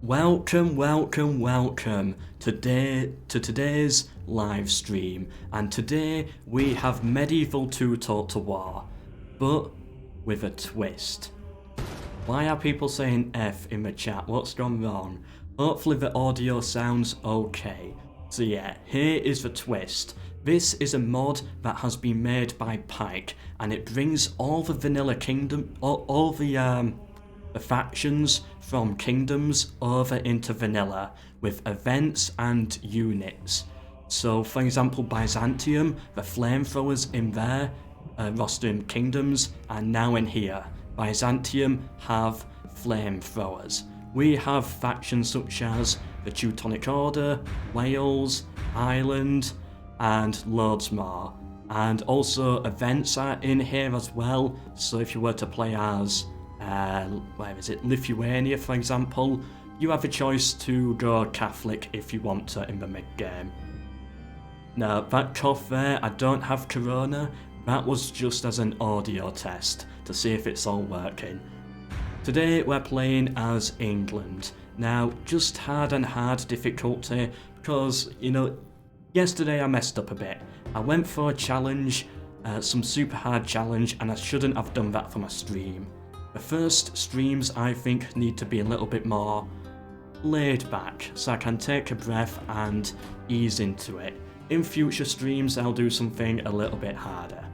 Welcome to today's live stream, and today we have Medieval 2 Taught to War, but with a twist. Why are people saying F in the chat? What's gone wrong? Hopefully the audio sounds okay. So yeah, here is the twist. This is a mod that has been made by Pike, and it brings all the vanilla kingdom, all the factions from kingdoms over into vanilla with events and units. So for example, Byzantium, the flamethrowers in their Rostrum kingdoms are now in here. Byzantium have flamethrowers. We have factions such as the Teutonic Order, Wales, Ireland, and loads more. And also events are in here as well, so if you were to play as, where is it, Lithuania for example, you have a choice to go Catholic if you want to in the mid-game. Now that off there, I don't have Corona, that was just as an audio test to see if it's all working. Today we're playing as England. Now, just hard and hard difficulty, because, you know, yesterday I messed up a bit. I went for a challenge, some super hard challenge, and I shouldn't have done that for my stream. The first streams I think need to be a little bit more laid back, so I can take a breath and ease into it. In future streams I'll do something a little bit harder.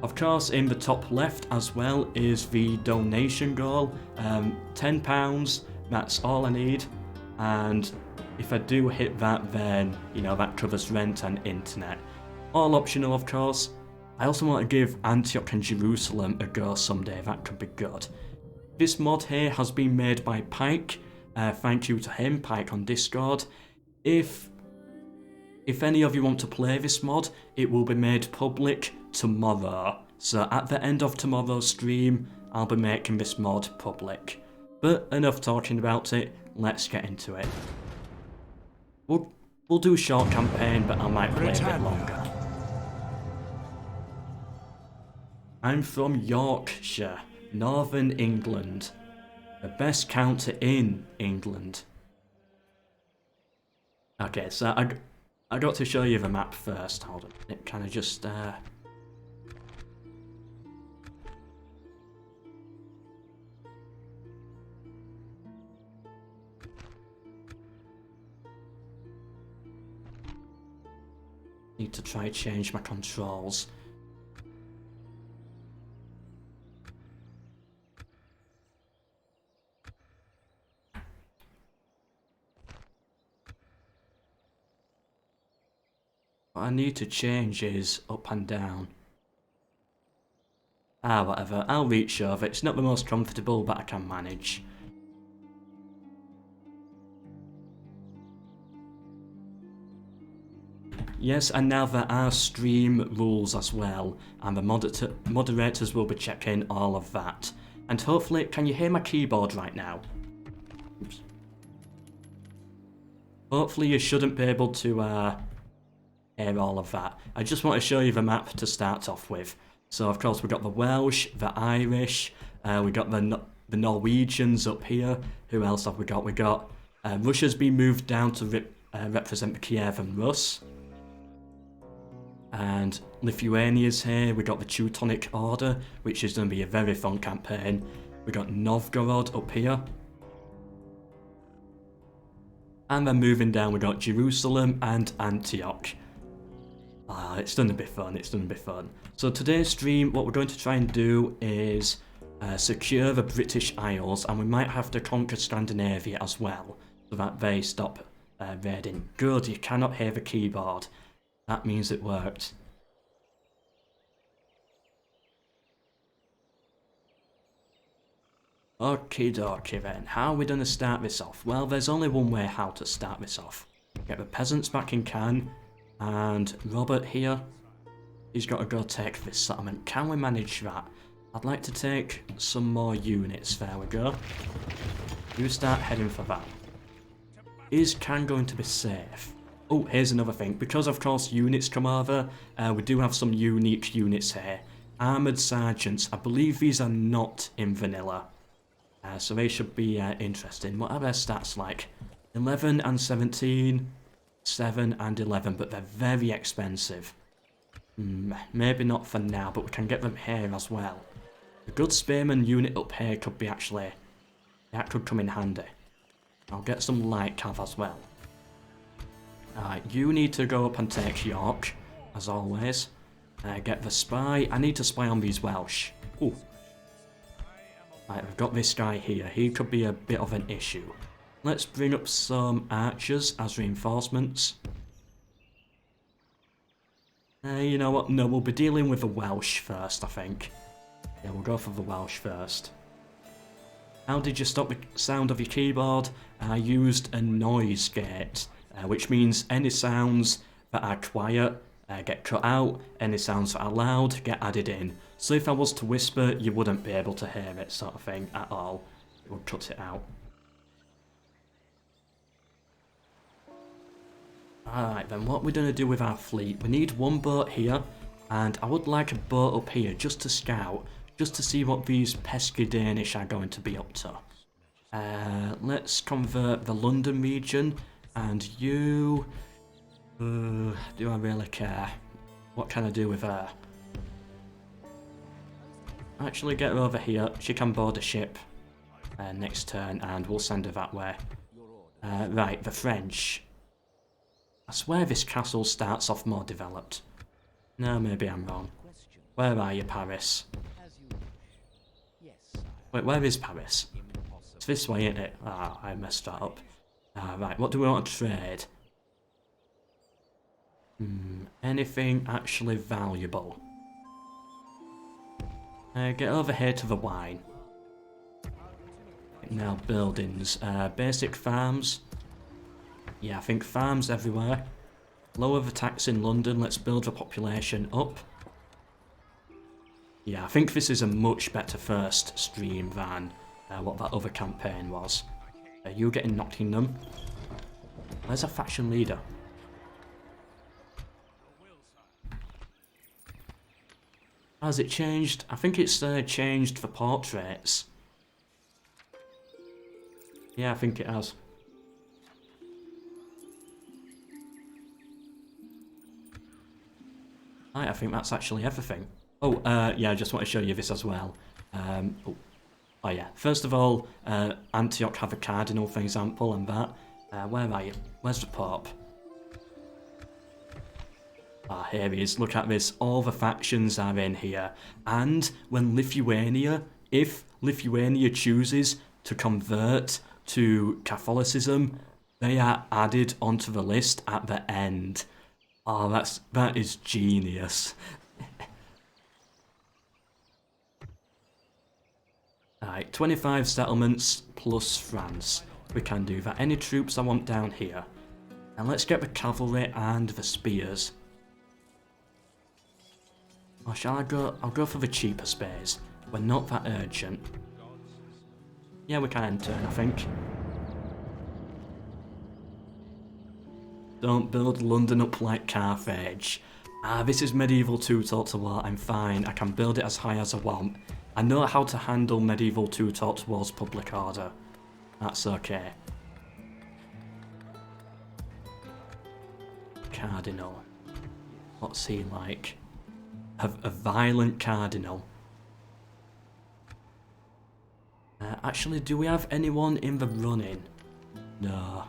Of course, in the top left as well is the donation goal, £10, that's all I need, and if I do hit that, then, you know, that covers rent and internet. All optional, of course. I also want to give Antwerp and Jerusalem a go someday, that could be good. This mod here has been made by Pike, thank you to him, Pike on Discord. If any of you want to play this mod, it will be made public tomorrow. So at the end of tomorrow's stream, I'll be making this mod public. But enough talking about it, let's get into it. We'll do a short campaign, but I might play a bit longer. I'm from Yorkshire, Northern England. The best county in England. Okay, so I got to show you the map first, hold on. It kind of just, need to try change my controls. What I need to change is up and down. Whatever, I'll reach over. It's not the most comfortable, but I can manage. Yes, and now there are stream rules as well, and the moderators will be checking all of that. And hopefully, can you hear my keyboard right now? Oops. Hopefully you shouldn't be able to hear all of that. I just want to show you the map to start off with. So of course we've got the Welsh, the Irish, we got the Norwegians up here. Who else have we got? We got Russia's been moved down to represent the Kievan Rus. And Lithuania's here, we got the Teutonic Order, which is going to be a very fun campaign. We got Novgorod up here. And then moving down we got Jerusalem and Antioch. It's going to be fun, it's going to be fun. So today's stream, what we're going to try and do is secure the British Isles, and we might have to conquer Scandinavia as well, so that they stop raiding. Good, you cannot hear the keyboard. That means it worked. Okie dokie then, how are we going to start this off? Well, there's only one way how to start this off. Get the peasants back in Cannes, and Robert here, he's got to go take this settlement. Can we manage that? I'd like to take some more units, there we go. You start heading for that. Is Cannes going to be safe? Oh, here's another thing. Because, of course, units come over, we do have some unique units here. Armoured Sergeants. I believe these are not in vanilla. So they should be interesting. What are their stats like? 11 and 17, 7 and 11, but they're very expensive. Maybe not for now, but we can get them here as well. A good spearman unit up here could be actually... that could come in handy. I'll get some light cav as well. You need to go up and take York, as always. Get the spy. I need to spy on these Welsh. Ooh. Right, we've got this guy here. He could be a bit of an issue. Let's bring up some archers as reinforcements. You know what? No, we'll be dealing with the Welsh first, I think. Yeah, we'll go for the Welsh first. How did you stop the sound of your keyboard? I used a noise gate. Which means any sounds that are quiet get cut out, any sounds that are loud get added in. So if I was to whisper, you wouldn't be able to hear it, sort of thing, at all. It would cut it out. Alright then, what we're going to do with our fleet, we need one boat here, and I would like a boat up here just to scout, just to see what these pesky Danish are going to be up to. Let's convert the London region, and you... do I really care? What can I do with her? Actually get her over here, she can board a ship next turn, and we'll send her that way. Right, the French. I swear this castle starts off more developed. No, maybe I'm wrong. Where are you, Paris? Wait, where is Paris? It's this way, isn't it? Ah, I messed that up. Right, what do we want to trade? Anything actually valuable? Get over here to the wine. Now buildings. Basic farms. Yeah, I think farms everywhere. Lower the tax in London, let's build the population up. Yeah, I think this is a much better first stream than what that other campaign was. You getting Nottingham. Where's our faction leader? Has it changed? I think it's changed for portraits. Yeah, I think it has. Right, I think that's actually everything. Oh, yeah, I just want to show you this as well. Oh yeah, first of all, Antioch have a cardinal, for example, and that. Where are you? Where's the Pope? Ah, here he is. Look at this. All the factions are in here. And when Lithuania, if Lithuania chooses to convert to Catholicism, they are added onto the list at the end. Oh, that is genius. Alright, 25 settlements plus France. We can do that. Any troops I want down here. And let's get the cavalry and the spears. Or shall I go? I'll go for the cheaper spears. We're not that urgent. Yeah, we can end turn, I think. Don't build London up like Carthage. Ah, this is medieval 2 Total War. I'm fine. I can build it as high as I want. I know how to handle medieval 2 Total War's public order. That's okay. Cardinal. What's he like? A violent cardinal. Actually, do we have anyone in the running? No.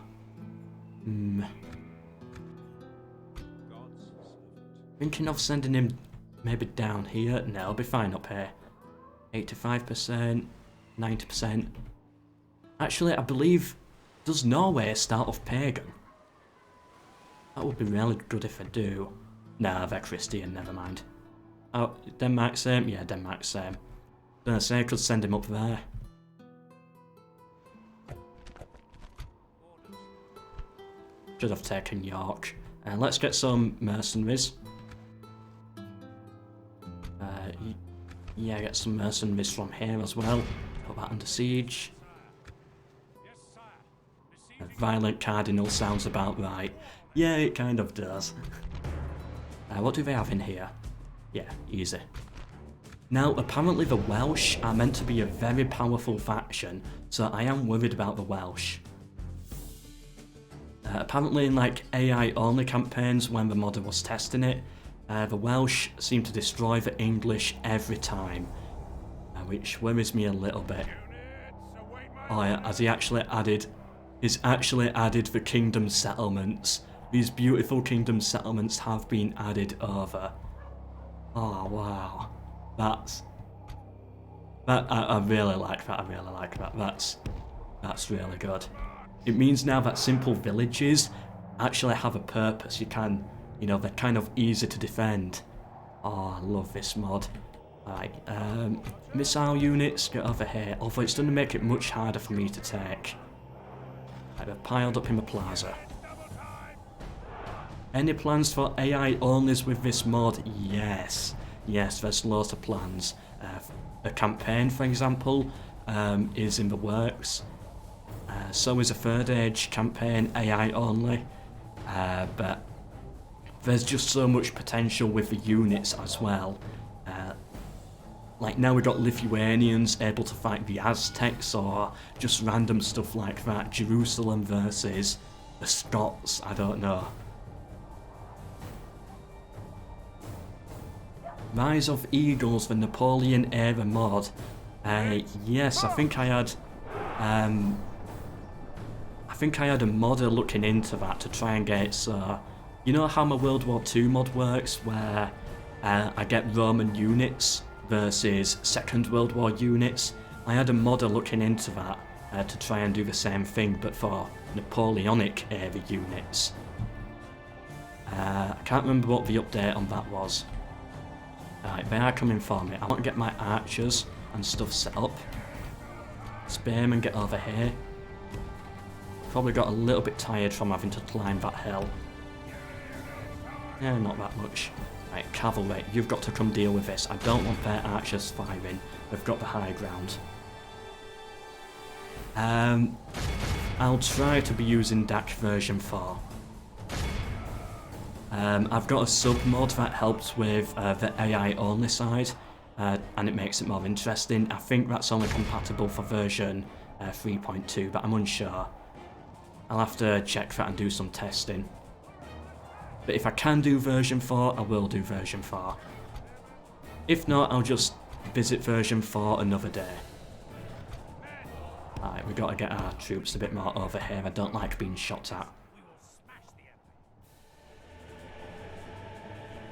Thinking of sending him maybe down here. No, I'll be fine up here. 85%, 90%. Actually, I believe, does Norway start off pagan? That would be really good if I do. Nah, they're Christian, never mind. Oh, Denmark's same? Yeah, Denmark's same. Gonna say I could send him up there. Should have taken York. Let's get some mercenaries. Yeah, get some mercenaries from here as well. Put that under siege. A violent cardinal sounds about right. Yeah, it kind of does. What do they have in here? Yeah, easy. Now, apparently the Welsh are meant to be a very powerful faction, so I am worried about the Welsh. Apparently in like AI only campaigns when the modder was testing it, the Welsh seem to destroy the English every time, which worries me a little bit. Oh yeah, has he actually added, he's actually added the kingdom settlements. These beautiful kingdom settlements have been added over. Oh wow, I really like that, I really like that, that's really good. It means now that simple villages actually have a purpose. You can, you know, they're kind of easy to defend. Oh, I love this mod. Right, missile units, get over here. Although it's going to make it much harder for me to take. Right, they're piled up in the plaza. Any plans for AI onlys with this mod? Yes. Yes, there's lots of plans. A campaign, for example, is in the works. So is a third age campaign, AI only. But there's just so much potential with the units as well. Like now we've got Lithuanians able to fight the Aztecs or just random stuff like that. Jerusalem versus the Scots, I don't know. Rise of Eagles, the Napoleon era mod. Yes, I think I had a modder looking into that to try and get it. So, you know how my World War II mod works, where I get Roman units versus Second World War units? I had a modder looking into that to try and do the same thing, but for Napoleonic era units. I can't remember what the update on that was. Right, they are coming for me. I want to get my archers and stuff set up. Spearmen, get over here. Probably got a little bit tired from having to climb that hill. Yeah, not that much. Right, cavalry, you've got to come deal with this. I don't want their archers firing. They've got the high ground. I'll try to be using DAC version 4. I've got a sub-mod that helps with the AI only side, and it makes it more interesting. I think that's only compatible for version 3.2, but I'm unsure. I'll have to check that and do some testing. But if I can do version 4, I will do version 4. If not, I'll just visit version 4 another day. Alright, we've got to get our troops a bit more over here. I don't like being shot at.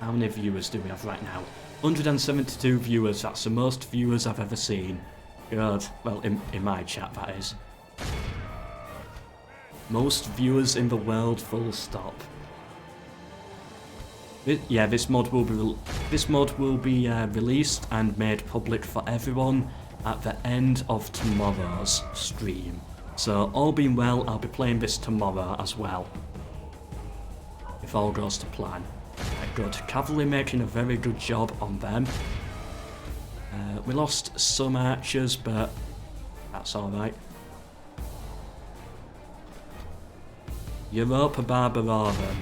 How many viewers do we have right now? 172 viewers, that's the most viewers I've ever seen. Good. Well, in my chat, that is. Most viewers in the world, full stop. Yeah, this mod will be released and made public for everyone at the end of tomorrow's stream. So, all being well, I'll be playing this tomorrow as well. If all goes to plan. Right, good. Cavalry making a very good job on them. We lost some archers, but that's alright. Europa Barbarorum.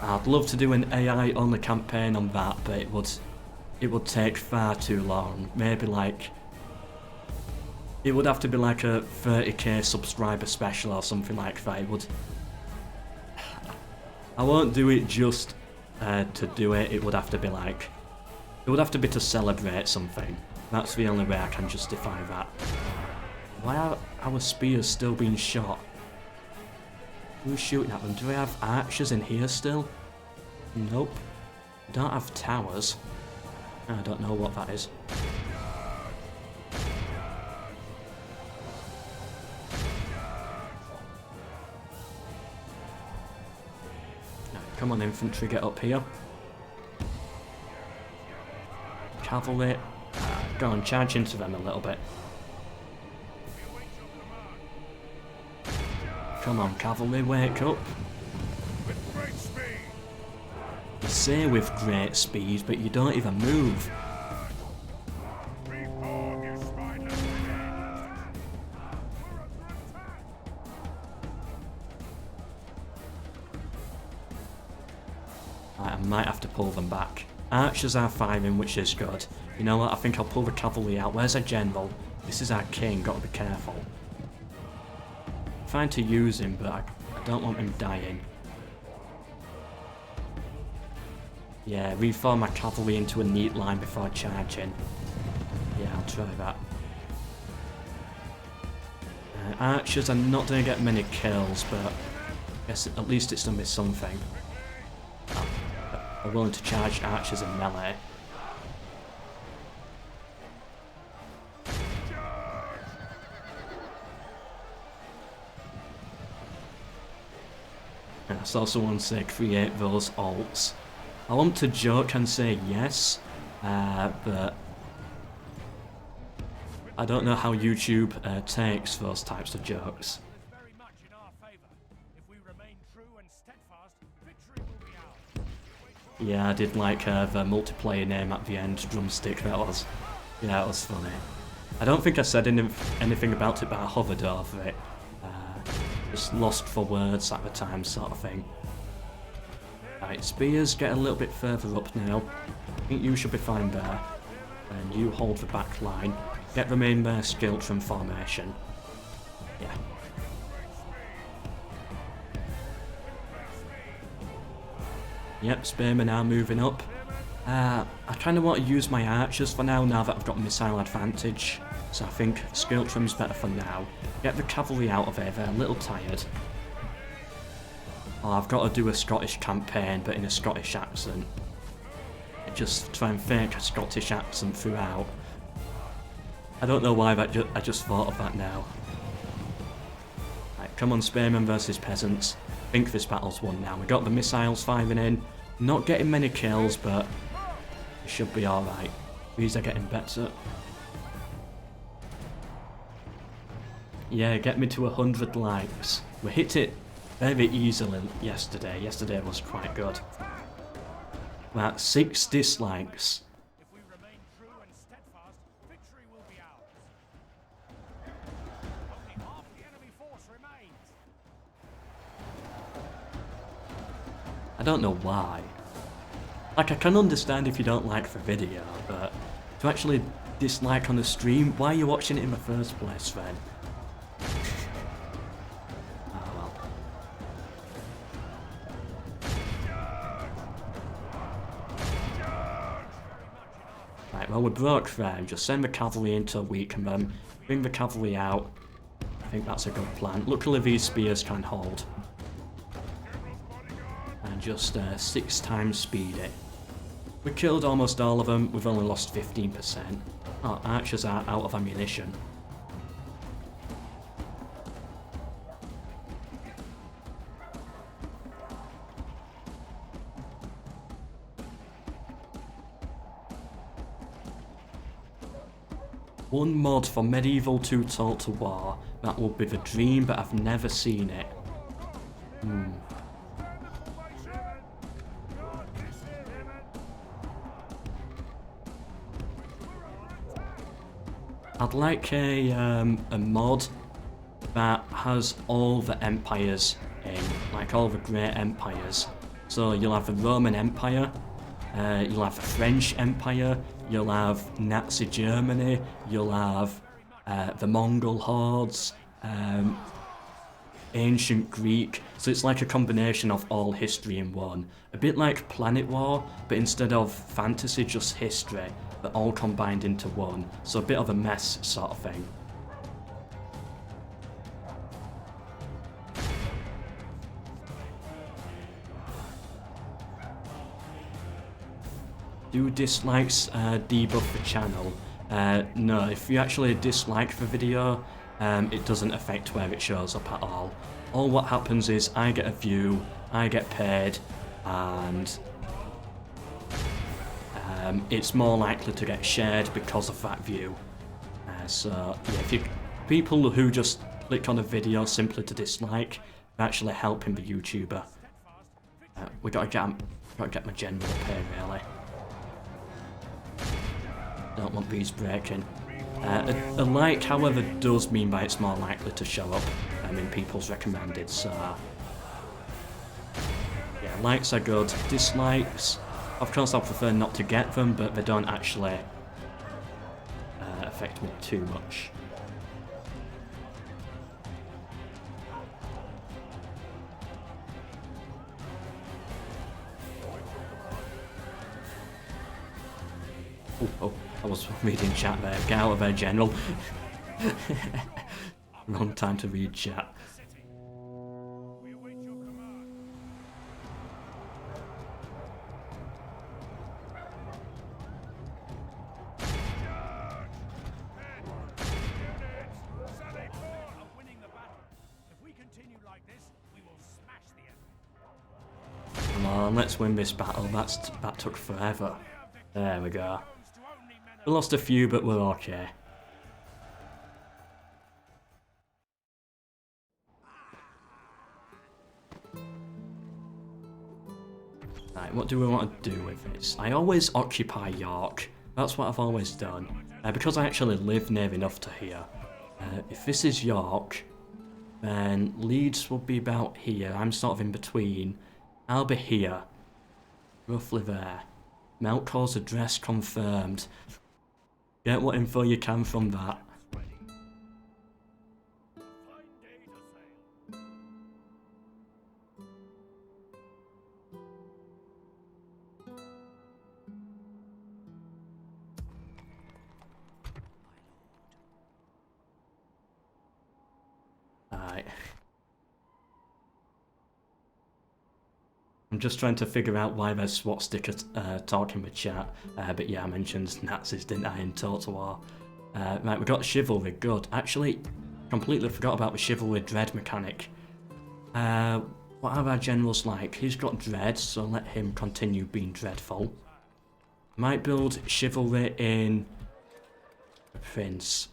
I'd love to do an AI only campaign on that, but it would take far too long. Maybe like it would have to be like a 30k subscriber special or something like that. It would. I won't do it just to do it. It would have to be like. It would have to be to celebrate something. That's the only way I can justify that. Why are our spears still being shot? Who's shooting at them? Do we have archers in here still? Nope. Don't have towers. I don't know what that is. No, come on infantry, get up here. Cavalry. Go on, charge into them a little bit. Come on, cavalry, wake up. You say with great speed, but you don't even move. I might have to pull them back. Archers are firing, which is good. You know what, I think I'll pull the cavalry out. Where's our general? This is our king, gotta be careful. Fine to use him, but I don't want him dying. Yeah, reform my cavalry into a neat line before charging. Yeah, I'll try that. Archers are not going to get many kills, but I guess at least it's done with something. I'm willing to charge archers in melee. And I saw someone say create those alts. I want to joke and say yes, but I don't know how YouTube takes those types of jokes. Yeah, I did like the multiplayer name at the end, Drumstick, that was... Yeah, that was funny. I don't think I said anything about it, but I hovered over it. Just lost for words at the time, sort of thing. Right, spears get a little bit further up now. I think you should be fine there. And you hold the back line. Get them in their Skiltrum formation. Yeah. Yep, spearmen are moving up. I kind of want to use my archers for now that I've got missile advantage. So I think Skiltrum's better for now. Get the cavalry out of here, they're a little tired. Oh, I've got to do a Scottish campaign, but in a Scottish accent. Just try and fake a Scottish accent throughout. I don't know why I just thought of that now. Right, come on, spearmen versus peasants. I think this battle's won now. We got the missiles firing in. Not getting many kills, but it should be alright. These are getting better. Yeah, get me to 100 likes. We hit it very easily yesterday. Yesterday was quite good. Right, 6 dislikes. If we remain true and steadfast, victory will be ours. Only half the enemy force remains. I don't know why. Like, I can understand if you don't like the video, but to actually dislike on the stream, why are you watching it in the first place then? Oh well. Right, well, we broke them. Just send the cavalry in to weaken them. Bring the cavalry out. I think that's a good plan. Luckily, these spears can hold. And just 6 times speed it. We killed almost all of them. We've only lost 15%. Oh, archers are out of ammunition. One mod for Medieval 2 Total War. That would be the dream, but I've never seen it. I'd like a mod that has all the empires in, like all the great empires. So you'll have the Roman Empire, you'll have the French Empire, you'll have Nazi Germany, you'll have the Mongol hordes, ancient Greek. So it's like a combination of all history in one. A bit like Planet War, but instead of fantasy, just history, but all combined into one. So a bit of a mess sort of thing. Do dislikes debuff the channel? No, if you actually dislike the video, it doesn't affect where it shows up at all. All what happens is I get a view, I get paid, and it's more likely to get shared because of that view. So yeah, if you people who just click on a video simply to dislike, are actually helping the YouTuber. We gotta get my general pay really. Don't want these breaking. A like, however, does mean by it's more likely to show up in people's recommended, so... Yeah, likes are good. Dislikes, of course I prefer not to get them, but they don't actually affect me too much. Oh, I was reading chat there. Get out of there, General. Wrong time to read chat. Come on, let's win this battle. That took forever. There we go. We lost a few, but we're okay. Right, what do we want to do with this? I always occupy York. That's what I've always done. Because I actually live near enough to here. If this is York, then Leeds will be about here. I'm sort of in between. I'll be here. Roughly there. Melkor's address confirmed. Get what info you can from that. Alright. I'm just trying to figure out why there's swastika talking with chat. But yeah, I mentioned Nazis, didn't I, in Total War. Right, we got chivalry, good. Actually, completely forgot about the chivalry dread mechanic. What are our generals like? He's got dread, so let him continue being dreadful. Might build chivalry in a prince.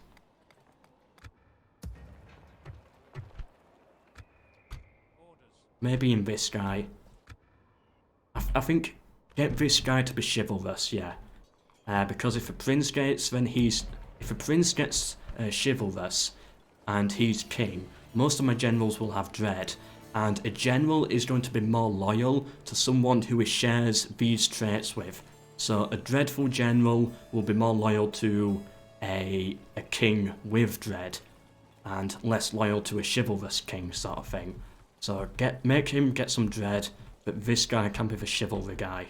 Maybe in this guy. I think get this guy to be chivalrous, yeah. Because if a prince gets, chivalrous and he's king, most of my generals will have dread, and a general is going to be more loyal to someone who he shares these traits with. So a dreadful general will be more loyal to a king with dread, and less loyal to a chivalrous king sort of thing. So make him get some dread, but this guy can be the chivalry guy.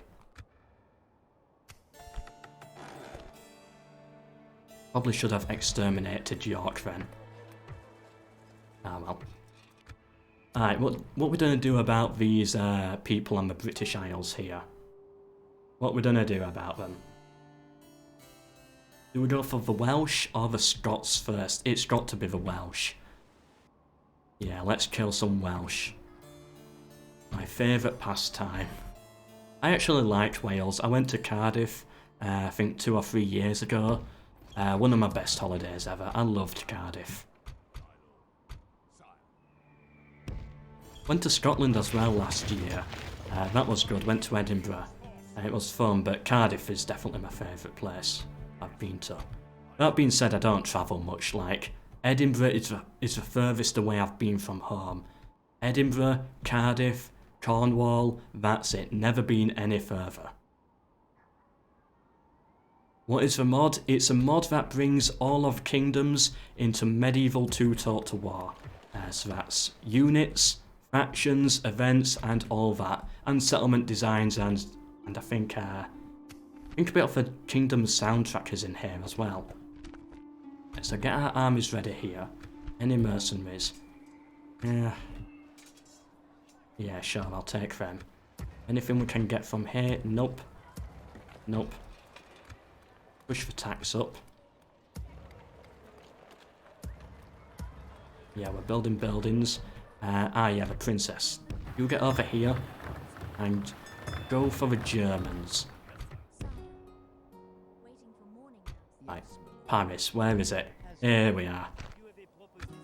Probably should have exterminated York then. Ah well. Alright, what we're gonna do about these people on the British Isles here? What we're gonna do about them? Do we go for the Welsh or the Scots first? It's got to be the Welsh. Yeah, let's kill some Welsh. My favourite pastime. I actually liked Wales. I went to Cardiff, I think 2 or 3 years ago. One of my best holidays ever. I loved Cardiff. Went to Scotland as well last year. That was good. Went to Edinburgh. It was fun, but Cardiff is definitely my favourite place I've been to. That being said, I don't travel much. Like, Edinburgh is the furthest away I've been from home. Edinburgh, Cardiff, Cornwall, that's it. Never been any further. What is the mod? It's a mod that brings all of kingdoms into medieval 2 Total War. So that's units, factions, events, and all that. And settlement designs, and I think a bit of the kingdom soundtrack is in here as well. So get our armies ready here. Any mercenaries? Yeah, sure, I'll take them. Anything we can get from here? Nope. Nope. Push the tax up. Yeah, we're building buildings. Yeah, the princess. You get over here and go for the Germans. Right, Paris, where is it? Here we are.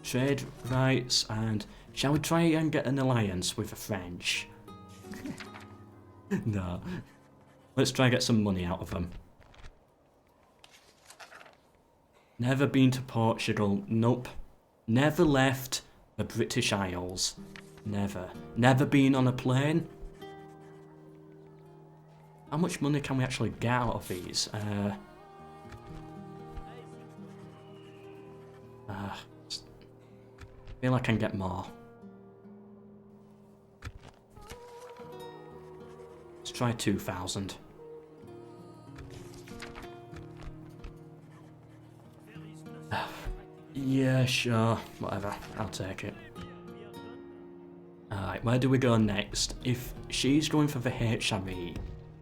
Trade rights, and shall we try and get an alliance with the French? No. Let's try and get some money out of them. Never been to Portugal. Nope. Never left the British Isles. Never. Never been on a plane. How much money can we actually get out of these? I feel like I can get more. Let's try 2,000. Yeah, sure. Whatever. I'll take it. Alright, where do we go next? If she's going for the HME,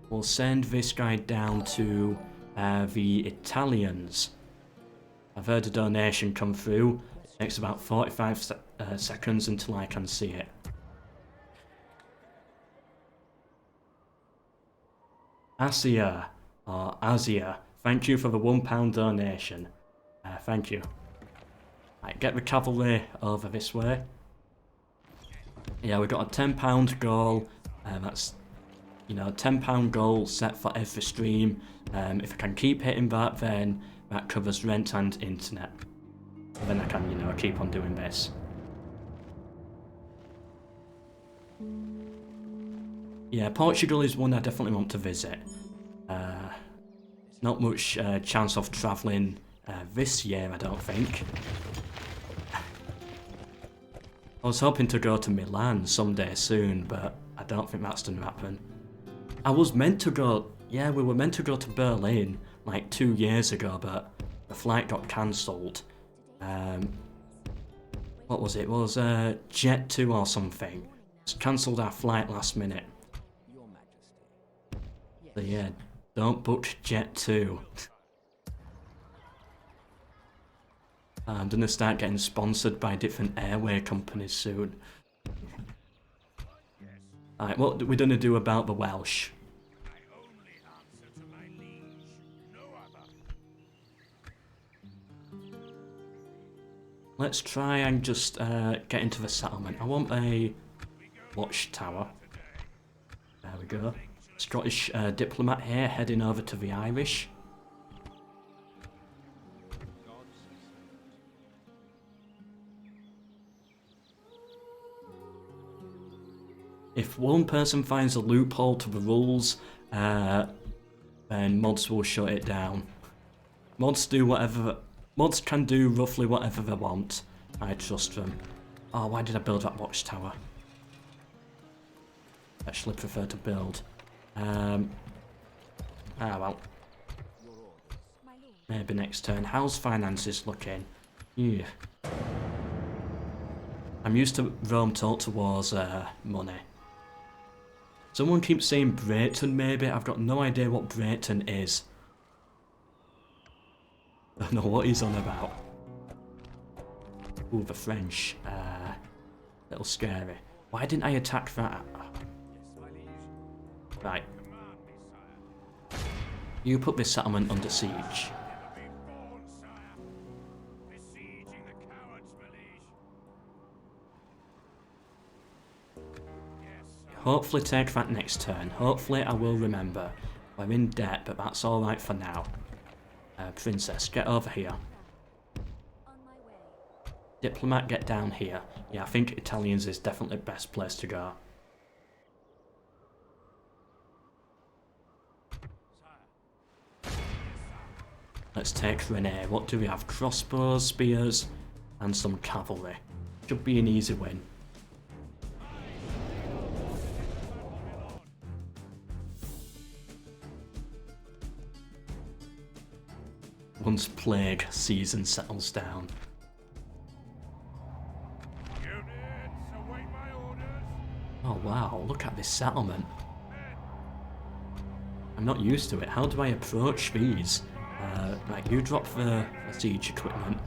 we'll send this guy down to the Italians. I've heard a donation come through. It takes about 45 seconds until I can see it. Asia, or Asia, thank you for the £1 donation. Thank you. Right, get the cavalry over this way. Yeah, we got a £10 goal. That's you know, £10 goal set for every stream. If I can keep hitting that, then that covers rent and internet. And then I can, you know, keep on doing this. Yeah, Portugal is one I definitely want to visit. Not much chance of travelling this year, I don't think. I was hoping to go to Milan someday soon, but I don't think that's going to happen. I was meant to go, yeah, we were meant to go to Berlin like 2 years ago, but the flight got cancelled. What was it? It was Jet2 or something. It's cancelled our flight last minute. So yeah, don't book Jet2. I'm gonna start getting sponsored by different airway companies soon. Alright, what are we gonna do about the Welsh? Let's try and just get into the settlement. I want a watchtower. There we go. Scottish diplomat here heading over to the Irish. If one person finds a loophole to the rules, then mods will shut it down. Mods can do roughly whatever they want. I trust them. Oh, why did I build that watchtower? Actually prefer to build. Well. Maybe next turn. How's finances looking? Yeah. I'm used to Rome Total War's money. Someone keeps saying Brayton maybe. I've got no idea what Brayton is. I don't know what he's on about. Ooh, the French. Little scary. Why didn't I attack that? Right. You put this settlement under siege. Hopefully take that next turn. Hopefully I will remember. I'm in debt, but that's alright for now. Princess, get over here. Diplomat, get down here. Yeah, I think Italians is definitely the best place to go. Let's take Renee. What do we have? Crossbows, spears, and some cavalry. Should be an easy win. Once plague season settles down. Oh wow, look at this settlement. I'm not used to it. How do I approach these? Right, you drop the siege equipment.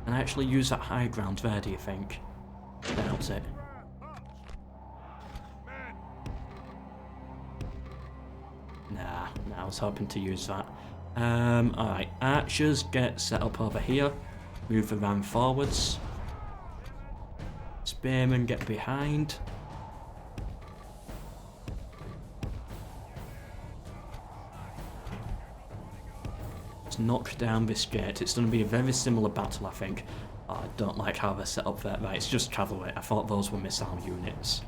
And I actually use that high ground there, do you think? Doubt it. Nah, I was hoping to use that. Alright, archers get set up over here. Move the ram forwards. Spearmen get behind. Let's knock down this gate. It's going to be a very similar battle, I think. Oh, I don't like how they're set up there. Right, it's just cavalry. I thought those were missile units.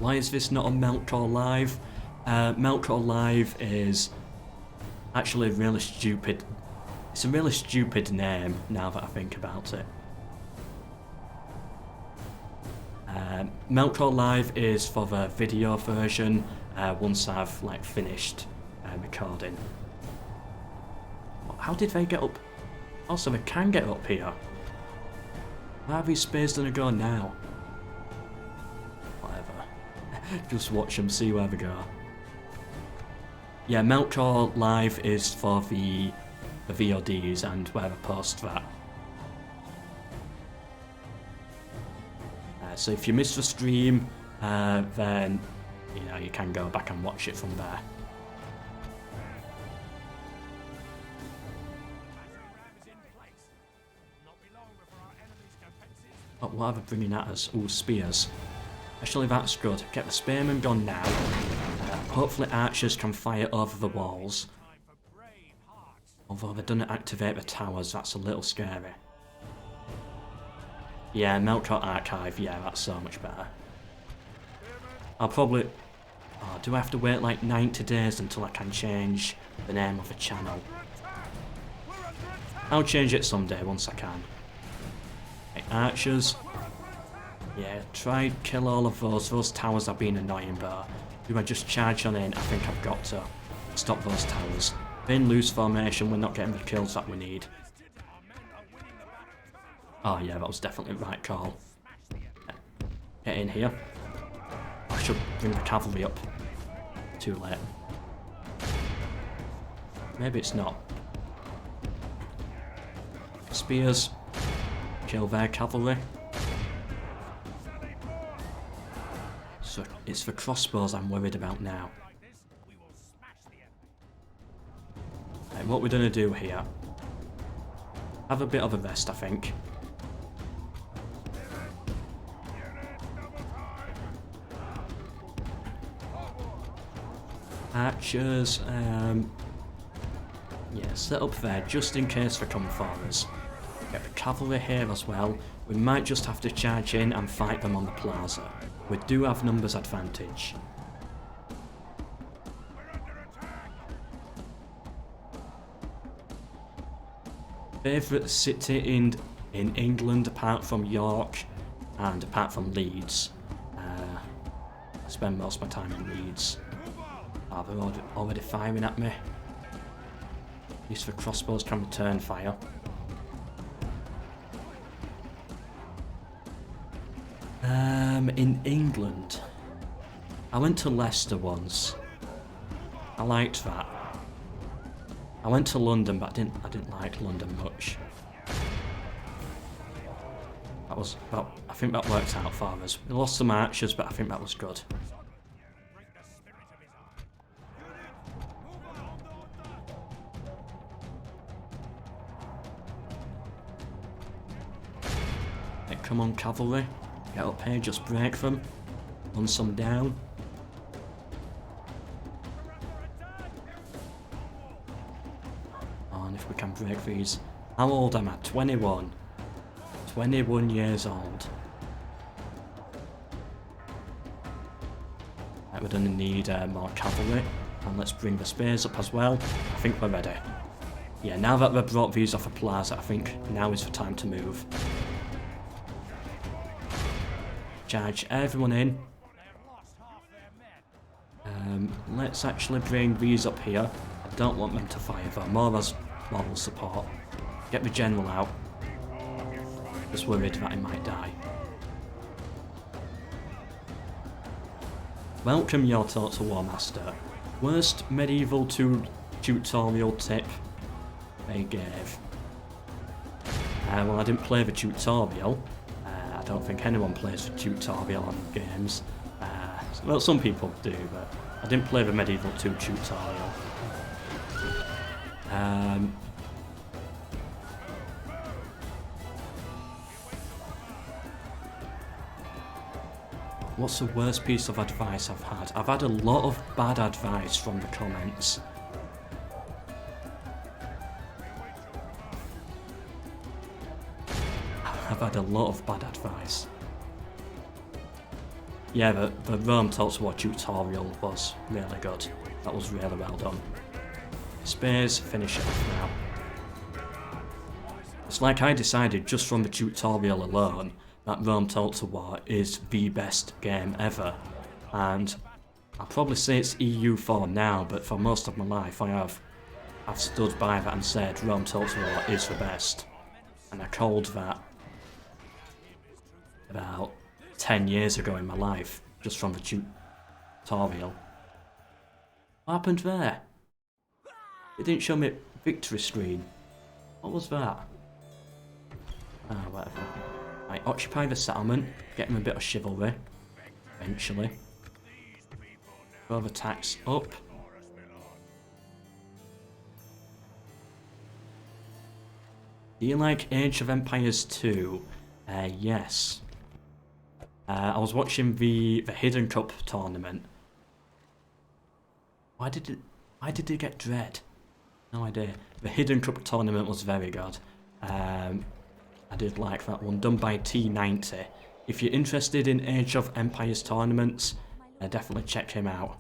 Why is this not on MELKOR Live? MELKOR Live is actually really stupid. It's a really stupid name now that I think about it. MELKOR Live is for the video version once I've finished recording. How did they get up? Also, they can get up here. Where are these spears gonna go now? Just watch them, see where they go. Yeah, MELKOR Live is for the VODs and where I post that. So if you miss the stream, then you know you can go back and watch it from there. Oh, what are they bringing at us? Ooh, spears. Actually, that's good. Get the spearmen gone now. Hopefully archers can fire over the walls. Although they don't activate the towers, that's a little scary. Yeah, MELKOR Archive, yeah, that's so much better. I'll probably... Oh, do I have to wait like 90 days until I can change the name of the channel? I'll change it someday once I can. Okay, archers. Yeah, try kill all of those. Those towers have been annoying, but if I just charge on in, I think I've got to stop those towers. In loose formation, we're not getting the kills that we need. Oh yeah, that was definitely the right call. Get in here. I should bring the cavalry up. Too late. Maybe it's not. Spears. Kill their cavalry. So it's the crossbows I'm worried about now. Right, what we're gonna do here. Have a bit of a rest, I think. Archers, yeah, set up there just in case they come for us. Get the cavalry here as well. We might just have to charge in and fight them on the plaza. We do have numbers advantage. Favourite city in England apart from York and apart from Leeds. I spend most of my time in Leeds. Oh, they're already firing at me. At least the crossbows can return fire. In England, I went to Leicester once. I liked that. I went to London, but I didn't like London much. I think that worked out for us. We lost some archers, but I think that was good. Hey, come on, cavalry. Get up here, just break them. Run some down. Oh, and if we can break these. How old am I? 21. 21 years old. Right, we're gonna need more cavalry. And let's bring the spears up as well. I think we're ready. Yeah, now that we've brought these off a plaza, I think now is the time to move. Charge everyone in. Let's actually bring these up here. I don't want them to fire though, more as moral support. Get the general out. Just worried that he might die. Welcome your Total War Master. Worst medieval tutorial tip they gave. Well, I didn't play the tutorial. I don't think anyone plays the tutorial on games. Well, some people do, but I didn't play the Medieval 2 tutorial. What's the worst piece of advice I've had? I've had a lot of bad advice from the comments. I've had a lot of bad advice. Yeah, the Rome Total War tutorial was really good. That was really well done. Spears, finish it off now. It's like I decided just from the tutorial alone that Rome Total War is the best game ever. And I'll probably say it's EU4 now, but for most of my life I've stood by that and said Rome Total War is the best. And I called that about 10 years ago in my life, just from the tutorial. What happened there? It didn't show me victory screen. What was that? Ah, whatever. Right, occupy the settlement, get him a bit of chivalry, eventually. Throw the tax up. Do you like Age of Empires 2? Yes. I was watching the Hidden Cup tournament. Why did it get dread? No idea. The Hidden Cup tournament was very good. I did like that one, done by T90. If you're interested in Age of Empires tournaments, definitely check him out.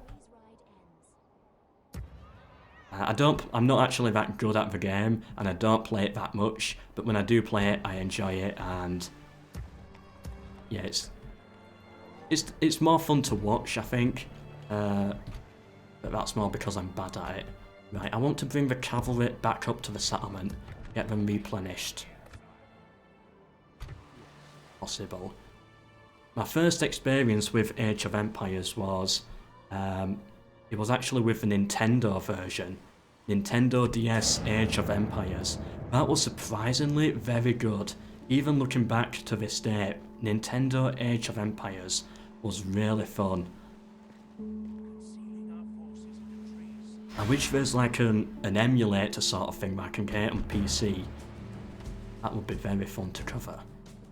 I'm not actually that good at the game, and I don't play it that much, but when I do play it, I enjoy it, and yeah, it's more fun to watch, I think, but that's more because I'm bad at it. Right, I want to bring the cavalry back up to the settlement, get them replenished. Possible. My first experience with Age of Empires was, it was actually with the Nintendo version. Nintendo DS Age of Empires. That was surprisingly very good. Even looking back to this day, Nintendo Age of Empires was really fun. I wish there's like an emulator sort of thing that I can get on PC. That would be very fun to cover.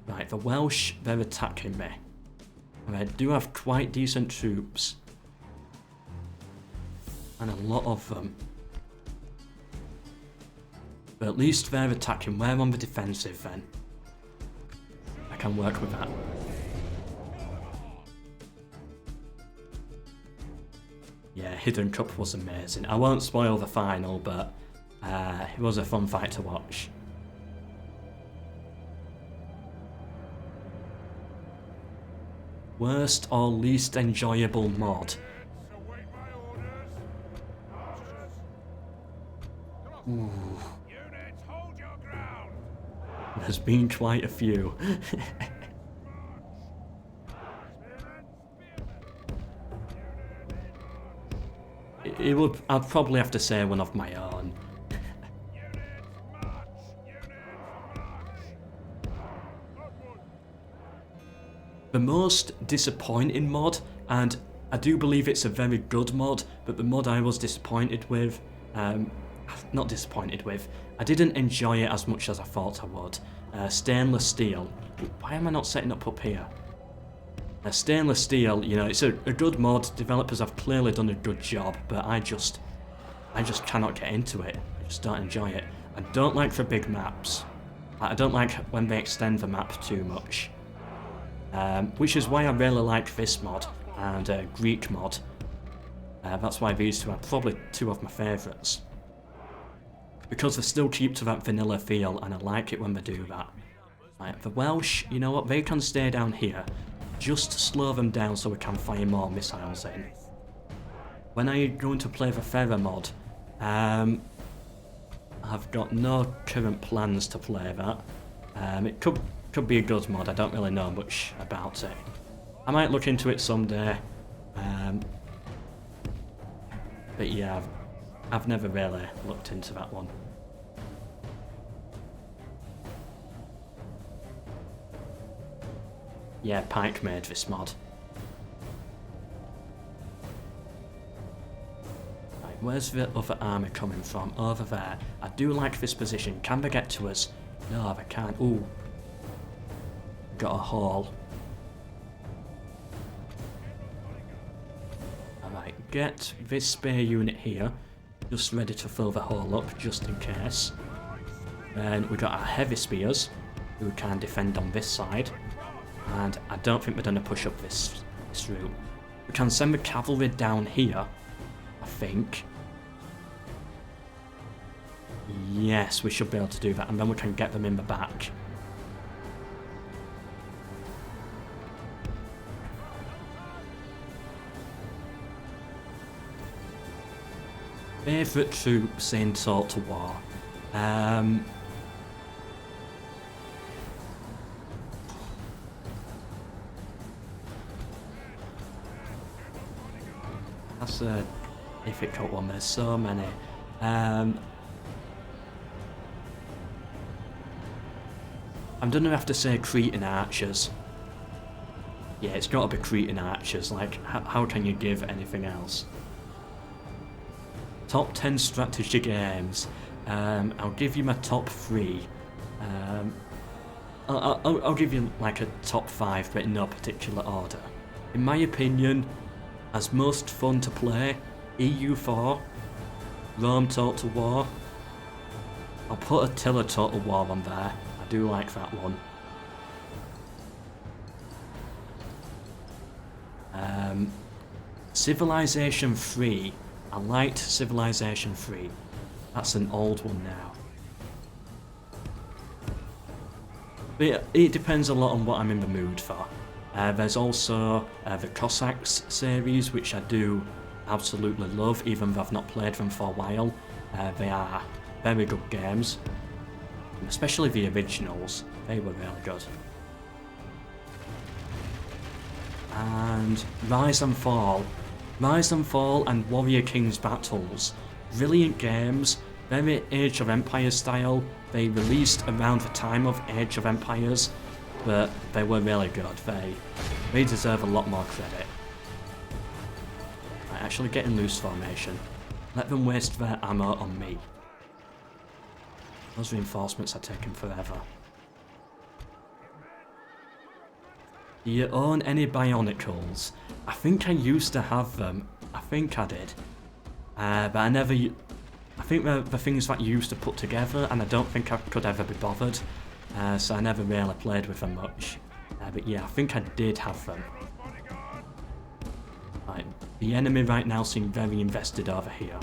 Right, the Welsh, they're attacking me. And I do have quite decent troops. And a lot of them. But at least they're attacking. We're on the defensive then. I can work with that. Yeah, Hidden Cup was amazing. I won't spoil the final, but it was a fun fight to watch. Worst or least enjoyable mod? Ooh. There's been quite a few. I'd probably have to say one of my own. The most disappointing mod, and I do believe it's a very good mod, but the mod I was disappointed with, not disappointed with, I didn't enjoy it as much as I thought I would. Stainless steel. Why am I not setting up here? Stainless steel, you know, it's a good mod. Developers have clearly done a good job, but I just cannot get into it. I just don't enjoy it. I don't like the big maps. I don't like when they extend the map too much. Which is why I really like this mod and Greek mod. That's why these two are probably two of my favourites. Because they still keep to that vanilla feel, and I like it when they do that. Right, the Welsh, you know what, they can stay down here. Just to slow them down so we can fire more missiles in. When are you going to play the Feather mod? I've got no current plans to play that. It could be a good mod, I don't really know much about it. I might look into it someday. But yeah, I've never really looked into that one. Yeah, Pike made this mod. Right, where's the other army coming from? Over there. I do like this position. Can they get to us? No, they can't. Ooh. Got a haul. Alright, get this spare unit here. Just ready to fill the hole up, just in case. Then we got our heavy spears, who can defend on this side. And I don't think we're going to push up this route. We can send the cavalry down here, I think. Yes, we should be able to do that, and then we can get them in the back. Favourite troops in Total War? That's a difficult one, there's so many. I'm gonna have to say Cretan archers. Yeah, it's gotta be Cretan archers, like, how can you give anything else? Top 10 strategy games. I'll give you my top 3. I'll give you like a top 5, but in no particular order. In my opinion, as most fun to play, EU4, Rome Total War. I'll put Attila Total War on there. I do like that one. Civilization 3. I liked Civilization 3. That's an old one now. But it depends a lot on what I'm in the mood for. There's also the Cossacks series, which I do absolutely love, even though I've not played them for a while. They are very good games, especially the originals. They were really good. And Rise and Fall. Rise and Fall and Warrior King's Battles. Brilliant games, very Age of Empires style. They released around the time of Age of Empires, but they were really good. They deserve a lot more credit. Right, actually get in loose formation. Let them waste their ammo on me. Those reinforcements are taking forever. Do you own any Bionicles? I think I used to have them. I think I did. But I never... I think they're the things that you used to put together, and I don't think I could ever be bothered. So I never really played with them much. But yeah, I think I did have them. Right, the enemy right now seem very invested over here.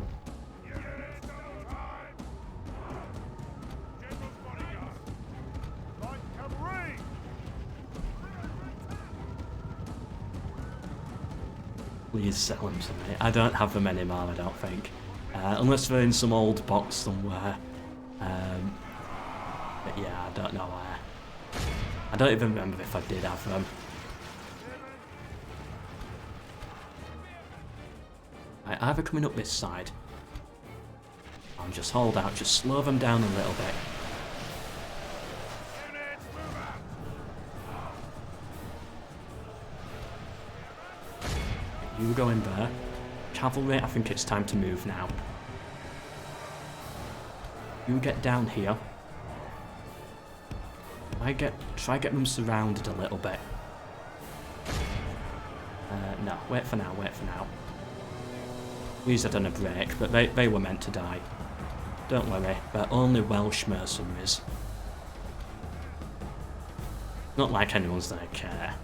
Please sell them to me. I don't have them anymore, I don't think. Unless they're in some old box somewhere. But yeah, I don't know where. I don't even remember if I did have them. Right, either coming up this side. I'll just hold out, just slow them down a little bit. You go in there. Cavalry, I think it's time to move now. You get down here. Try get them surrounded a little bit. No, wait for now, wait for now. These had done a break, but they were meant to die. Don't worry, they're only Welsh mercenaries. Not like anyone's gonna care.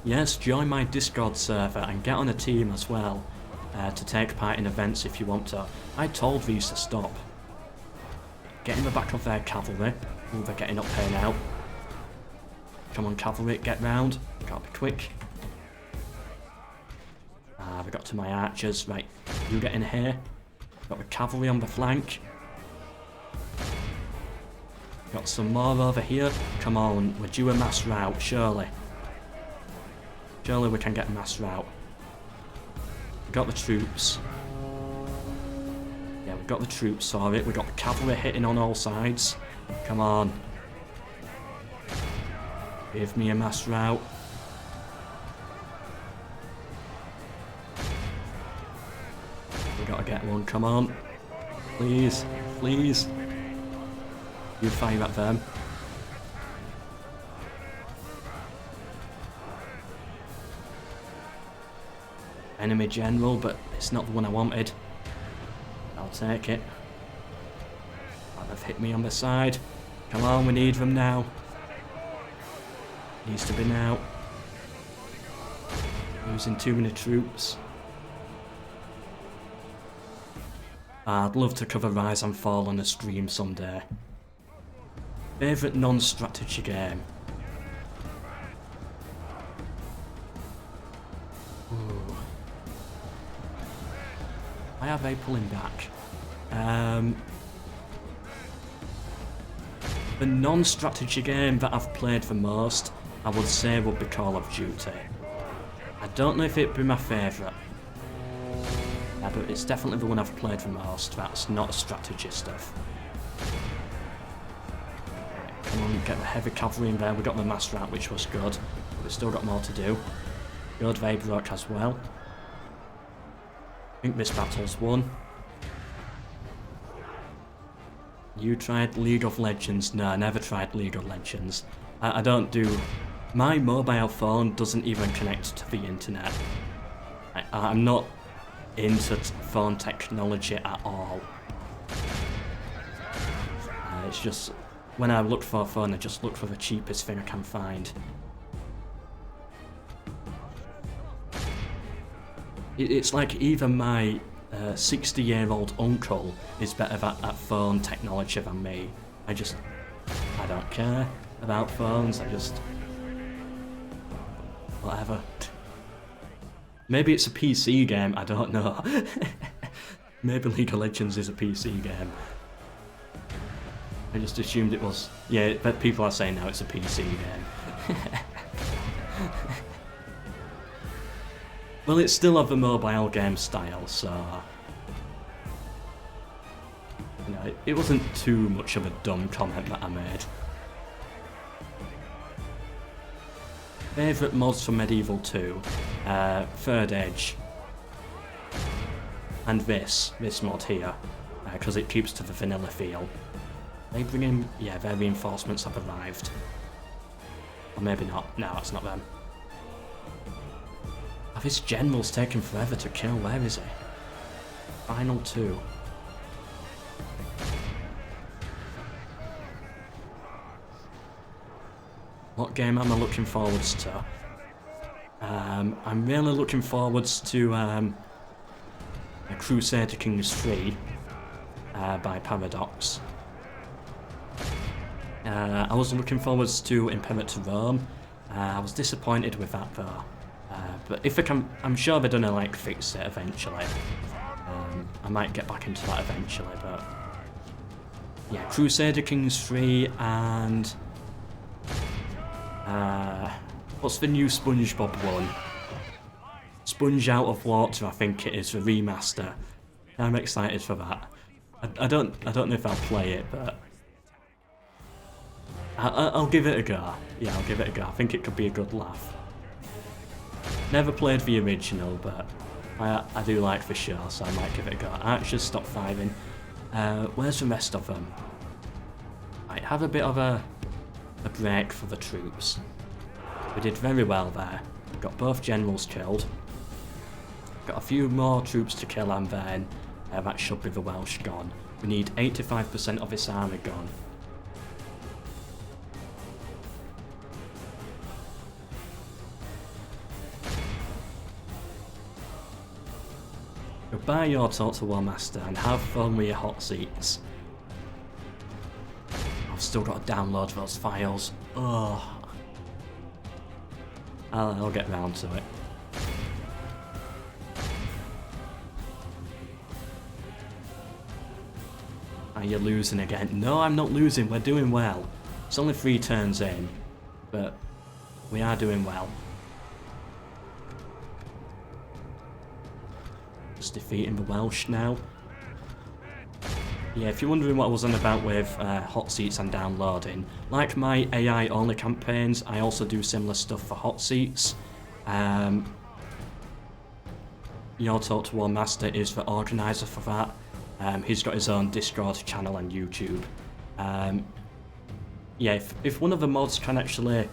Yes, join my Discord server and get on a team as well to take part in events if you want to. I told these to stop. Get in the back of their cavalry. Oh, they're getting up here now. Come on, cavalry, get round. Gotta be quick. They got to my archers. Right, you get in here. Got the cavalry on the flank. Got some more over here. Come on, we're due a mass rout, surely. Surely we can get a mass rout. We got the troops. Yeah, we've got the troops, sorry. We've got the cavalry hitting on all sides. Come on. Give me a mass rout. We gotta get one, come on. Please, please. You fire at them. Enemy general, but it's not the one I wanted. I'll take it. Oh, they've hit me on the side. Come on, we need them now. Needs to be now. Losing too many troops. I'd love to cover Rise and Fall on a stream someday. Favourite non-strategy game? Ooh. Why are they pulling back? The non-strategy game that I've played the most, I would say would be Call of Duty. I don't know if it'd be my favourite. But it's definitely the one I've played the most. That's not strategy stuff. Right, come on, get the heavy cavalry in there. We got the mass rout, which was good. But we've still got more to do. Good, they broke as well. I think this battle's won. You tried League of Legends? No, I never tried League of Legends. I don't do... My mobile phone doesn't even connect to the internet. I'm not into phone technology at all. It's just... When I look for a phone, I just look for the cheapest thing I can find. It's like even my 60-year-old uncle is better at phone technology than me. I don't care about phones, whatever. Maybe it's a PC game, I don't know. Maybe League of Legends is a PC game. I just assumed it was. Yeah, but people are saying now it's a PC game. Well, it's still of the mobile game style, so... You know, it wasn't too much of a dumb comment that I made. Favourite mods for Medieval 2? Third Edge. And this mod here, because it keeps to the vanilla feel. They bring in... Yeah, their reinforcements have arrived. Or maybe not. No, it's not them. Oh, this general's taken forever to kill. Where is he? Final 2. What game am I looking forwards to? I'm really looking forwards to Crusader Kings 3 by Paradox. I was looking forwards to Imperator Rome. I was disappointed with that though. But if I can, I'm sure they're gonna like fix it eventually. I might get back into that eventually, but yeah, Crusader Kings 3 and what's the new SpongeBob one? Sponge Out of Water, I think it is, the remaster. I'm excited for that. I don't know if I'll play it, but I'll give it a go. Yeah, I'll give it a go. I think it could be a good laugh. Never played the original, but I do like the show, so I might give it a go. I should stop fiving. Where's the rest of them? I have a bit of a break for the troops. We did very well there. Got both generals killed. Got a few more troops to kill, and then that should be the Welsh gone. We need 85% of this army gone. Goodbye your Total War Master and have fun with your hot seats. I've still got to download those files. Oh. I'll get round to it. Are you losing again? No, I'm not losing. We're doing well. It's only 3 turns in, but we are doing well. Just defeating the Welsh now. Yeah, if you're wondering what I was on about with hot seats and downloading, like my AI only campaigns, I also do similar stuff for hot seats. Your Total War Master is the organiser for that. He's got his own Discord channel and YouTube. Yeah, if one of the mods can actually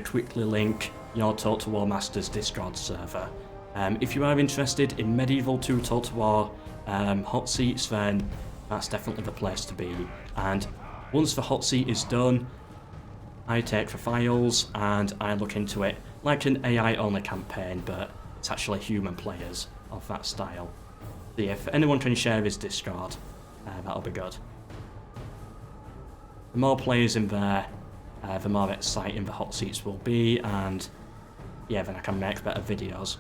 quickly link Your Total War Master's Discord server. If you are interested in Medieval 2 Total War hot seats, then that's definitely the place to be. And once the hot seat is done, I take the files and I look into it like an AI only campaign, but it's actually human players of that style. So yeah, if anyone can share his Discord, that'll be good. The more players in there, the more exciting the hot seats will be, and yeah, then I can make better videos.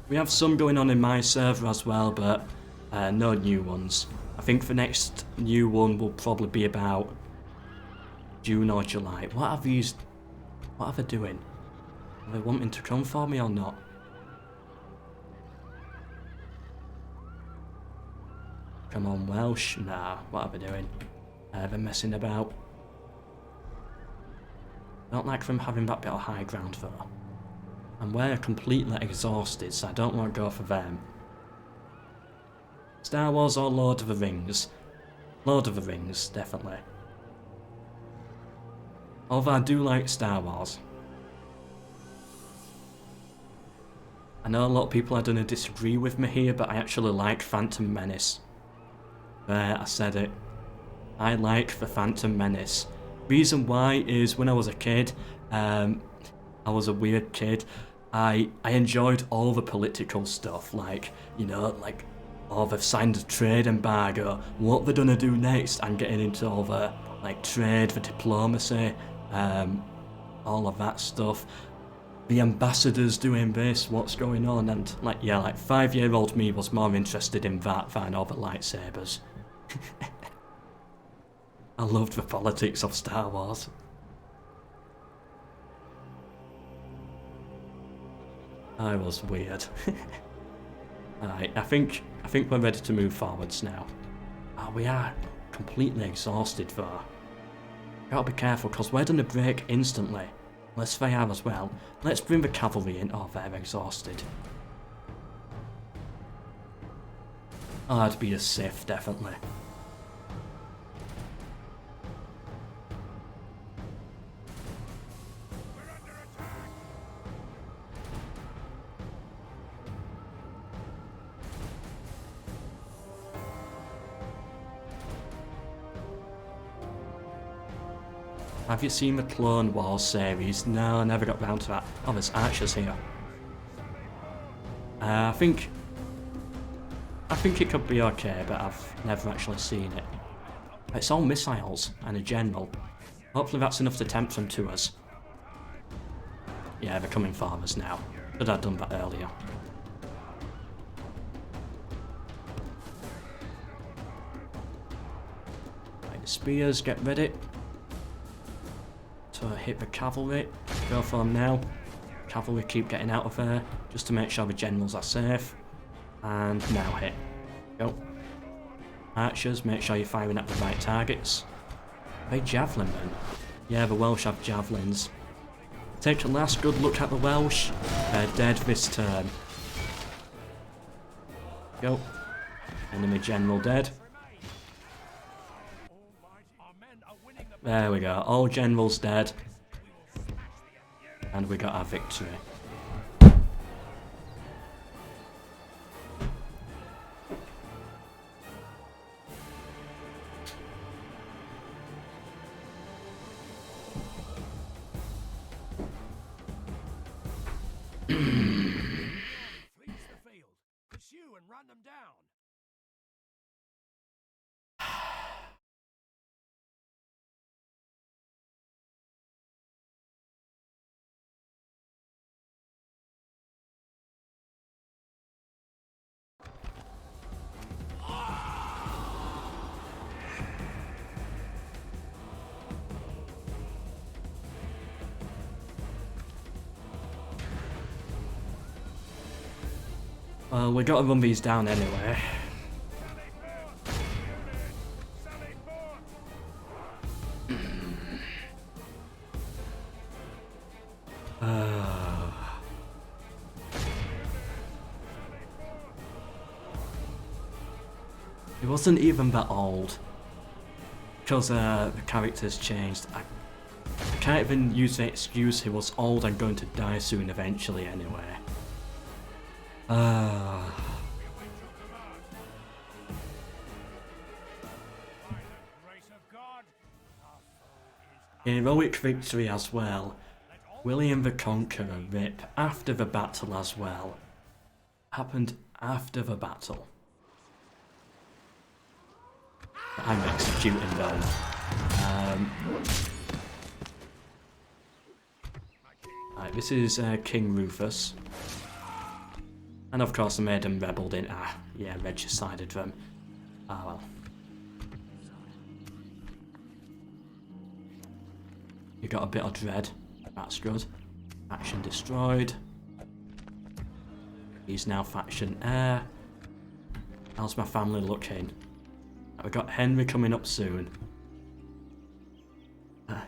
We have some going on in my server as well, but no new ones. I think the next new one will probably be about June or July. What are they doing? Are they wanting to come for me or not? Come on, Welsh. Nah, what are they doing? They're messing about. I don't like them having that bit of high ground though. And we're completely exhausted, so I don't want to go for them. Star Wars or Lord of the Rings? Lord of the Rings, definitely. Although I do like Star Wars. I know a lot of people are going to disagree with me here, but I actually like Phantom Menace. There, I said it. I like the Phantom Menace. Reason why is when I was a kid, I was a weird kid. I enjoyed all the political stuff, like, you know, like, oh, they've signed a trade embargo, what they're gonna do next, and getting into all the, like, trade, the diplomacy, all of that stuff. The ambassadors doing this, what's going on, and, like, yeah, like, 5-year-old me was more interested in that than all the lightsabers. I loved the politics of Star Wars. I was weird. Alright, I think we're ready to move forwards now. Oh, we are completely exhausted though. Gotta be careful because we're gonna break instantly. Unless they are as well. Let's bring the cavalry in. Oh, they're exhausted. Oh, I'd be a Sith, definitely. Have you seen the Clone Wars series? No, I never got round to that. Oh, there's archers here. I think it could be okay, but I've never actually seen it. It's all missiles and a general. Hopefully that's enough to tempt them to us. Yeah, they're coming for us now. But I'd done that earlier. Right, the spears, get ready. To hit the cavalry. Go for them now. Cavalry keep getting out of there, just to make sure the generals are safe. And now hit. Go. Archers, make sure you're firing at the right targets. Are they javelin men? Yeah, the Welsh have javelins. Take a last good look at the Welsh. They're dead this turn. Go. Enemy general dead. There we go, all generals dead. And we got our victory. Pursue and run them down. Well, we got to run these down anyway. He wasn't even that old. Because the character's changed. I can't even use the excuse he was old and going to die soon eventually anyway. Heroic victory as well. William the Conqueror rip after the battle as well. Happened after the battle. I'm executing them. Right, this is King Rufus. And of course I made him rebelled in. Yeah, regicided them. Well. You got a bit of dread. That's good. Faction destroyed. He's now faction heir. How's my family looking? We got Henry coming up soon.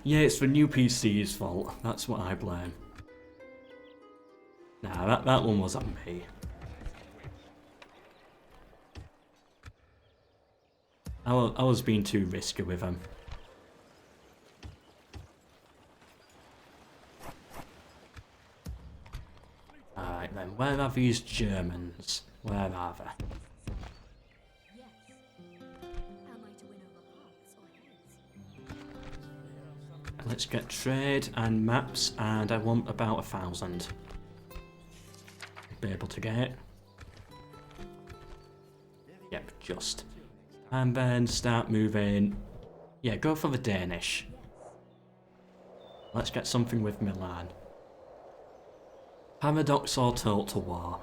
Yeah, it's the new PC's fault. That's what I blame. Nah, that one wasn't me. I was being too risky with them. Alright then, where are these Germans? Where are they? Yes. Am I to win over hearts or heads? Let's get trade and maps, and I want about 1,000. Be able to get it. Yep, just. And then start moving. Yeah, go for the Danish. Let's get something with Milan. Paradox or Total War?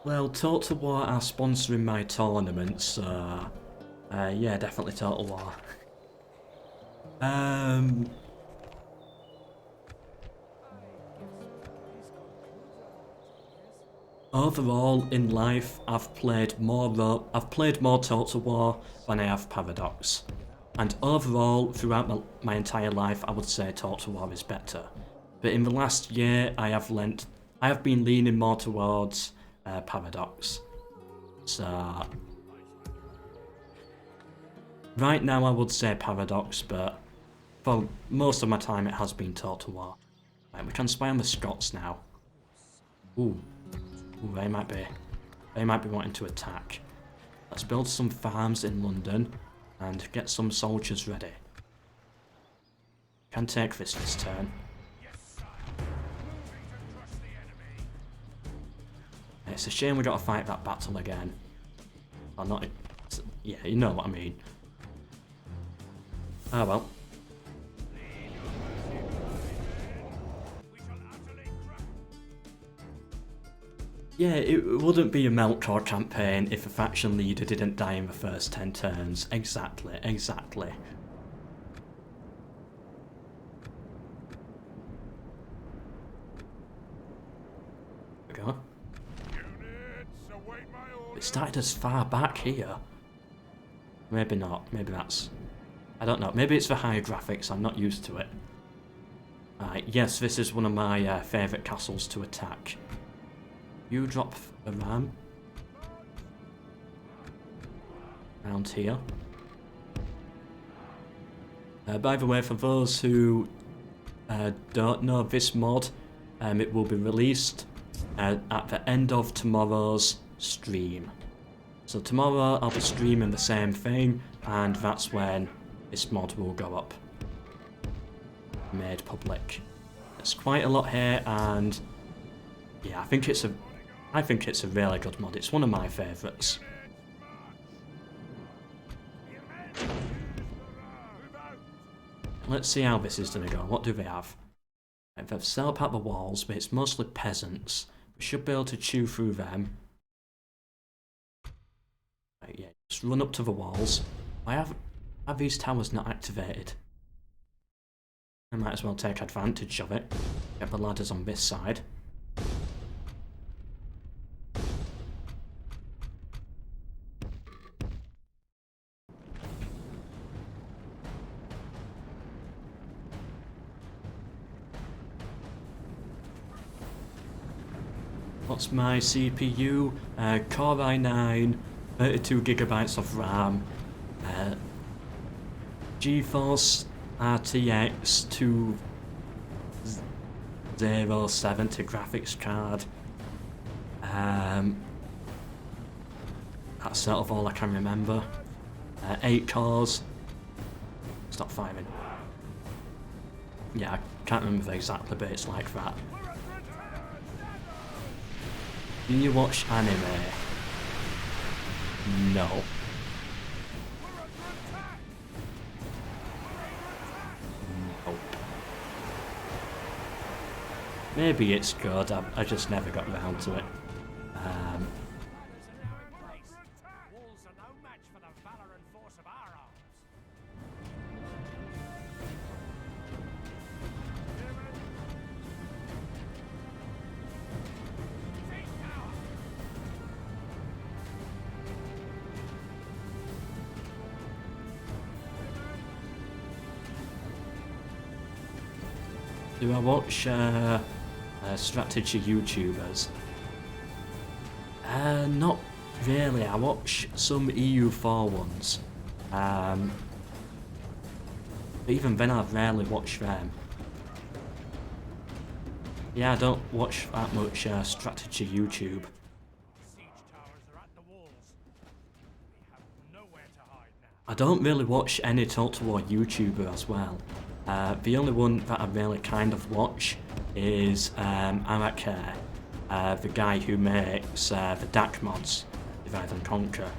Well, Total War are sponsoring my tournament, so... yeah, definitely Total War. Overall, in life, I've played more Total War than I have Paradox. And overall, throughout my entire life, I would say Total War is better. But in the last year, I have been leaning more towards Paradox. So right now I would say Paradox, but for most of my time it has been Total War. Right, we can spy on the Scots now. Ooh, they might be wanting to attack. Let's build some farms in London and get some soldiers ready. Can take this turn. It's a shame we gotta fight that battle again. Or not. Yeah, you know what I mean. Ah well. Yeah, it wouldn't be a MELKOR campaign if a faction leader didn't die in the first 10 turns. Exactly, exactly. There we go. It started as far back here. Maybe not, maybe that's... I don't know, maybe it's the higher graphics, I'm not used to it. Yes, this is one of my favourite castles to attack. You drop a ram around here. By the way, for those who don't know this mod, it will be released at the end of tomorrow's stream. So tomorrow I'll be streaming the same thing, and that's when this mod will go up. Made public. There's quite a lot here, and yeah, I think it's a really good mod. It's one of my favourites. Let's see how this is going to go. What do they have? They've set up at the walls, but it's mostly peasants. We should be able to chew through them. Yeah, just run up to the walls. Are these towers not activated? I might as well take advantage of it. Get the ladders on this side. What's my CPU? Core i9, 32 gigabytes of RAM, GeForce RTX 2070 graphics card. That's sort of all I can remember. 8 cores. Stop firing. Yeah, I can't remember the exact bit, it's like that. Do you watch anime? No. Nope. Maybe it's good, I just never got round to it. Walls are no match for the valor and force of our arms. Do I watch strategy YouTubers? Not really. I watch some EU4 ones. But even then I rarely watch them. Yeah, I don't watch that much strategy YouTube. Siege towers are at the walls. We have nowhere to hide now. I don't really watch any Total War YouTuber as well. The only one that I really kind of watch is MELKOR, the guy who makes the DAC mods, Divide and Conquer.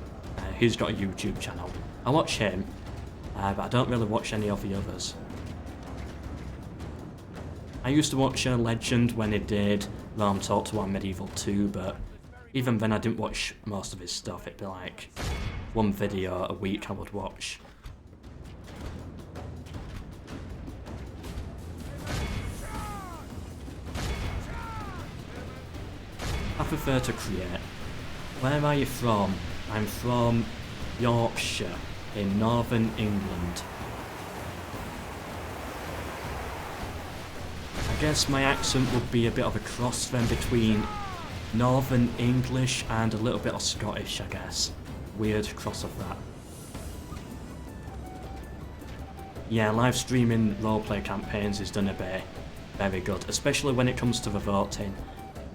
He's got a YouTube channel. I watch him, but I don't really watch any of the others. I used to watch Legend when he did Rome Total War Medieval 2, but even then I didn't watch most of his stuff. It'd be like one video a week I would watch. I prefer to create. Where are you from? I'm from Yorkshire in northern England. I guess my accent would be a bit of a cross then between Northern English and a little bit of Scottish, I guess. Weird cross of that. Yeah, live streaming roleplay campaigns is done a bit very good, especially when it comes to the voting.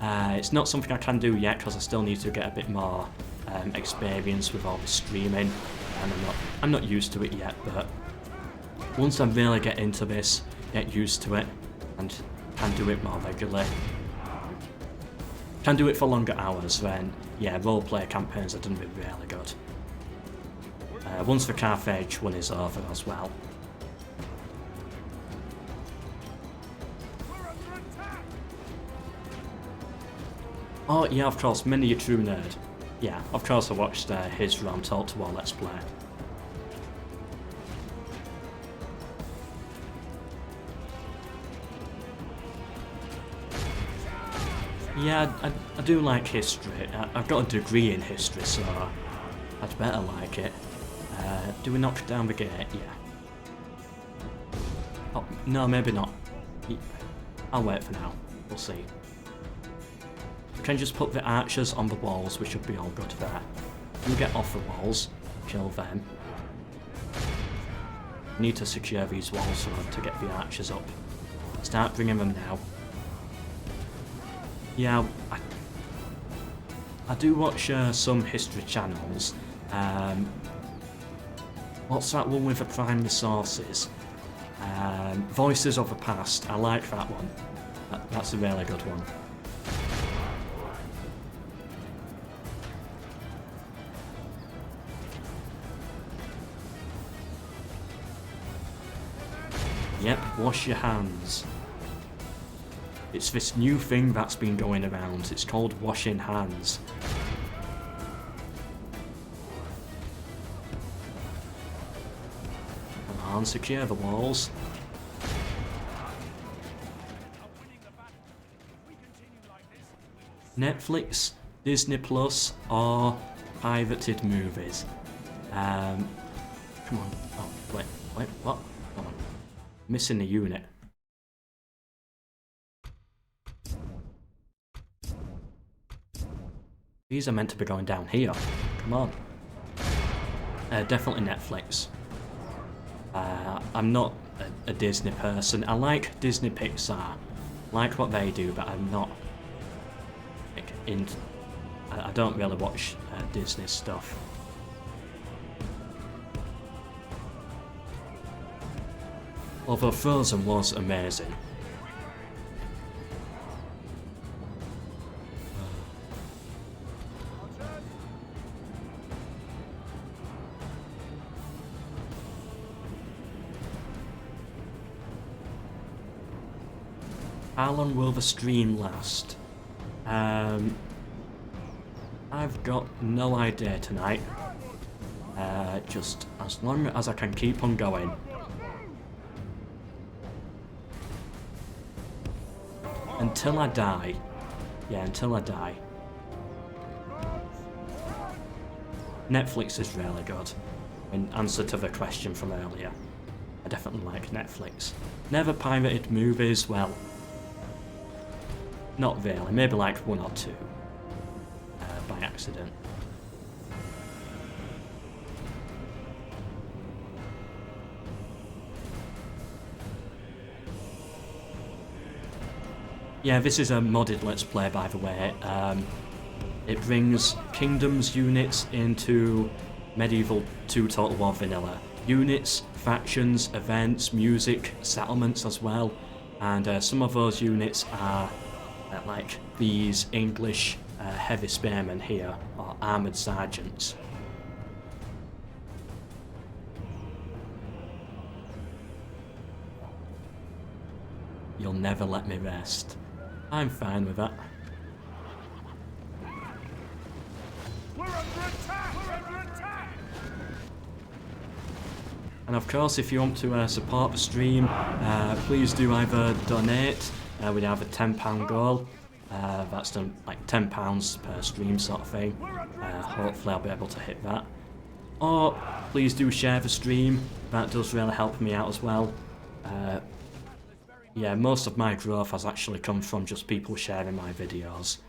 It's not something I can do yet because I still need to get a bit more experience with all the streaming, and I'm not used to it yet, but once I really get into this, get used to it, and can do it more regularly, can do it for longer hours, then yeah, roleplay campaigns are done really good. Once the Carthage one is over as well. Oh yeah, of course, Mini a True Nerd. Yeah, of course I watched his Rome Total War Let's Play. Yeah, I do like history. I've got a degree in history, so I'd better like it. Do we knock down the gate? Yeah. Oh, no, maybe not. I'll wait for now. We'll see. We can just put the archers on the walls, we should be all good there. You get off the walls, kill them. Need to secure these walls so to get the archers up. Start bringing them now. Yeah, I do watch some history channels. What's that one with the prime resources? Voices of the Past. I like that one. That's a really good one. Yep, wash your hands. It's this new thing that's been going around. It's called washing hands. Come on, secure the walls. Netflix, Disney Plus, or pirated movies. Come on. Oh, wait, what? Hold on. Missing a unit. These are meant to be going down here. Come on. Definitely Netflix. I'm not a Disney person. I like Disney Pixar. Like what they do, but I'm not like, I don't really watch Disney stuff. Although Frozen was amazing. How long will the stream last? I've got no idea tonight. Just as long as I can keep on going. Until I die. Yeah, until I die. Netflix is really good. In answer to the question from earlier, I definitely like Netflix. Never pirated movies, well, not really, maybe like one or two. by accident. Yeah, this is a modded Let's Play, by the way. It brings Kingdoms units into Medieval 2 Total War Vanilla. Units, factions, events, music, settlements as well. And some of those units are like these English heavy spearmen here, or armoured sergeants. You'll never let me rest. I'm fine with that. We're under attack! We're under attack! And of course, if you want to support the stream, please do either donate. We have a £10 goal. That's done like £10 per stream sort of thing. Hopefully I'll be able to hit that. Or please do share the stream. That does really help me out as well. Yeah, most of my growth has actually come from just people sharing my videos,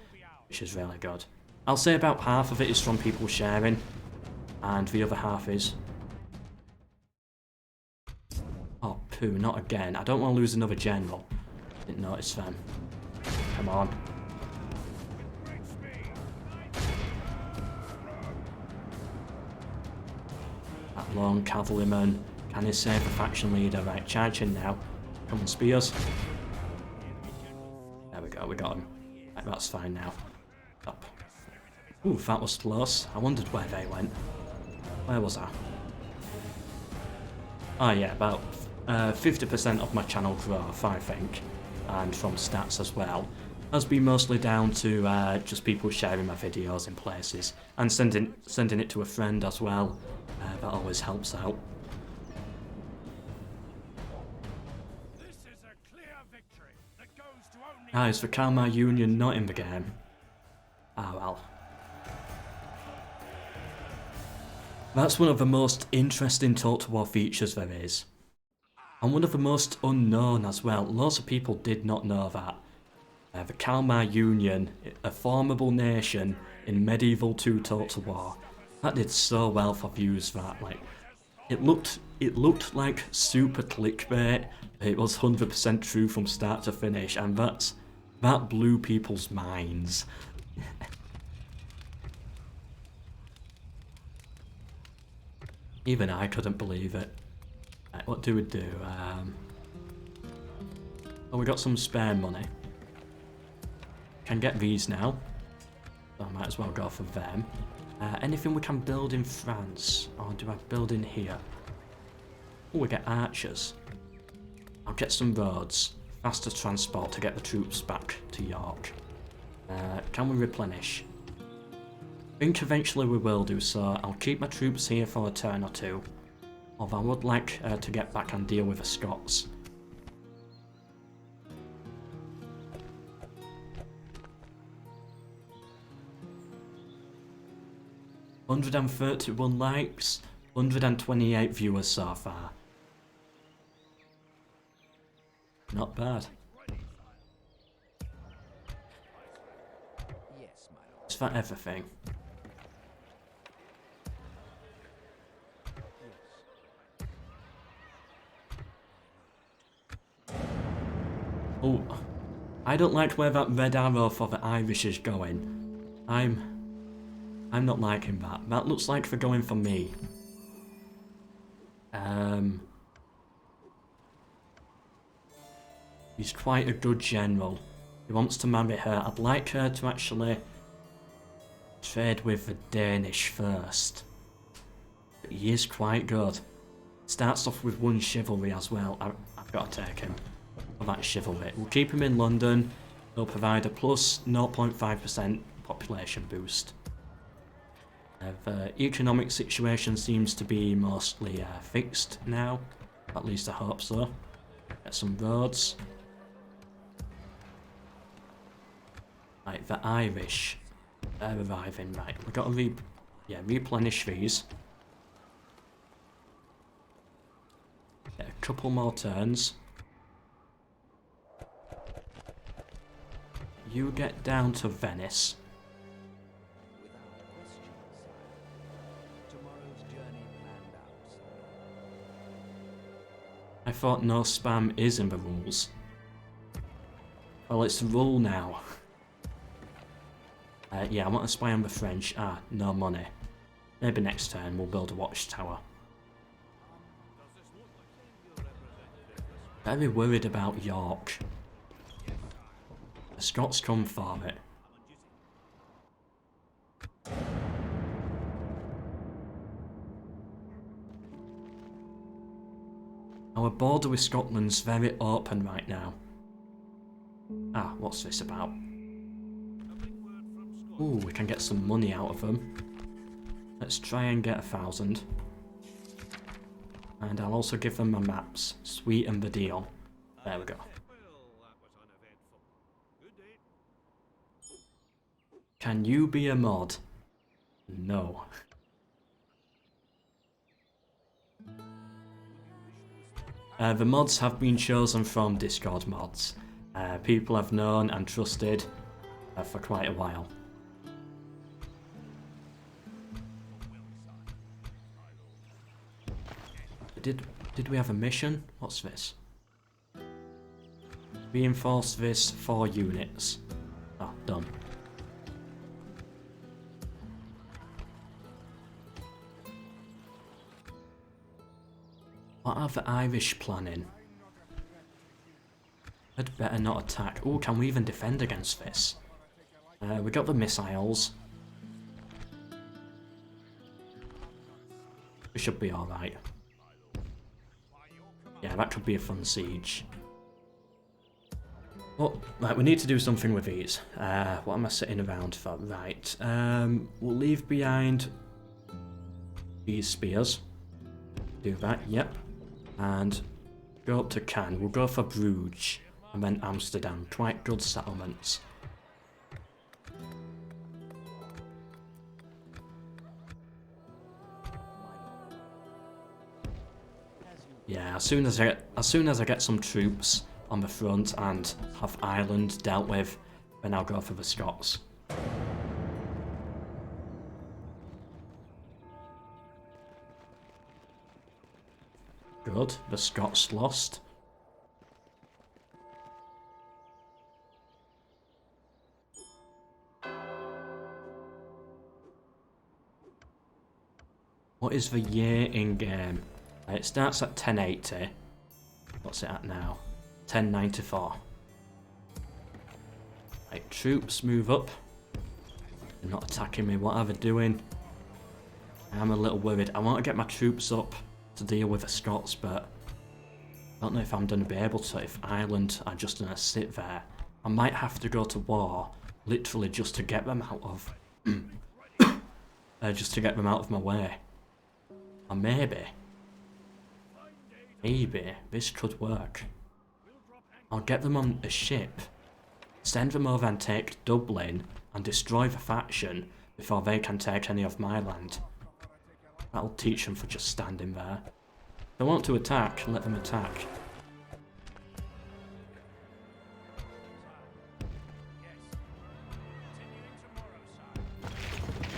which is really good. I'll say about half of it is from people sharing, and the other half is... Oh, poo, not again. I don't want to lose another general. Didn't notice them. Come on. That lone cavalryman. Can he save the faction leader? Right, charge in now. Come on, spears. There we go, we got him. Right, that's fine now. Up. Ooh, that was close. I wondered where they went. Where was I? Oh yeah, about 50% of my channel growth, I think, and from stats as well, has been mostly down to just people sharing my videos in places, and sending it to a friend as well. That always helps out. Ah, is the Kalmar Union not in the game? Ah, well. That's one of the most interesting Total War features there is. And one of the most unknown as well. Lots of people did not know that. The Kalmar Union, a formidable nation in Medieval 2 Total War. That did so well for views that, like, it looked like super clickbait. It was 100% true from start to finish, and that blew people's minds. Even I couldn't believe it. Right, what do we do? Oh, we got some spare money. Can get these now. So I might as well go for them. Anything we can build in France? Or do I build in here? Oh, we get archers. I'll get some roads. Faster transport to get the troops back to York. Can we replenish? I think eventually we will do so. I'll keep my troops here for a turn or two. Although I would like to get back and deal with the Scots. $131 likes, 128 viewers so far. Not bad. Is that everything? Oh, I don't like where that red arrow for the Irish is going. I'm not liking that. That looks like they're going for me. He's quite a good general. He wants to marry her. I'd like her to actually trade with the Danish first. But he is quite good. Starts off with 1 chivalry as well. I've got to take him for that chivalry. We'll keep him in London. He'll provide a plus 0.5% population boost. The economic situation seems to be mostly fixed now. At least I hope so. Get some roads. Right, the Irish. They're arriving. Right, we've got to replenish these. Get a couple more turns. You get down to Venice. I thought no spam is in the rules. Well, it's the rule now. Yeah, I want to spy on the French. Ah, no money. Maybe next turn we'll build a watchtower. Very worried about York. The Scots come for it. Our border with Scotland's very open right now. Ah, what's this about? Ooh, we can get some money out of them. Let's try and get 1,000. And I'll also give them my maps. Sweeten the deal. There we go. Can you be a mod? No. The mods have been chosen from Discord mods. People I've known and trusted for quite a while. Did we have a mission? What's this? Reinforce this 4 units. Ah, done. What are the Irish planning? I'd better not attack. Oh, can we even defend against this? We got the missiles. We should be alright. Yeah, that could be a fun siege. Oh, right, we need to do something with these. What am I sitting around for? Right, we'll leave behind these spears. Do that, yep. And go up to Cannes. We'll go for Bruges and then Amsterdam. Quite good settlements. Yeah, as soon as I get some troops on the front and have Ireland dealt with, then I'll go for the Scots. Good, the Scots lost. What is the year in game? It starts at 1080. What's it at now? 1094. Right, troops move up. They're not attacking me. What are they doing? I'm a little worried. I want to get my troops up to deal with the Scots, but I don't know if I'm going to be able to if Ireland are just going to sit there. I might have to go to war, literally just to get them out of... just to get them out of my way. Or maybe this could work. I'll get them on a ship, send them over and take Dublin and destroy the faction before they can take any of my land. That'll teach them for just standing there. If they want to attack, let them attack.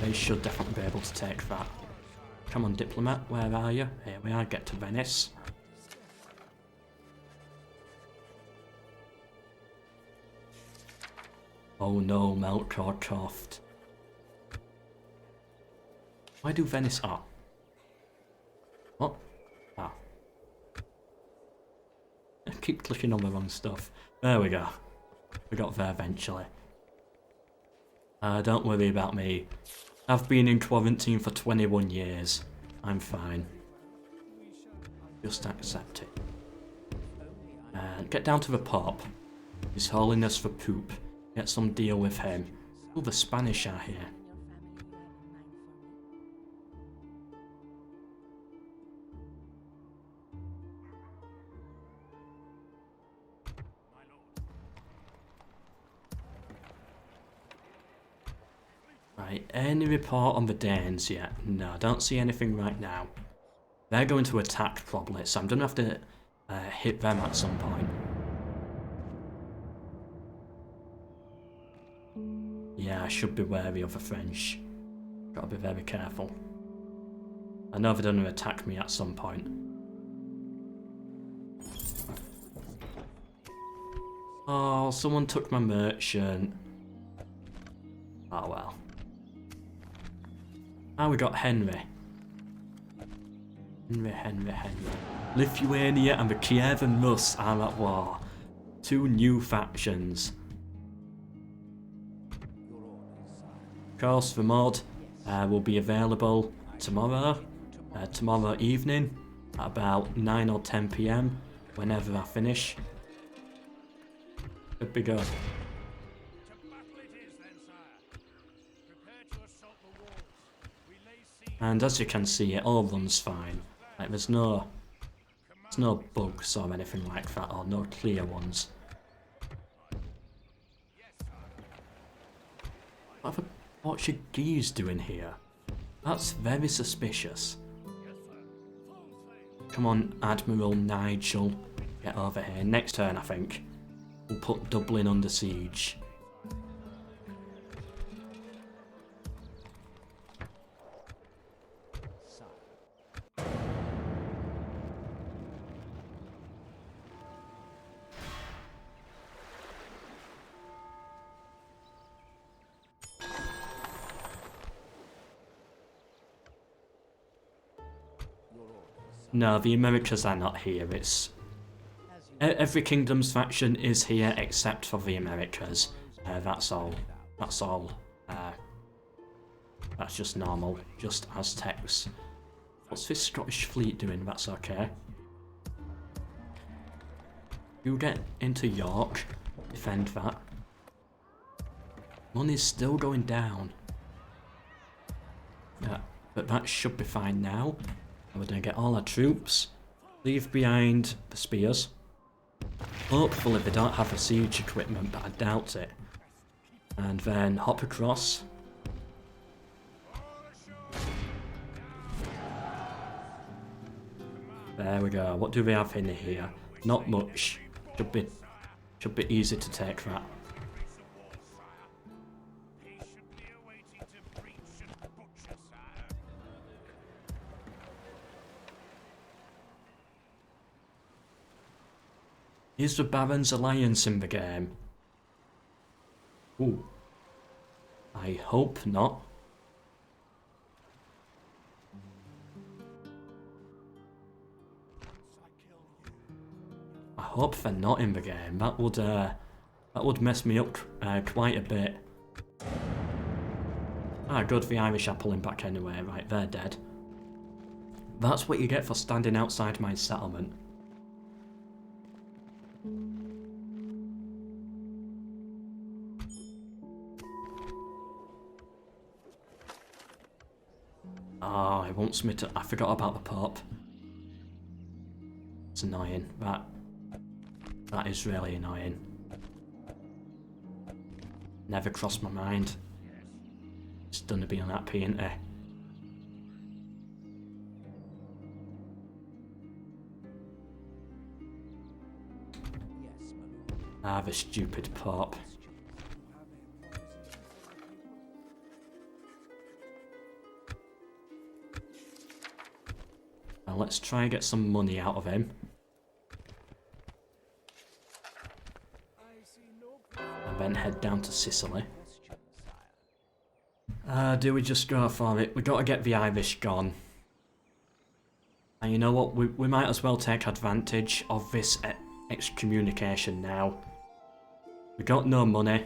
They should definitely be able to take that. Come on, diplomat, where are you? Here we are, get to Venice. Oh no, Melkor coughed. Why do Venice... Oh. What? Ah. I keep clicking on the wrong stuff. There we go. We got there eventually. Don't worry about me. I've been in quarantine for 21 years. I'm fine. Just accept it. And get down to the Pope. His Holiness the Poop. Get some deal with him. Oh, the Spanish are here. Right, any report on the Danes yet? No, I don't see anything right now. They're going to attack probably, so I'm going to have to hit them at some point. Yeah, I should be wary of the French. Gotta be very careful. I know they're going to attack me at some point. Oh, someone took my merchant. Oh well. Now we got Henry. Henry. Lithuania and the Kievan Rus are at war. Two new factions. Of course, the mod will be available tomorrow evening at about 9 or 10 PM, whenever I finish. Should be good. To battle it is then, sire. Prepare to assault the walls. We lay siege. And as you can see, it all runs fine. Like there's no bugs or anything like that, or no clear ones. What are the Portuguese doing here? That's very suspicious. Come on, Admiral Nigel, get over here. Next turn, I think, we'll put Dublin under siege. No, the Americas are not here. It's every kingdom's faction is here except for the Americas. That's all. That's all. That's just normal. Just Aztecs. What's this Scottish fleet doing? That's okay. You get into York. Defend that. Money's still going down. Yeah, but that should be fine now. We're going to get all our troops, leave behind the spears. Hopefully they don't have a siege equipment, but I doubt it. And then hop across. There we go. What do we have in here? Not much. Should be easy to take that. Is the Baron's Alliance in the game? Ooh. I hope not. I hope they're not in the game. That would mess me up quite a bit. Ah, good. The Irish are pulling back anyway. Right, they're dead. That's what you get for standing outside my settlement. Oh, it wants me to... I forgot about the Pope. It's annoying. That is really annoying. Never crossed my mind. It's done to be unhappy, isn't it? Ah, the stupid Pope. Now let's try and get some money out of him. And then head down to Sicily. Do we just go for it? We got to get the Irish gone. And you know what? We might as well take advantage of this excommunication now. We got no money.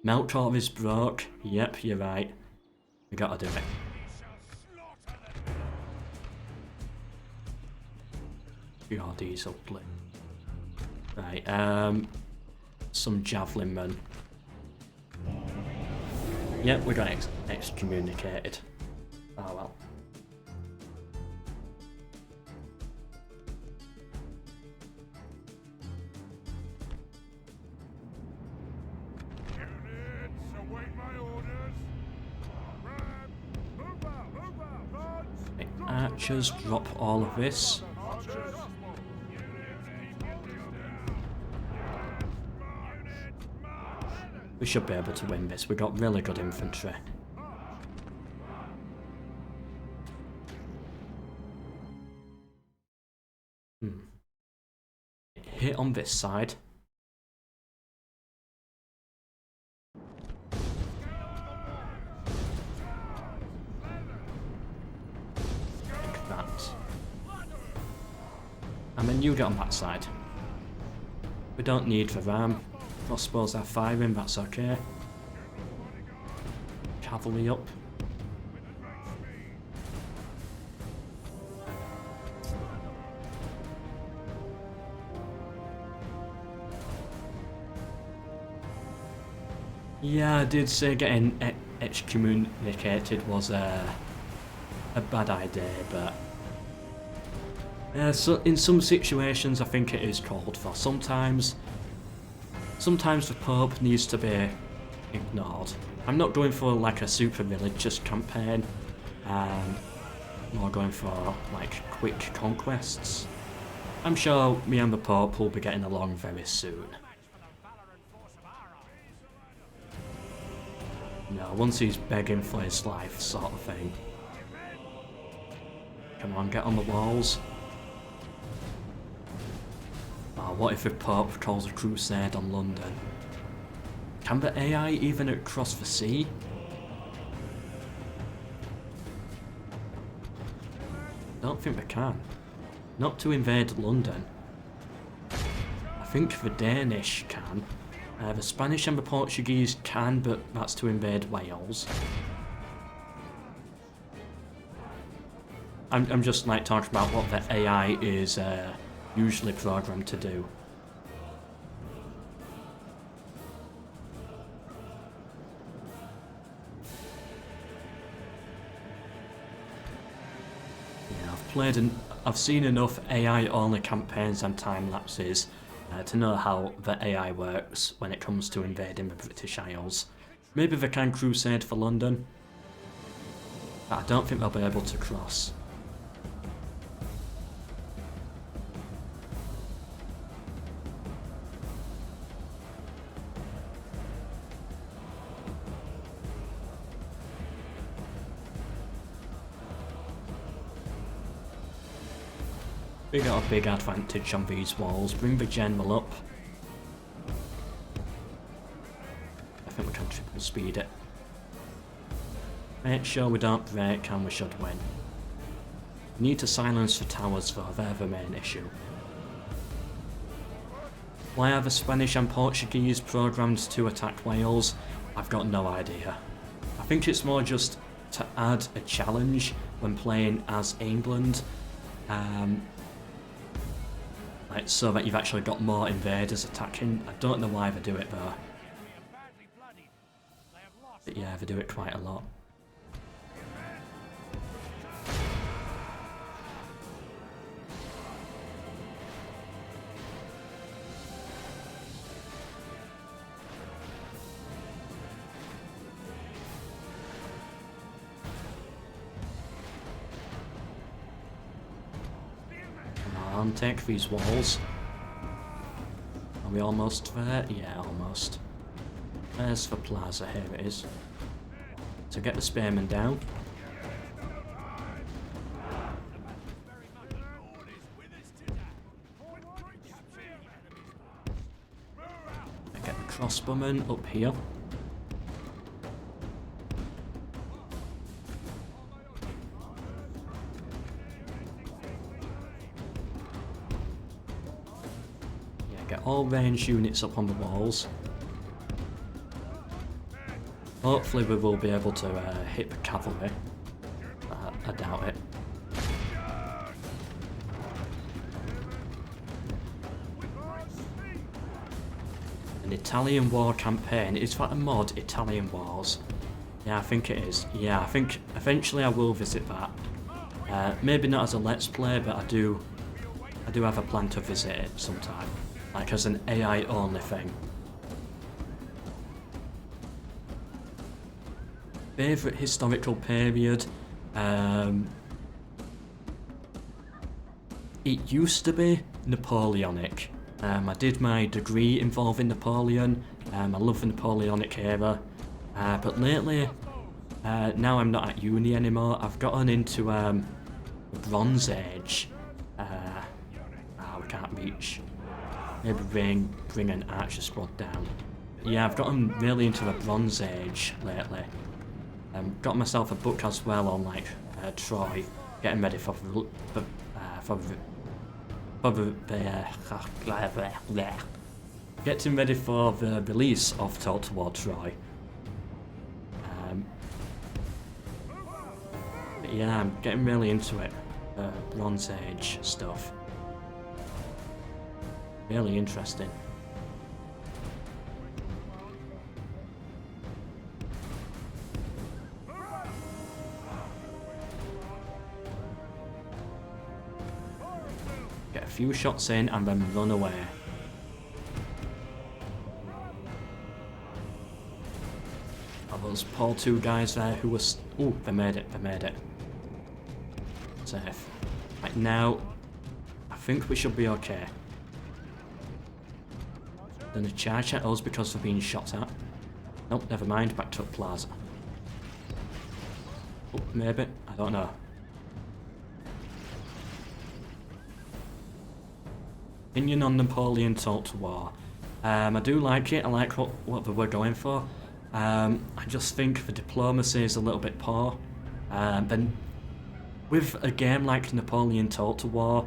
Melkor is broke. Yep, you're right. We gotta do it. God, he's ugly. Right, some javelin men. Yep, we got excommunicated. Oh well. Okay, archers, drop all of this. We should be able to win this. We got really good infantry. it on this side. Like that. And then you get on that side. We don't need the ram. Crossbows are firing, that's okay. Cavalry up. Yeah, I did say getting excommunicated was a bad idea, but so in some situations I think it is called for. Sometimes the Pope needs to be ignored. I'm not going for like a super religious campaign, more going for like quick conquests. I'm sure me and the Pope will be getting along very soon. No, once he's begging for his life, sort of thing. Come on, get on the walls. Oh, what if the Pope calls a crusade on London? Can the AI even cross the sea? Don't think they can. Not to invade London. I think the Danish can. The Spanish and the Portuguese can, but that's to invade Wales. I'm just like talking about what the AI is usually programmed to do. Yeah, I've seen enough AI-only campaigns and time lapses to know how the AI works when it comes to invading the British Isles. Maybe they can crusade for London, but I don't think they'll be able to cross. We got a big advantage on these walls. Bring the general up. I think we can triple speed it. Make sure we don't break and we should win. We need to silence the towers though, they're the main issue. Why are the Spanish and Portuguese programmed to attack Wales? I've got no idea. I think it's more just to add a challenge when playing as England. Like, so that you've actually got more invaders attacking. I don't know why they do it though. But yeah, they do it quite a lot. Take these walls. Are we almost there? Yeah, almost. There's the plaza, here it is. So get the spearmen down. And get the crossbowmen up here. Get all range units up on the walls. Hopefully we will be able to hit the cavalry. I doubt it. An Italian war campaign. Is that a mod, Italian Wars? Yeah, I think it is. Yeah, I think eventually I will visit that. Maybe not as a let's play, but I do have a plan to visit it sometime. Like as an AI only thing. Favourite historical period? It used to be Napoleonic. I did my degree involving Napoleon. I love the Napoleonic era. But lately, now I'm not at uni anymore. I've gotten into the Bronze Age. We can't reach. maybe bring an archer squad down. Yeah, I've gotten really into the Bronze Age lately. Got myself a book as well on like Troy, getting ready for getting ready for the release of Total War Troy. But yeah, I'm getting really into it. Bronze Age stuff. Really interesting. Get a few shots in and then run away. Are those poor two guys there who was... Ooh, they made it, they made it. Safe. Right, now, I think we should be okay. Then a charge at us because we're being shot at. Nope, never mind, back to the plaza. Oh, maybe, I don't know. Opinion on Napoleon Total War. I do like it, I like what they were going for. I just think the diplomacy is a little bit poor. Then with a game like Napoleon Total War,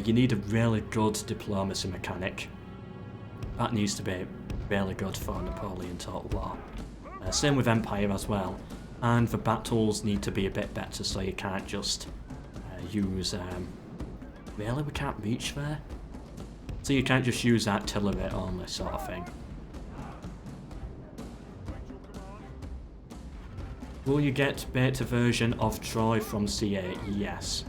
you need a really good diplomacy mechanic. That needs to be really good for Napoleon Total War. Same with Empire as well. And the battles need to be a bit better, so you can't just use... really, we can't reach there? So you can't just use artillery only sort of thing. Will you get beta version of Troy from CA? Yes.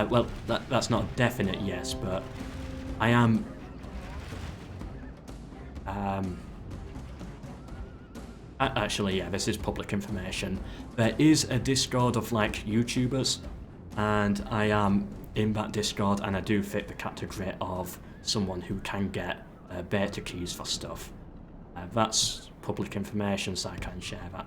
Well, that's not a definite yes, but I am... actually, yeah, this is public information. There is a Discord of like YouTubers, and I am in that Discord, and I do fit the category of someone who can get beta keys for stuff. That's public information, so I can share that.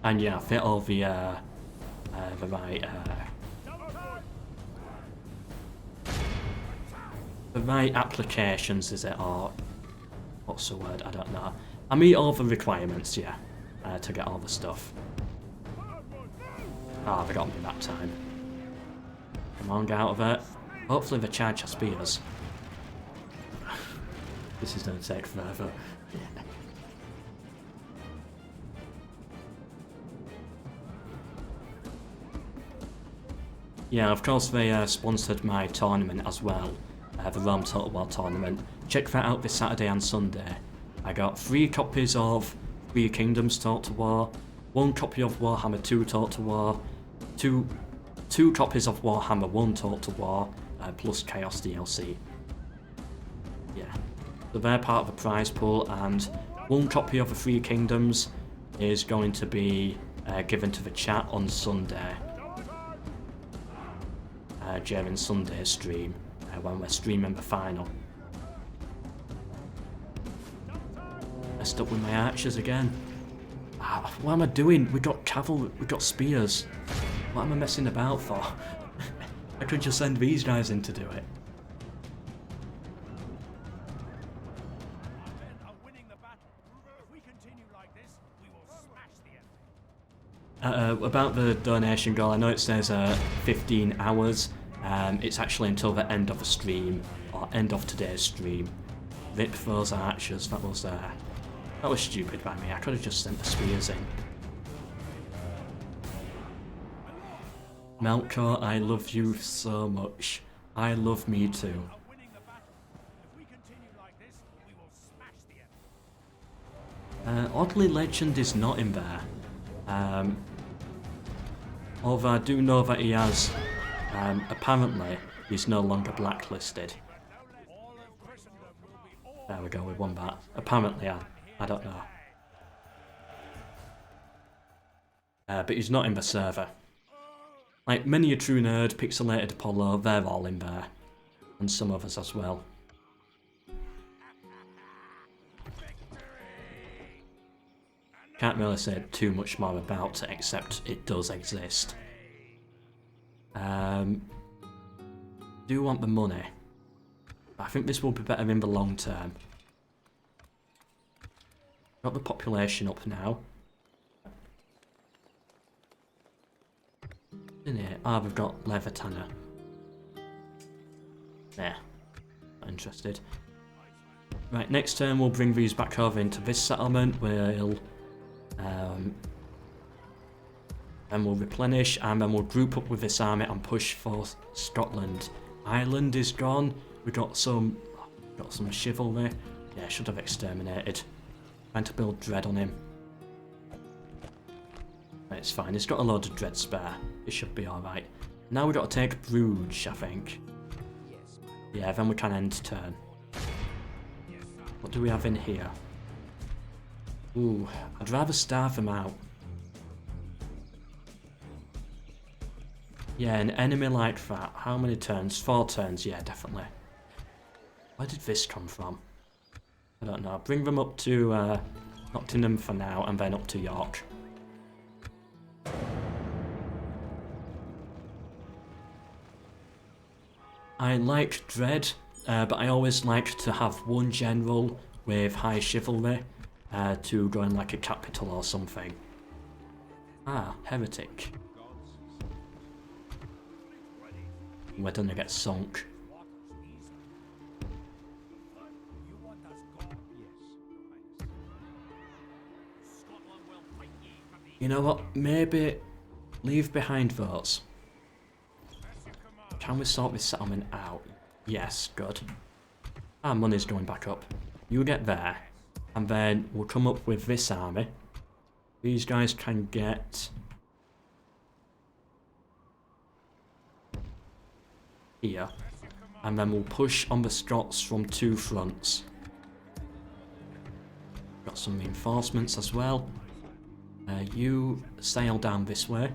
And yeah, I fit all the right applications, is it, or what's the word? I don't know. I meet all the requirements, yeah, to get all the stuff. Ah, they got me that time. Come on, get out of it. Hopefully they charge our spears. This is going to take forever. Yeah, of course they sponsored my tournament as well, the Rome Total War tournament. Check that out this Saturday and Sunday. I got 3 copies of 3 Kingdoms Total War, 1 copy of Warhammer 2 Total War, two copies of Warhammer 1 Total War, plus Chaos DLC. Yeah, so they're part of the prize pool, and 1 copy of the 3 Kingdoms is going to be given to the chat on Sunday. During Sunday's stream, when we're streaming the final. Messed up with my archers again. What am I doing? We got cavalry, we got spears. What am I messing about for? I could just send these guys in to do it. About the donation goal, I know it says 15 hours. It's actually until the end of the stream, or end of today's stream. Rip those archers, that was stupid by me. I could have just sent the spears in. Melkor, I love you so much. I love me too. Oddly, Legend is not in there. Although I do know that he has, apparently, he's no longer blacklisted. There we go, we won that. Apparently, I don't know. But he's not in the server. Like, Many a True Nerd, Pixelated Apollo, they're all in there. And some others as well. Can't really say too much more about it, except it does exist. do want the money. I think this will be better in the long term. Got the population up now. In here, we've got leather tanner. There. Not interested. Right, next turn we'll bring these back over into this settlement. Then we'll replenish, and then we'll group up with this army and push for Scotland. Ireland is gone. We got some chivalry. Yeah, should have exterminated. Trying to build dread on him. Right, it's fine. He's got a load of dread spare. It should be alright. Now we've got to take Bruges, I think. Yeah, then we can end turn. What do we have in here? Ooh, I'd rather starve them out. Yeah, an enemy like that. How many turns? 4 turns, yeah, definitely. Where did this come from? I don't know. Bring them up to Nottingham for now, and then up to York. I like Dread, but I always like to have one general with high chivalry to go in like a capital or something. Heretic. We're gonna get sunk. You know what? Maybe leave behind those. Can we sort this settlement out? Yes, good. Our money's going back up. You get there, and then we'll come up with this army. These guys can get here, and then we'll push on the Scots from 2 fronts. Got some reinforcements as well. You sail down this way.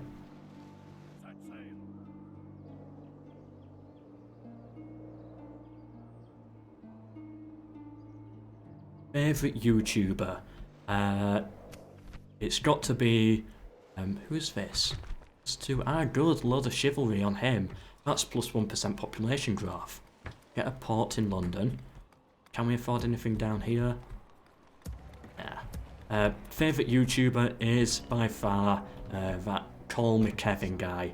Favourite YouTuber? It's got to be... who's this? It's good, load of chivalry on him. That's plus 1% population growth. Get a port in London. Can we afford anything down here? Yeah. Favourite YouTuber is by far that Call Me Kevin guy.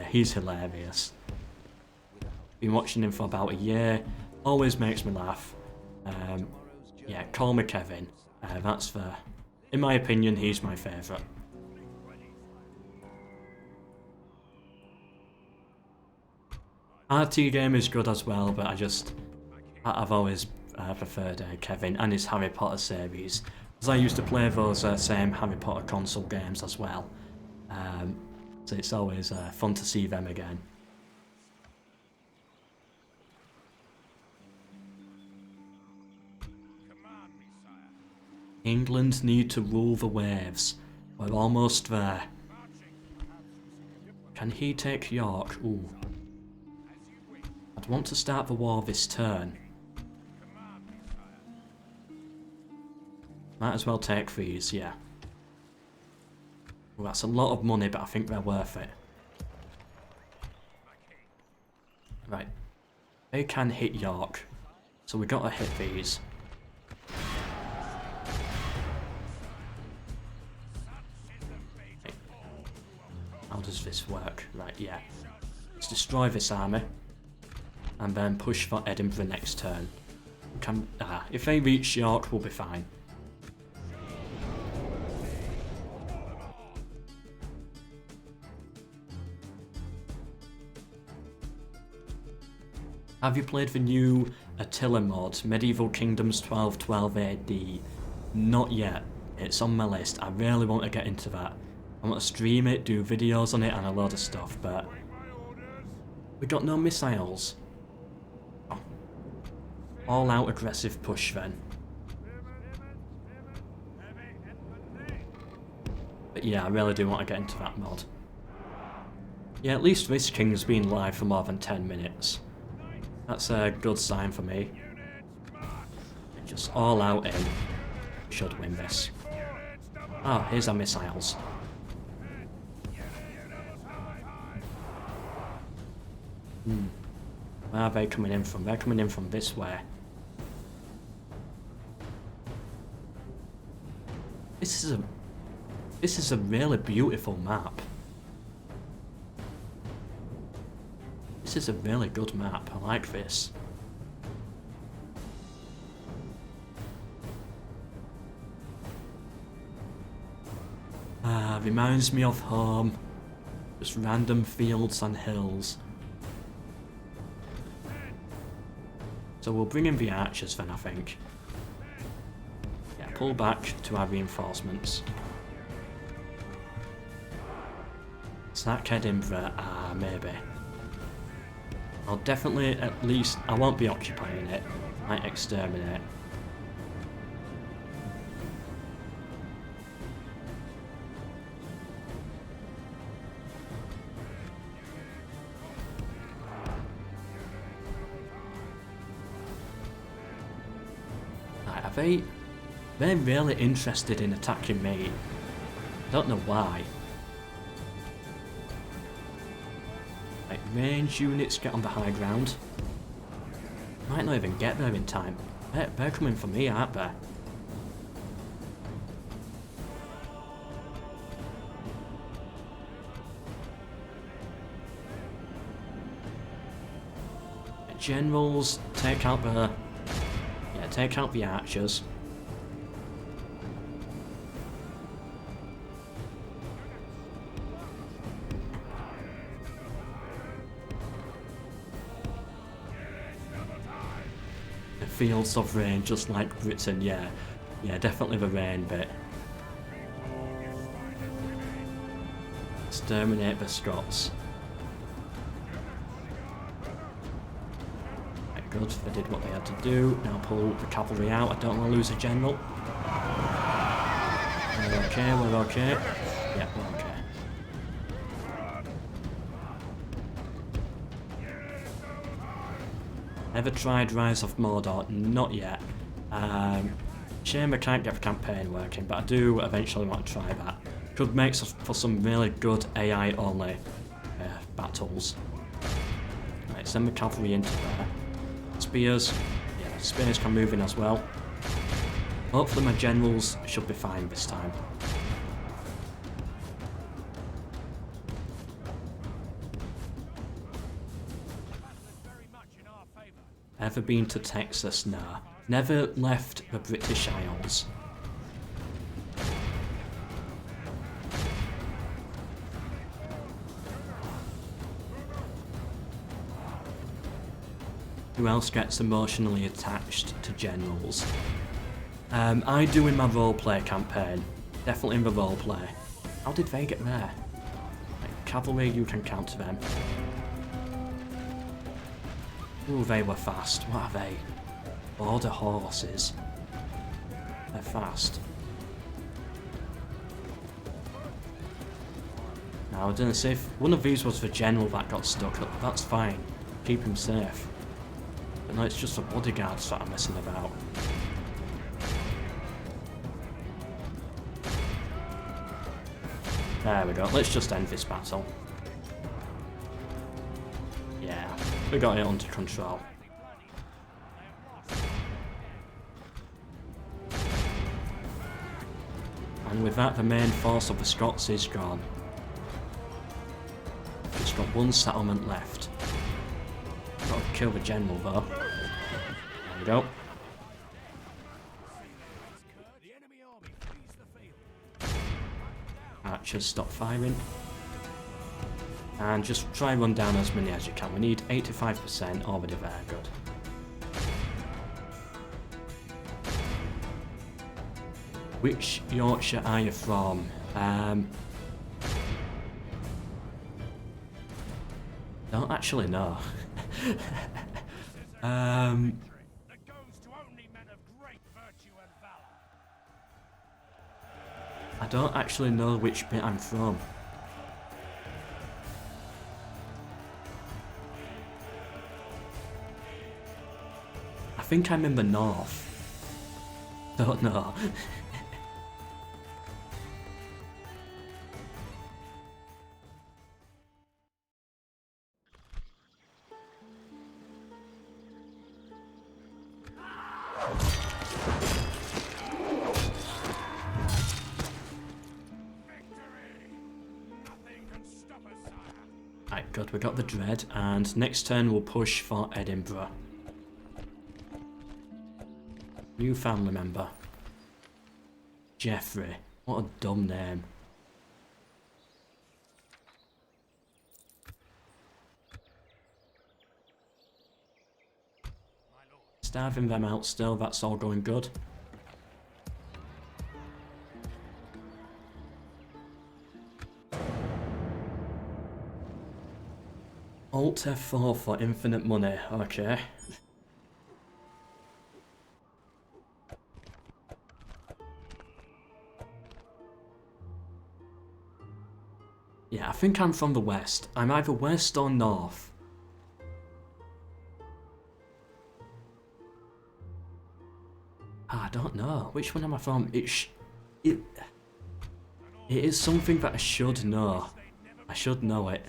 He's hilarious. Been watching him for about a year. Always makes me laugh. Yeah, Call Me Kevin. That's the... In my opinion, he's my favourite. RT game is good as well, but I've always preferred Kevin and his Harry Potter series, because I used to play those same Harry Potter console games as well. So it's always fun to see them again. England need to rule the waves. We're almost there. Can he take York? Ooh. I'd want to start the war this turn. Might as well take these, yeah. Well, that's a lot of money, but I think they're worth it. Right. They can hit York, so we gotta hit these. How does this work? Right, yeah. Let's destroy this army. And then push for Edinburgh next turn. If they reach York, we'll be fine. Have you played the new Attila mod, Medieval Kingdoms 1212 AD? Not yet. It's on my list. I really want to get into that. I want to stream it, do videos on it and a lot of stuff, but we got no missiles. Oh. All out aggressive push then. But yeah, I really do want to get into that mod. Yeah, at least this king's been live for more than 10 minutes. That's a good sign for me. Just all out in. Should win this. Here's our missiles. Where are they coming in from? They're coming in from this way. This is a really beautiful map. This is a really good map. I like this. Reminds me of home. Just random fields and hills. So we'll bring in the archers then, I think. Yeah, pull back to our reinforcements. Sack Edinburgh? Maybe. I'll definitely at least... I won't be occupying it. Might exterminate. They're really interested in attacking me. I don't know why. Like, range units get on the high ground. Might not even get there in time. They're coming for me, aren't they? Generals, take out the... Yeah, take out the archers. The fields of rain, just like Britain, yeah. Yeah, definitely the rain bit. Exterminate the Scots. Good, they did what they had to do. Now pull the cavalry out. I don't want to lose a general. We're okay, we're okay. Yeah, we're okay. Ever tried Rise of Mordor? Not yet. Shame I can't get the campaign working, but I do eventually want to try that. Could make for some really good AI only battles. Right, send the cavalry into there. Spears, yeah, spears can move in as well. Hopefully my generals should be fine this time. Ever been to Texas? Nah. Never left the British Isles. Who else gets emotionally attached to generals? I do in my roleplay campaign. Definitely in the roleplay. How did they get there? Like, cavalry, you can counter them. Ooh, they were fast. What are they? Border horses. They're fast. Now, I don't know if one of these was the general that got stuck up. That's fine. Keep him safe. No, it's just the bodyguards that are messing about. There we go, let's just end this battle. Yeah, we got it under control. And with that, the main force of the Scots is gone. Just got one settlement left. Got to kill the general though. There we go. Archers, stop firing. And just try and run down as many as you can. We need 85% already there, good. Which Yorkshire are you from? Don't actually know. I don't actually know which bit I'm from. I think I'm in the north. Don't know. Right, good, we got the dread, and next turn we'll push for Edinburgh. New family member. Geoffrey. What a dumb name. Starving them out still, that's all going good. Alt F4 for infinite money, okay. Yeah, I think I'm from the west. I'm either west or north. I don't know. Which one am I from? It is something that I should know. I should know it.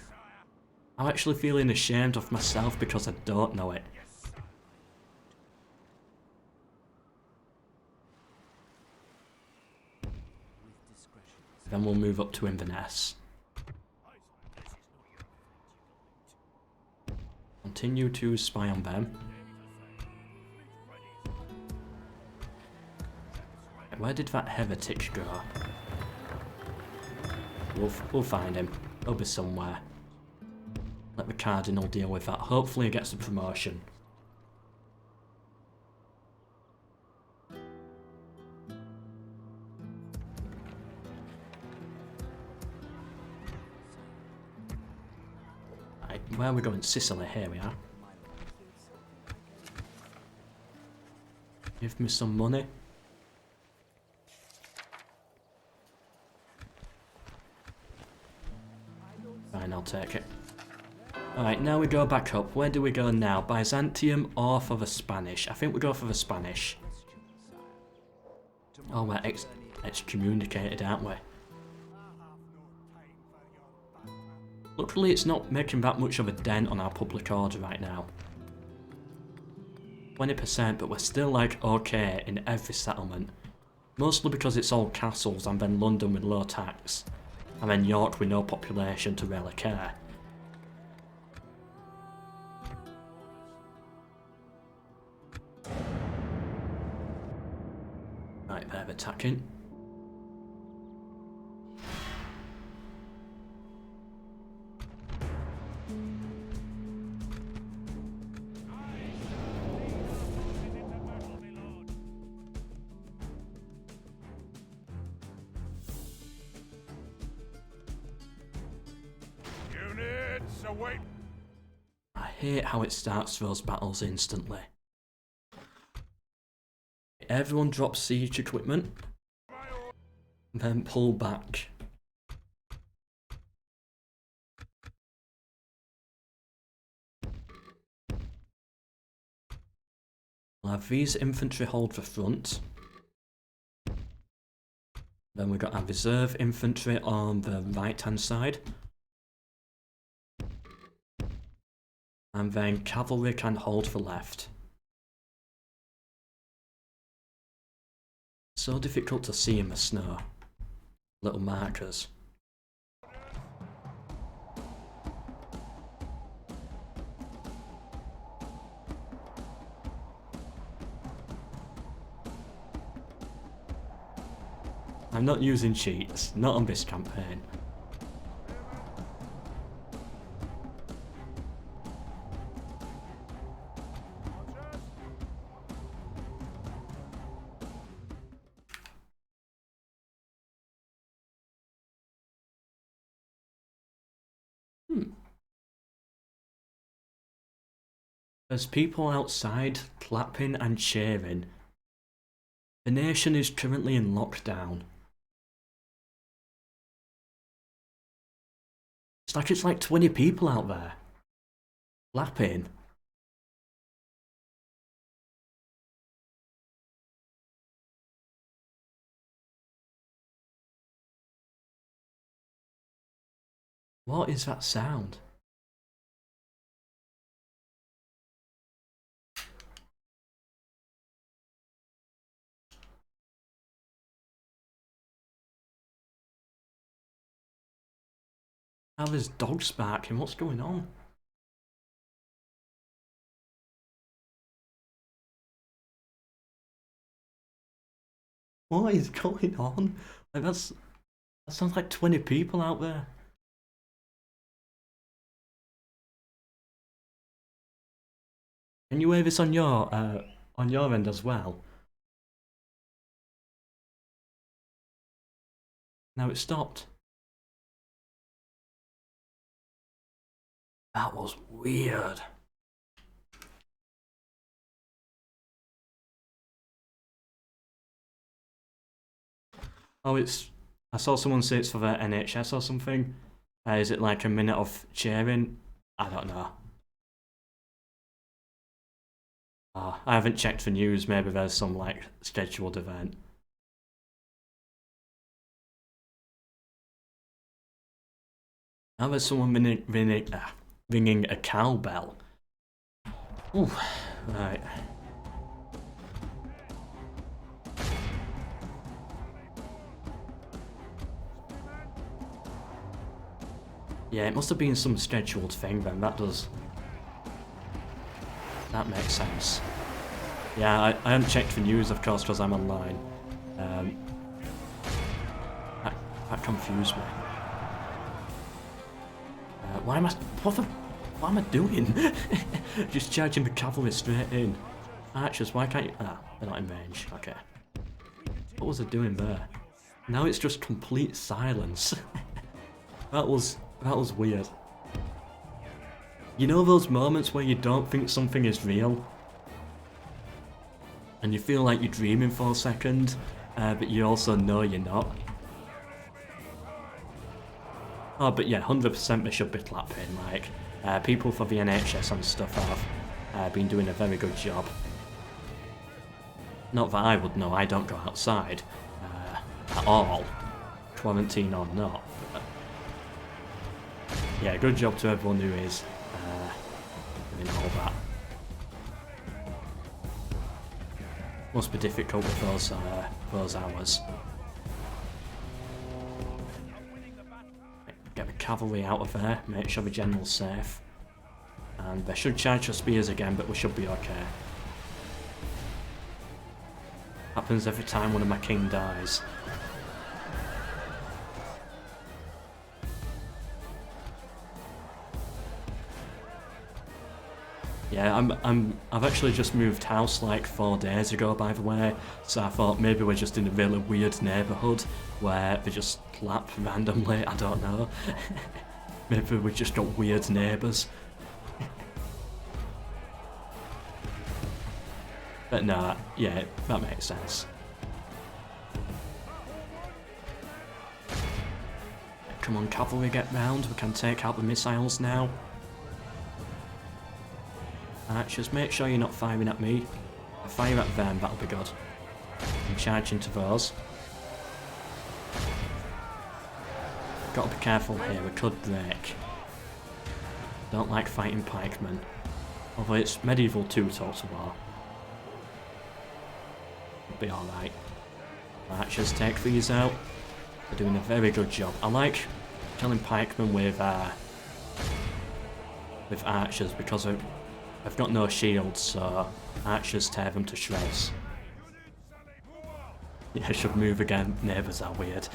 I'm actually feeling ashamed of myself because I don't know it. Then we'll move up to Inverness. Continue to spy on them. Where did that heretic go? We'll find him. He'll be somewhere. Let the Cardinal deal with that. Hopefully he gets a promotion. Right, where are we going? Sicily. Here we are. Give me some money. Fine, I'll take it. Alright, now we go back up. Where do we go now? Byzantium or for the Spanish? I think we go for the Spanish. Oh, we're excommunicated, aren't we? Luckily, it's not making that much of a dent on our public order right now. 20%, but we're still like okay in every settlement. Mostly because it's all castles and then London with low tax. And then York with no population to really care. Right, they're attacking. Units await. I hate how it starts those battles instantly. Everyone drop siege equipment, then pull back. We'll have these infantry hold the front. Then we've got our reserve infantry on the right hand side. And then cavalry can hold the left. So difficult to see in the snow. Little markers. I'm not using cheats, not on this campaign. There's people outside clapping and cheering. The nation is currently in lockdown. It's like 20 people out there. Clapping. What is that sound? Now there's dogs barking, what's going on? What is going on? Like that sounds like 20 people out there. Can you hear this on your end as well? Now it stopped. That was weird. Oh, I saw someone say it's for the NHS or something. Is it like a minute of cheering? I don't know. I haven't checked the news. Maybe there's some like scheduled event. Now there's someone ringing a cowbell. Ooh, right. Yeah, it must have been some scheduled thing then. That makes sense. Yeah, I haven't checked the news, of course, because I'm online. That confused me. What am I doing? Just charging the cavalry straight in. Archers, why can't you? Ah, they're not in range. Okay. What was I doing there? Now it's just complete silence. That was weird. You know those moments where you don't think something is real? And you feel like you're dreaming for a second, but you also know you're not. Oh, but yeah, 100% they should be clapping. Like, people for the NHS and stuff have been doing a very good job. Not that I would know, I don't go outside at all, quarantine or not. But, yeah, good job to everyone who is doing all that. Must be difficult with those hours. Get the cavalry out of there, make sure the general's safe. And they should charge our spears again, but we should be okay. Happens every time one of my king dies. Yeah, I've actually just moved house like 4 days ago, by the way, so I thought maybe we're just in a really weird neighbourhood where they just clap randomly, I don't know. Maybe we just got weird neighbours. But nah, yeah, that makes sense. Come on, cavalry, get round, we can take out the missiles now. Just make sure you're not firing at me. If I fire at them, that'll be good. And charge into those. Gotta be careful here, we could break. Don't like fighting pikemen. Although it's medieval 2 total war. It'll be alright. Archers take these out. They're doing a very good job. I like killing pikemen with archers because I've got no shields, so archers tear them to shreds. Yeah, I should move again. Neighbours are weird.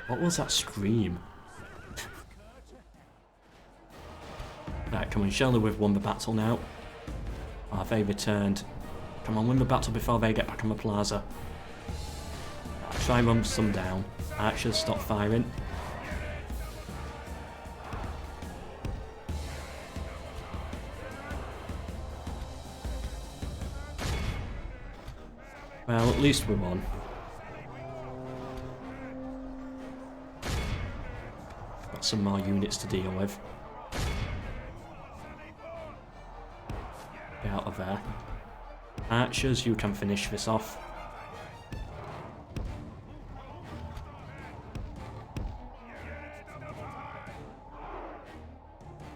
What was that scream? Right, come on, surely we've won the battle now. Oh, they returned. Come on, win the battle before they get back on the plaza. Try and run some down. Archers, stop firing. Well, at least we won. Got some more units to deal with. Get out of there. Archers, you can finish this off.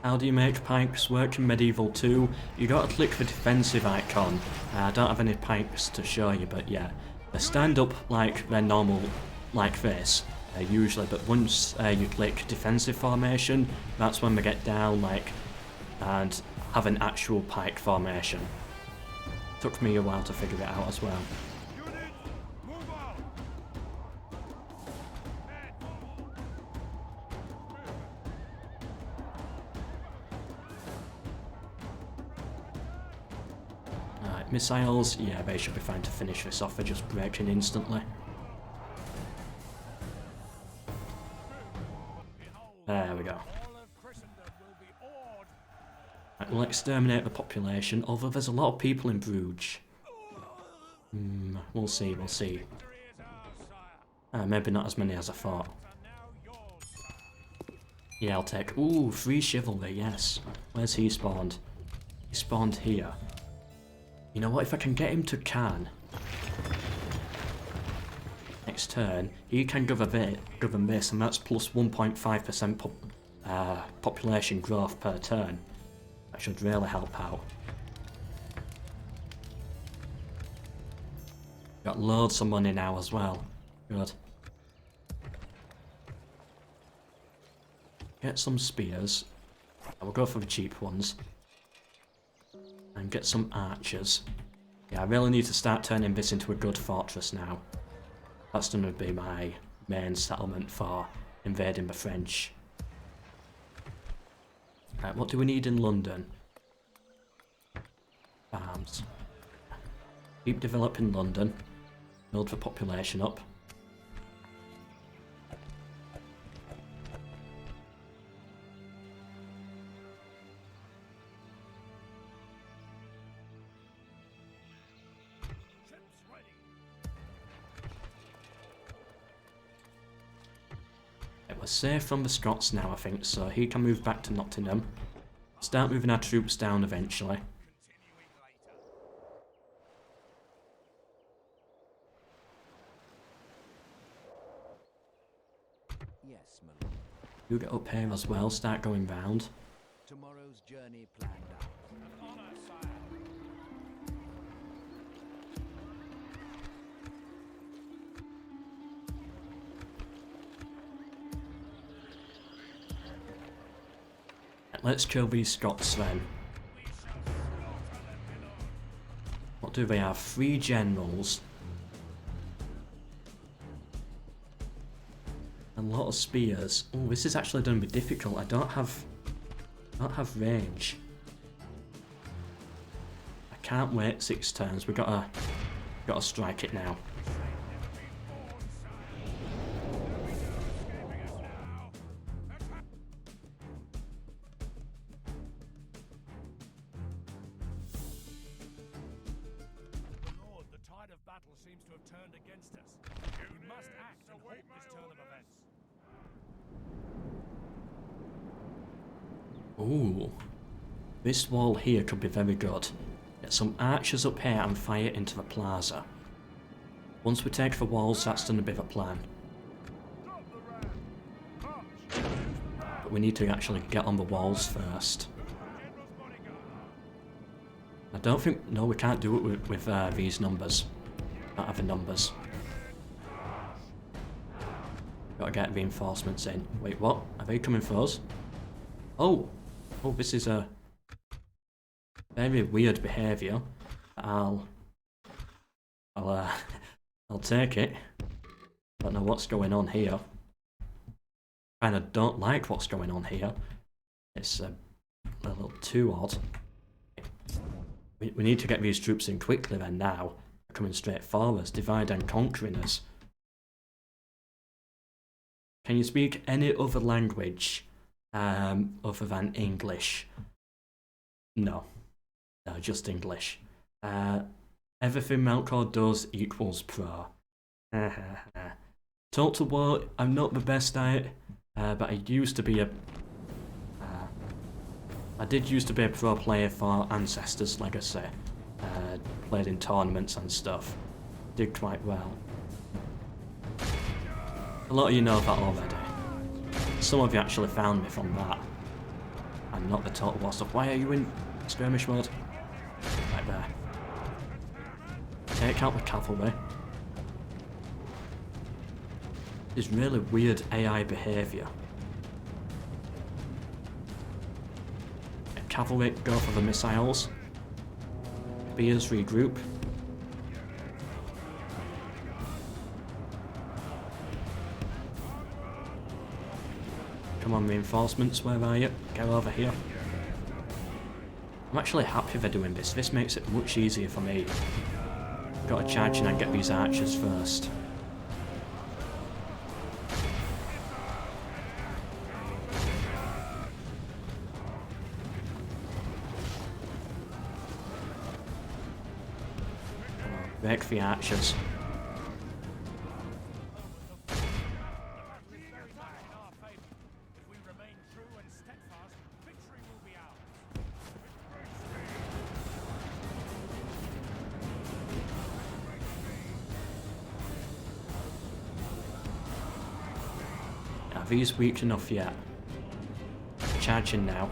How do you make pikes work in Medieval 2? You gotta click the defensive icon. I don't have any pikes to show you, but yeah. They stand up like they're normal, like this, usually, but once you click defensive formation, that's when they get down, like, and have an actual pike formation. Took me a while to figure it out as well. Missiles, yeah, they should be fine to finish this off. They're just breaking instantly. There we go. Right, we'll exterminate the population, although there's a lot of people in Bruges. We'll see, we'll see. Maybe not as many as I thought. Yeah, I'll take... Ooh, free chivalry, yes. Where's he spawned? He spawned here. You know what, if I can get him to Cannes next turn, he can govern this, and that's plus 1.5% population growth per turn. That should really help out. Got loads of money now as well. Good. Get some spears. I will go for the cheap ones. And get some archers. Yeah, I really need to start turning this into a good fortress now. That's going to be my main settlement for invading the French. Right, what do we need in London? Farms. Keep developing London. Build the population up. We're safe from the Scots now, I think, so he can move back to Nottingham. Start moving our troops down eventually. Yes, my lord. You get up here as well, start going round. Tomorrow's journey planned out. Let's kill these Scots then. What do they have? 3 generals. A lot of spears. Oh, this is actually going to be difficult. I don't have range. I can't wait 6 turns. We gotta strike it now. Seems to have turned against us. We must act and halt this turn of events. Ooh. This wall here could be very good. Get some archers up here and fire into the plaza. Once we take the walls, that's going to be the plan. But we need to actually get on the walls first. I don't think... No, we can't do it with these numbers. Not have the numbers. Gotta get reinforcements in. Wait, what? Are they coming for us? Oh! Oh, this is a very weird behaviour. I'll take it. Don't know what's going on here. Kinda don't like what's going on here. It's a little too odd. We need to get these troops in quickly then now. Coming straight for us, divide and conquering us. Can you speak any other language other than English? No, just English. Everything Melkor does equals pro. Total War, I'm not the best at it, but I used to be a... I did used to be a pro player for Ancestors Legacy. Played in tournaments and stuff. Did quite well. A lot of you know that already. Some of you actually found me from that. And not the total war stuff. Why are you in skirmish mode? Right there. Take out the cavalry. There's really weird AI behaviour. Cavalry go for the missiles. Spears regroup. Come on, reinforcements, where are you? Get over here. I'm actually happy they're doing this. This makes it much easier for me. Got to charge in and get these archers first. Break the archers. If we remain true and steadfast, victory will be ours. Are these weak enough yet? Charging now.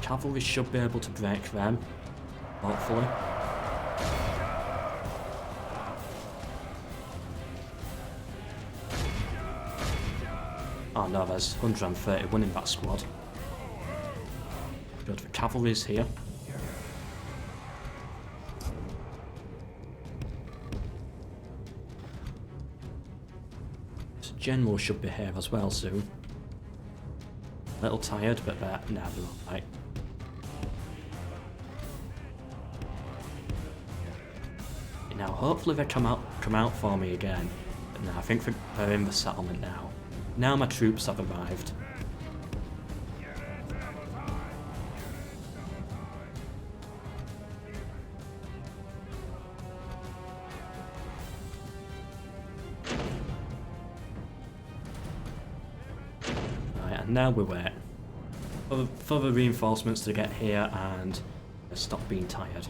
Cavalry should be able to break them, hopefully. Oh no, there's 131 in that squad. Good, the cavalry's here. So general should be here as well soon. A little tired, but they're they're alright. Now, hopefully they come out for me again. But no, I think they're in the settlement now. Now my troops have arrived. Right, and now we wait for the reinforcements to get here and stop being tired.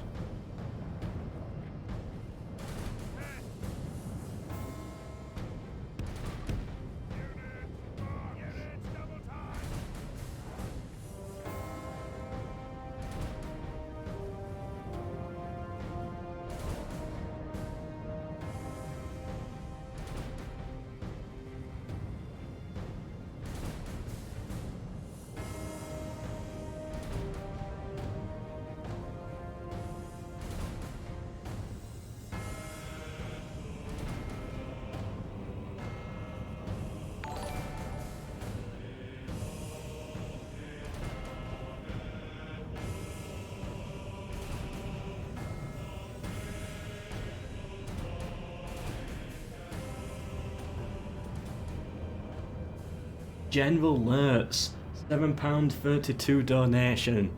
General Lurtz, £7.32 donation.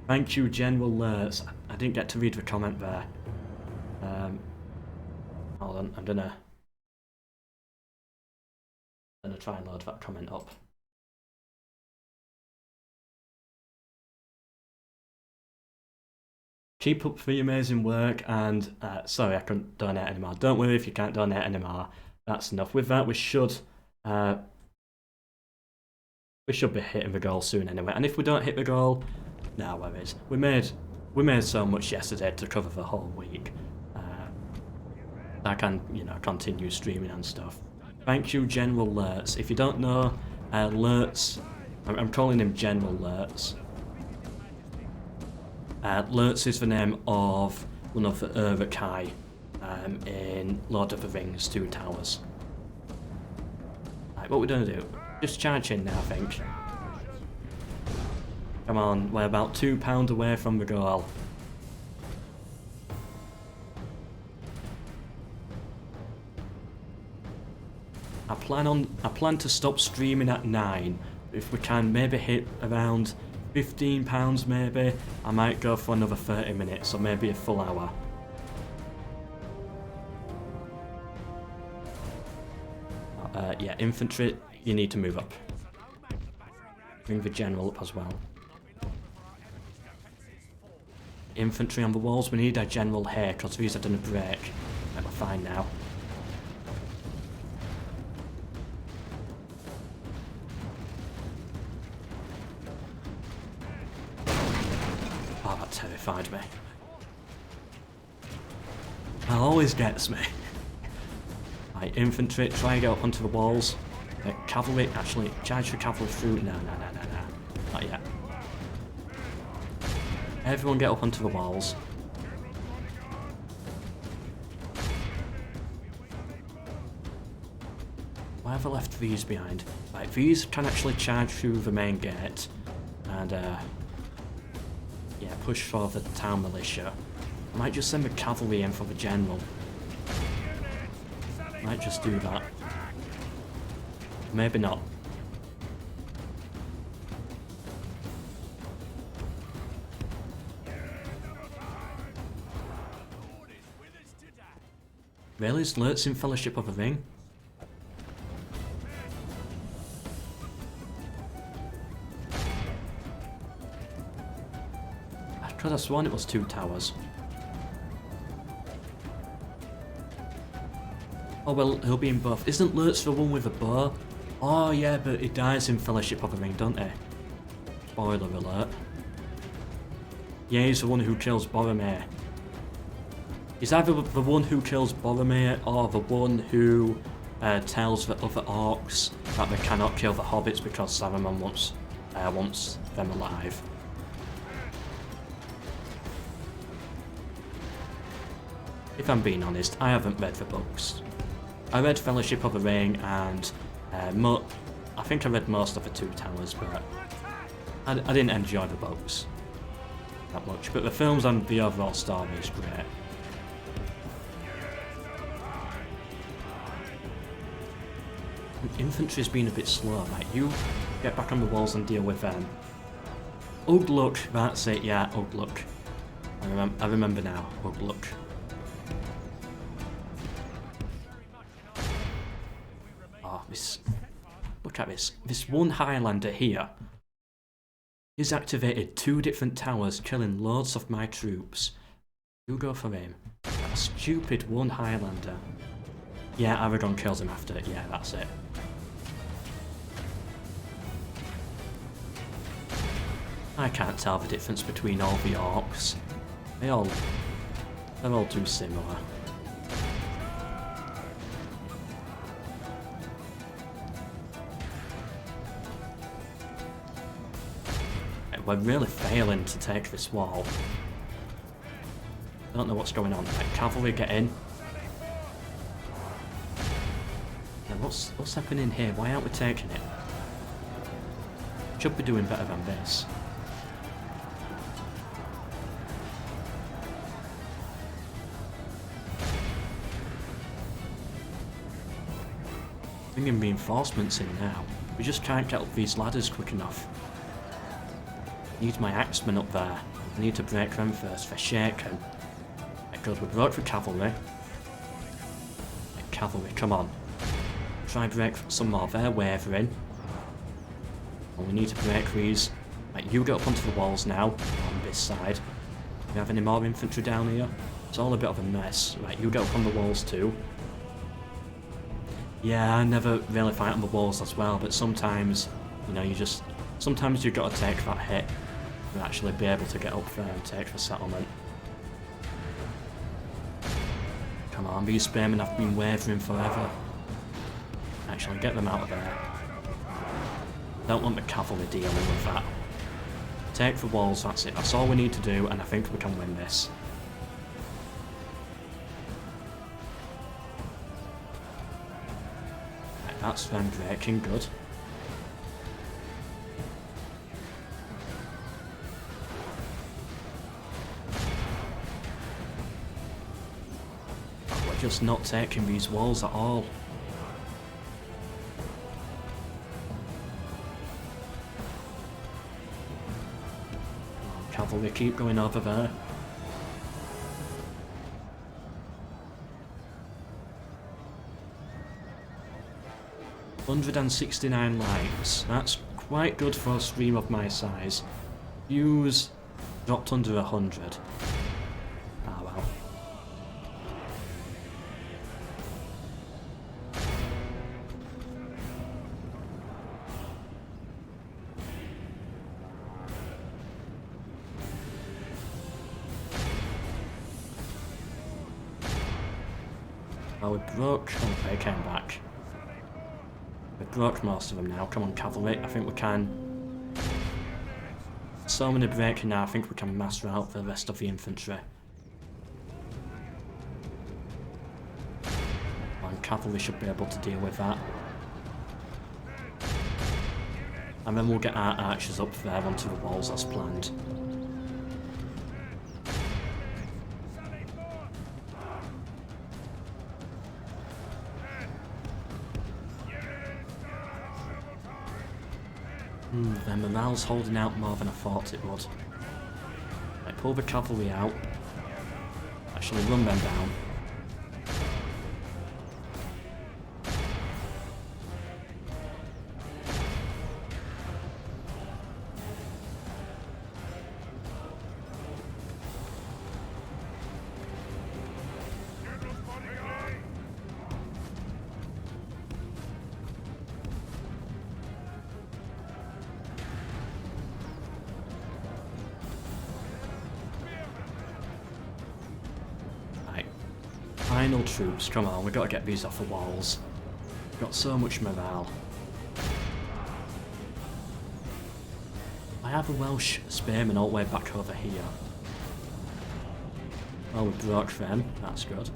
Thank you, General Lurtz. I didn't get to read the comment there. Hold on, I'm gonna try and load that comment up. Keep up the amazing work, and sorry I couldn't donate anymore. Don't worry if you can't donate anymore. That's enough. With that, we should be hitting the goal soon anyway. And if we don't hit the goal, no worries. We made so much yesterday to cover the whole week. I can, continue streaming and stuff. Thank you, General Lurtz. If you don't know, Lurtz, I'm calling him General Lurtz. Lurtz is the name of one of the Uruk-hai in Lord of the Rings, Two Towers. Right, what we're gonna do? Just charge in now, I think. Come on, we're about £2 away from the goal. I plan to stop streaming at 9. If we can maybe hit around £15 maybe, I might go for another 30 minutes or maybe a full hour. Yeah, infantry, you need to move up. Bring the general up as well. Infantry on the walls, we need our general here because these are going to break. Right, we're fine now. That terrified me. That always gets me. Right, infantry, try and get up onto the walls. Cavalry, actually, charge for cavalry through. No. Not yet. Everyone get up onto the walls. Why have I left these behind? Right, these can actually charge through the main gate. And, yeah, push for the town militia. I might just send the cavalry in for the general. Might just do that. Maybe not. Really? Is Lurtz in Fellowship of the Ring? I could have sworn it was 2 towers. Oh well, he'll be in both. Isn't Lurtz the one with the bow? Oh yeah, but he dies in Fellowship of the Ring, don't he? Spoiler alert. Yeah, he's the one who kills Boromir. He's either the one who kills Boromir or the one who tells the other orcs that they cannot kill the hobbits because Saruman wants them alive. If I'm being honest, I haven't read the books. I read Fellowship of the Ring and I think I read most of the 2 Towers, but I didn't enjoy the books that much. But the films and the overall story is great. Infantry's been a bit slow, right? You get back on the walls and deal with them. Ugluk, that's it, yeah, Ugluk. I remember now, Ugluk. Oh, look at this. This one Highlander here. He's activated 2 different towers, killing loads of my troops. You go for him. That stupid one Highlander. Yeah, Aragon kills him after it. Yeah, that's it. I can't tell the difference between all the orcs. They're all too similar. We're really failing to take this wall. I don't know what's going on. Like, cavalry get in. Yeah, what's happening here? Why aren't we taking it? Should be doing better than this. Bringing reinforcements in now. We just can't get up these ladders quick enough. Need my axemen up there. I need to break them first. They're shaken. Right, good, we broke the cavalry. Right, cavalry, come on. Try and break some more. They're wavering. And we need to break these. Right, you get up onto the walls now. On this side. Do we have any more infantry down here? It's all a bit of a mess. Right, you get up on the walls too. Yeah, I never really fight on the walls as well, but sometimes, you know, sometimes you've got to take that hit to actually be able to get up there and take the settlement. Come on, these spearmen have been wavering forever. Actually, get them out of there. Don't want the cavalry dealing with that. Take the walls, that's it. That's all we need to do, and I think we can win this. Right, that's them breaking, good. Just not taking these walls at all. Cavalry keep going over there. $169 likes. That's quite good for a stream of my size. Views dropped under 100. Ah well. Oh, we broke... Oh, they came back. We broke most of them now. Come on, cavalry. I think we can... So many breaking now, I think we can master out the rest of the infantry. And cavalry should be able to deal with that. And then we'll get our archers up there onto the walls as planned. Their morale's holding out more than I thought it would. I pull the cavalry out. Actually run them down. Final troops, come on, we've got to get these off the walls. We've got so much morale. I have a Welsh spearman all the way back over here. Oh, we broke them, that's good.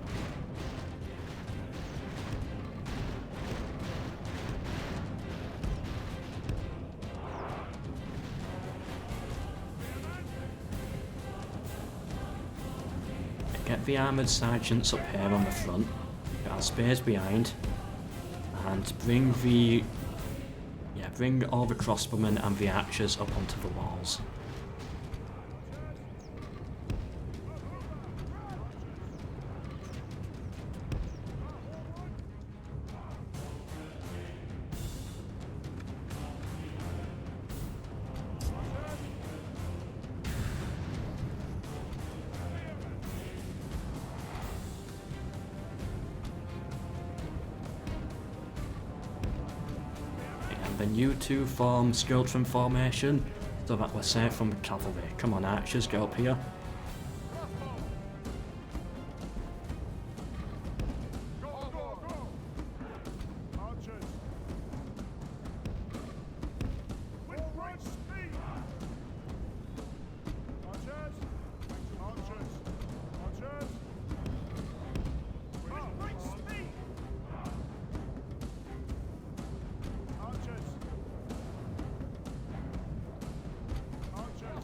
Get the armoured sergeants up here on the front, get our spears behind, and bring the... yeah, bring all the crossbowmen and the archers up onto the walls. Then you two form skeleton formation so that we're safe from the cavalry. Come on archers, get up here.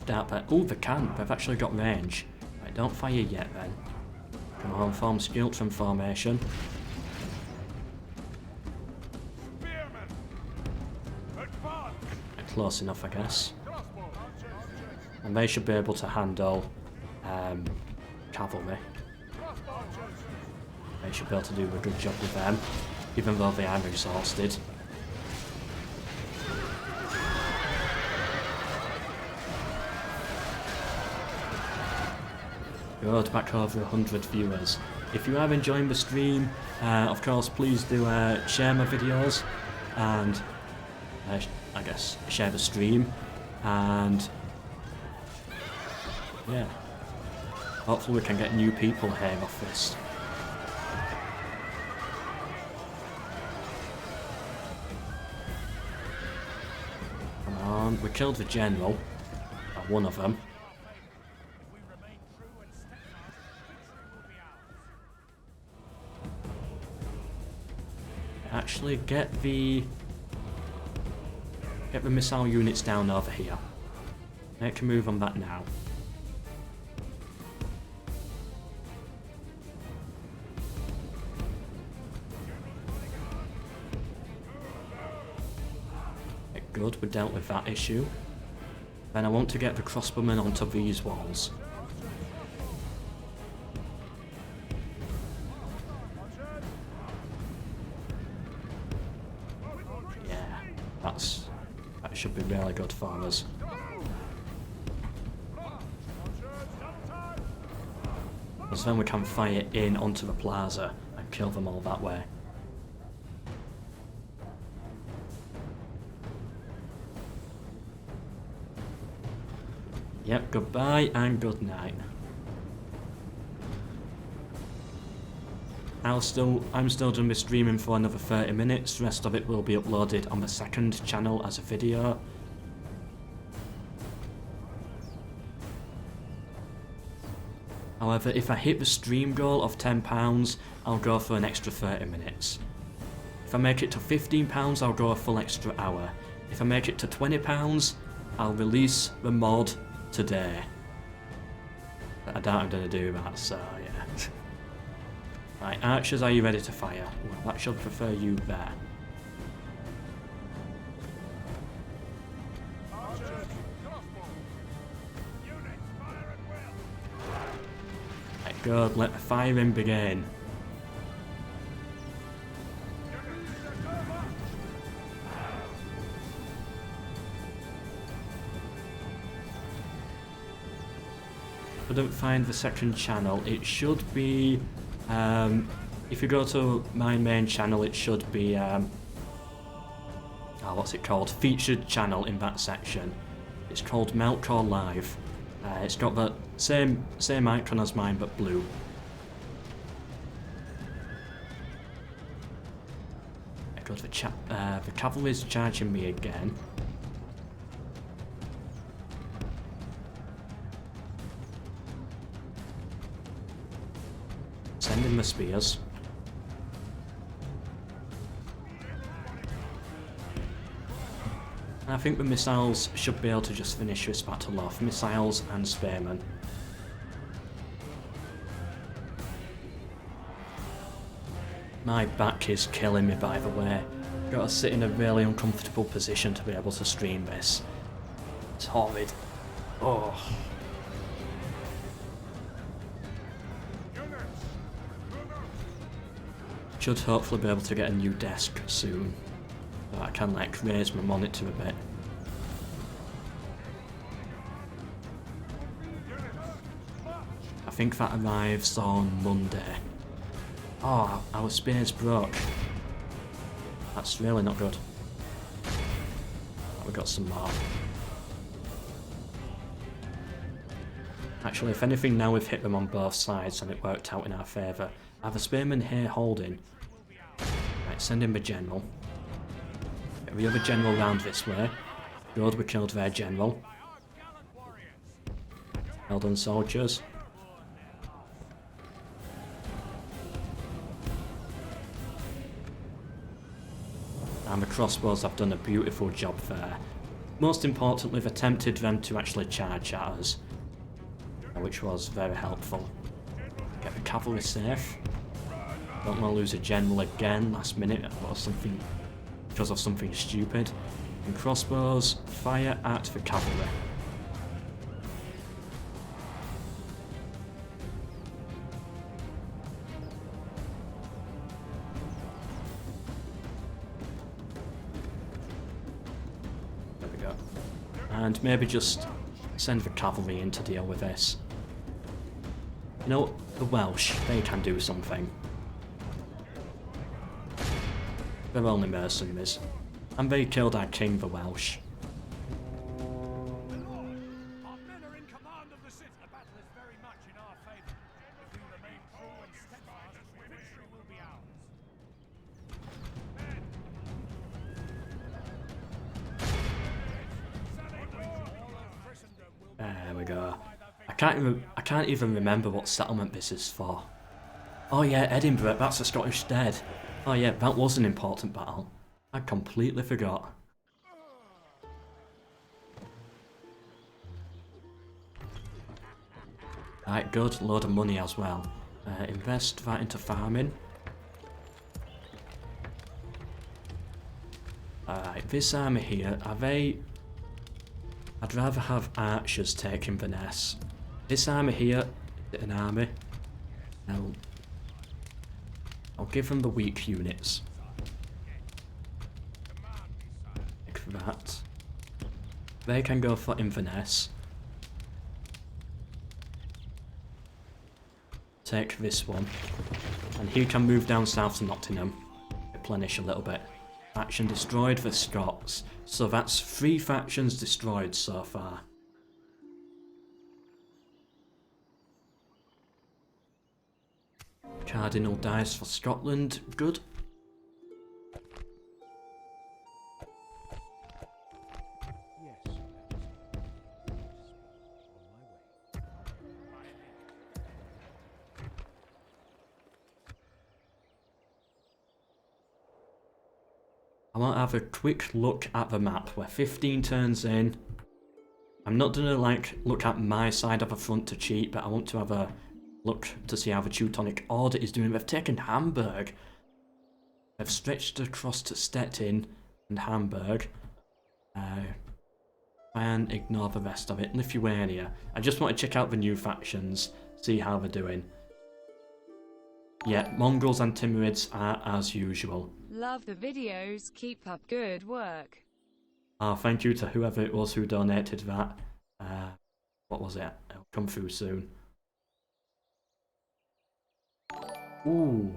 Out there. Oh, they can. They've actually got range. Right, don't fire yet then. Come on, form skeleton formation. Close enough, I guess. And they should be able to handle cavalry. They should be able to do a good job with them, even though they are exhausted. Good, back over 100 viewers. If you are enjoying the stream, of course, please do share my videos and I guess share the stream, and yeah, hopefully we can get new people here off this. Come on, we killed the general, one of them. Actually get the missile units down over here. Make a move on that now. Okay, good, we dealt with that issue. Then I want to get the crossbowmen onto these walls. That should be really good for us. Because then we can fire in onto the plaza and kill them all that way. Yep, goodbye and good night. I'm still going to be streaming for another 30 minutes. The rest of it will be uploaded on the second channel as a video. However, if I hit the stream goal of £10, I'll go for an extra 30 minutes. If I make it to £15, I'll go a full extra hour. If I make it to £20, I'll release the mod today. But I doubt I'm going to do that, so yeah. Right, archers, are you ready to fire? Well, that should prefer you there. Right, good, let the firing begin. Couldn't find the second channel. It should be if you go to my main channel, it should be what's it called? Featured channel in that section. It's called MELKOR Live. It's got the same icon as mine but blue. Good, the cavalry's charging me again. Send in the spears. I think the missiles should be able to just finish this battle off. Missiles and spearmen. My back is killing me, by the way. Gotta sit in a really uncomfortable position to be able to stream this. It's horrid. Oh. Should hopefully be able to get a new desk soon, so I can like raise my monitor a bit. I think that arrives on Monday. Oh, our spears broke. That's really not good. We got some more. Actually, if anything, now we've hit them on both sides and it worked out in our favour. I have a spearman here holding. Right, send in the general. Get the other general round this way. Good, we killed their general. Well done, soldiers. And the crossbows have done a beautiful job there. Most importantly, they've attempted them to actually charge at us, which was very helpful. Get the cavalry safe. Don't want to lose a general again last minute or something because of something stupid. And crossbows, fire at the cavalry. There we go. And maybe just send the cavalry in to deal with this. You know, the Welsh, they can do something. They're only mercenaries. And they killed our king, the Welsh. Our men are in command of the city. The battle is very much in our favor. If we remain true and steadfast, victory will be ours. There we go. I can't even remember what settlement this is for. Oh yeah, Edinburgh, that's the Scottish dead. Oh yeah, that was an important battle. I completely forgot. Right, good, load of money as well. Invest that into farming. Alright, this army here, are they... I'd rather have archers taking Venice. This army here, is it an army? No. I'll give them the weak units. Like that. They can go for Inverness. Take this one. And he can move down south to Nottingham. Replenish a little bit. Faction destroyed for Scots. So that's 3 factions destroyed so far. Cardinal dice for Scotland. Good. Yes, Your Majesty. On my way. I want to have a quick look at the map. We're 15 turns in. I'm not gonna like look at my side of the front to cheat, but I want to have a look to see how the Teutonic Order is doing. They've taken Hamburg. They've stretched across to Stettin and Hamburg. And ignore the rest of it. Lithuania. I just want to check out the new factions, see how they're doing. Yeah, Mongols and Timurids are as usual. Love the videos, keep up good work. Oh, thank you to whoever it was who donated that. What was it? It'll come through soon. Ooh.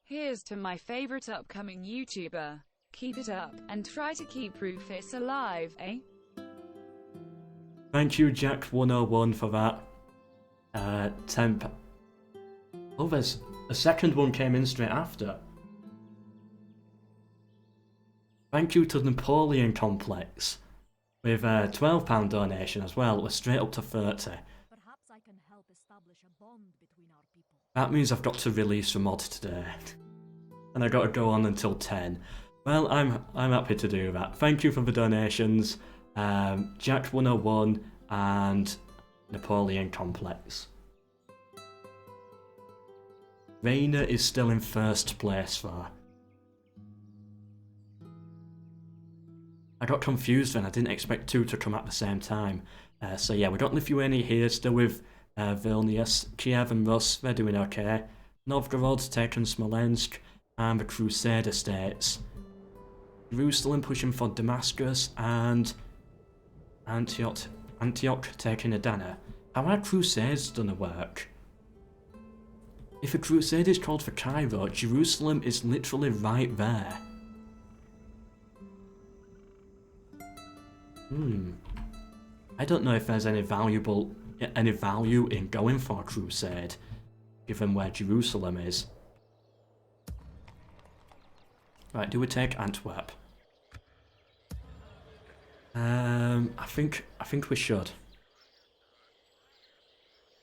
Here's to my favorite upcoming YouTuber. Keep it up, and try to keep Rufus alive, eh? Thank you, Jack101, for that. Temp. Oh, there's a second one came in straight after. Thank you to Napoleon Complex with a £12 donation as well. We're straight up to 30. Perhaps I can help establish a bond between our people. That means I've got to release a mod today, and I got to go on until 10. Well, I'm happy to do that. Thank you for the donations, Jack101 and Napoleon Complex. Rainer is still in first place though. I got confused then, I didn't expect two to come at the same time. So yeah, we got Lithuania here, still with Vilnius, Kiev and Rus, they're doing okay. Novgorod's taken Smolensk, and the Crusader states. Jerusalem pushing for Damascus, and Antioch taking Adana. How are Crusades gonna work? If a crusade is called for Cairo, Jerusalem is literally right there. I don't know if there's any value in going for a crusade, given where Jerusalem is. Right, do we take Antwerp? I think we should.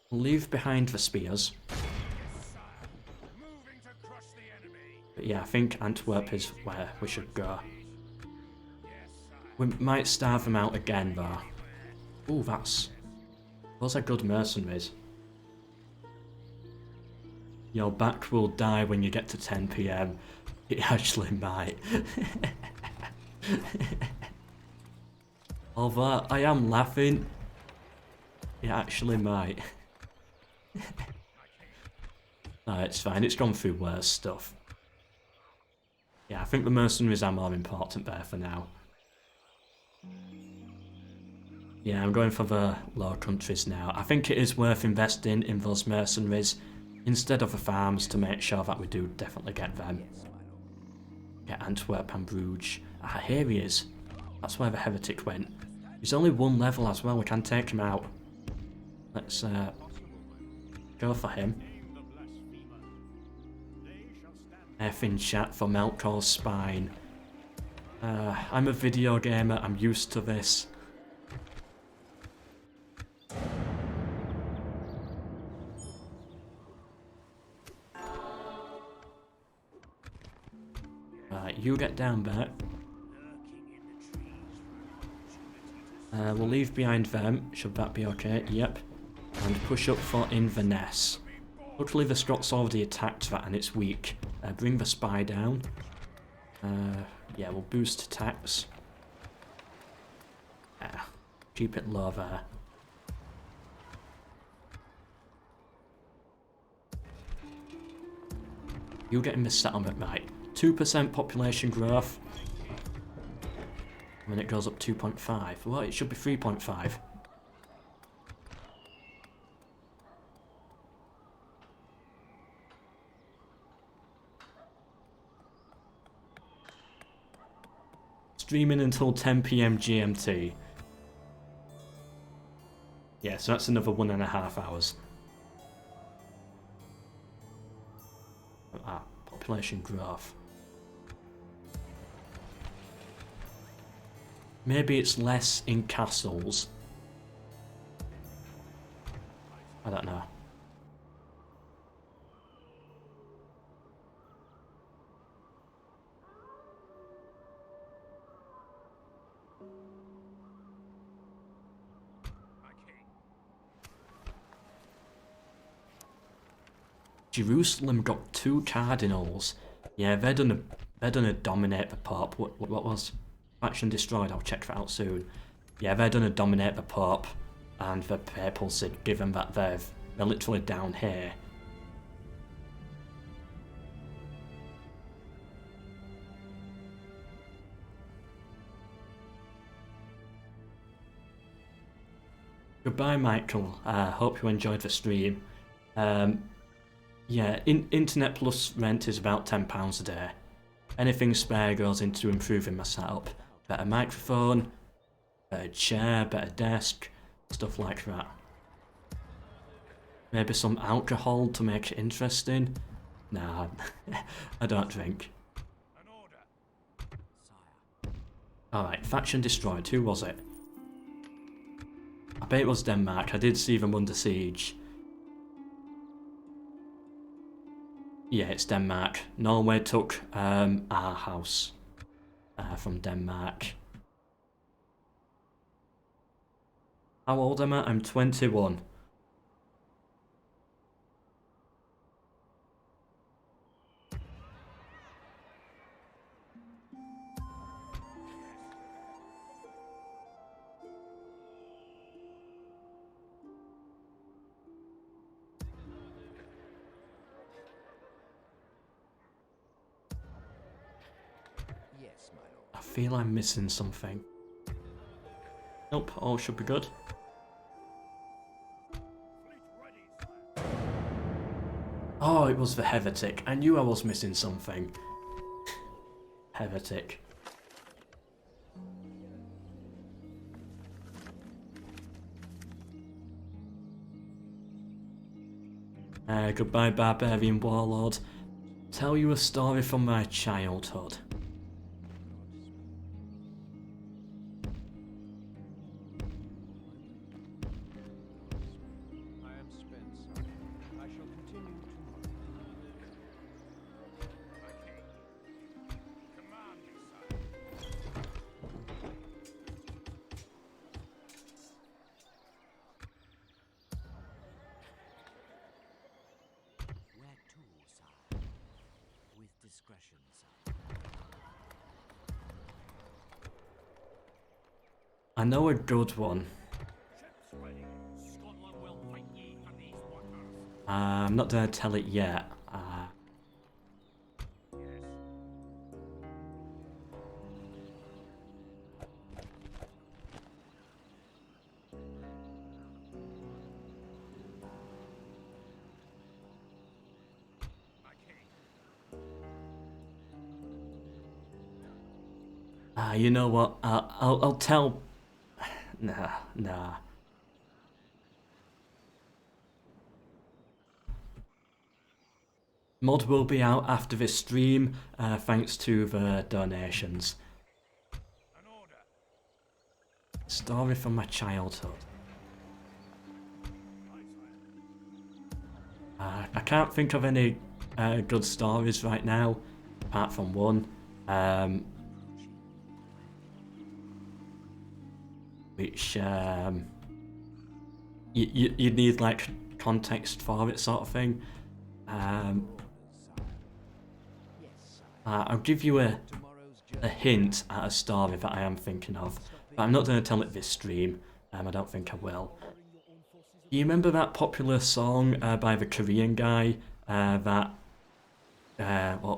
We'll leave behind the spears. Moving to crush the enemy. But yeah, I think Antwerp is where we should go. Yes, sire. We might starve them out again though. Ooh, those are good mercenaries. Your back will die when you get to 10 PM. It actually might. Although I am laughing, it actually might. No, it's fine, it's gone through worse stuff. Yeah, I think the mercenaries are more important there for now. Yeah, I'm going for the Low Countries now. I think it is worth investing in those mercenaries instead of the farms to make sure that we do definitely get them. Get Antwerp and Bruges. Ah, here he is. That's where the heretic went. He's only one level as well, we can take him out. Let's go for him. F in chat for Melkor's spine. I'm a video gamer, I'm used to this. Right, you get down there. We'll leave behind them, should that be okay? Yep. And push up for Inverness. Luckily the Scots already attacked that and it's weak. Bring the spy down. Yeah, we'll boost attacks. Keep it low there. You get in this settlement, right. 2% population growth. And then it goes up 2.5. Well, it should be 3.5. Streaming until 10 PM GMT. Yeah, so that's another 1.5 hours. population growth. Maybe it's less in castles. I don't know. Jerusalem got 2 cardinals. Yeah, they're gonna dominate the Pope. What was faction destroyed? I'll check that out soon. Yeah, they're gonna dominate the Pope and the papacy, given that they're literally down here. Goodbye, Michael. Hope you enjoyed the stream. Yeah, internet plus rent is about £10 a day. Anything spare goes into improving my setup. Better microphone, better chair, better desk, stuff like that. Maybe some alcohol to make it interesting. Nah, I don't drink. An order. Alright, faction destroyed. Who was it? I bet it was Denmark. I did see them under siege. Yeah, it's Denmark. Norway took our house from Denmark. How old am I? I'm 21. Yes, my lord. I feel I'm missing something. Nope, all should be good. Fleet ready, sire. Oh, it was the heretic. I knew I was missing something. Heretic. Goodbye, barbarian warlord. Tell you a story from my childhood. I am spent, sire. I shall continue tomorrow. Command me, sire. Where to, sire? With discretion, sire. I know a good one. Ships ready. Scotland will fight ye for these waters. I'm not gonna tell it yet. Yes. My king. You know what? I'll tell. Nah. Mod will be out after this stream, thanks to the donations. An order. Story from my childhood. Aye, sire. I can't think of any good stories right now, apart from one. Which you need like context for it, sort of thing. I'll give you a hint at a story that I am thinking of, but I'm not going to tell it this stream. I don't think I will. Do you remember that popular song by the Korean guy? What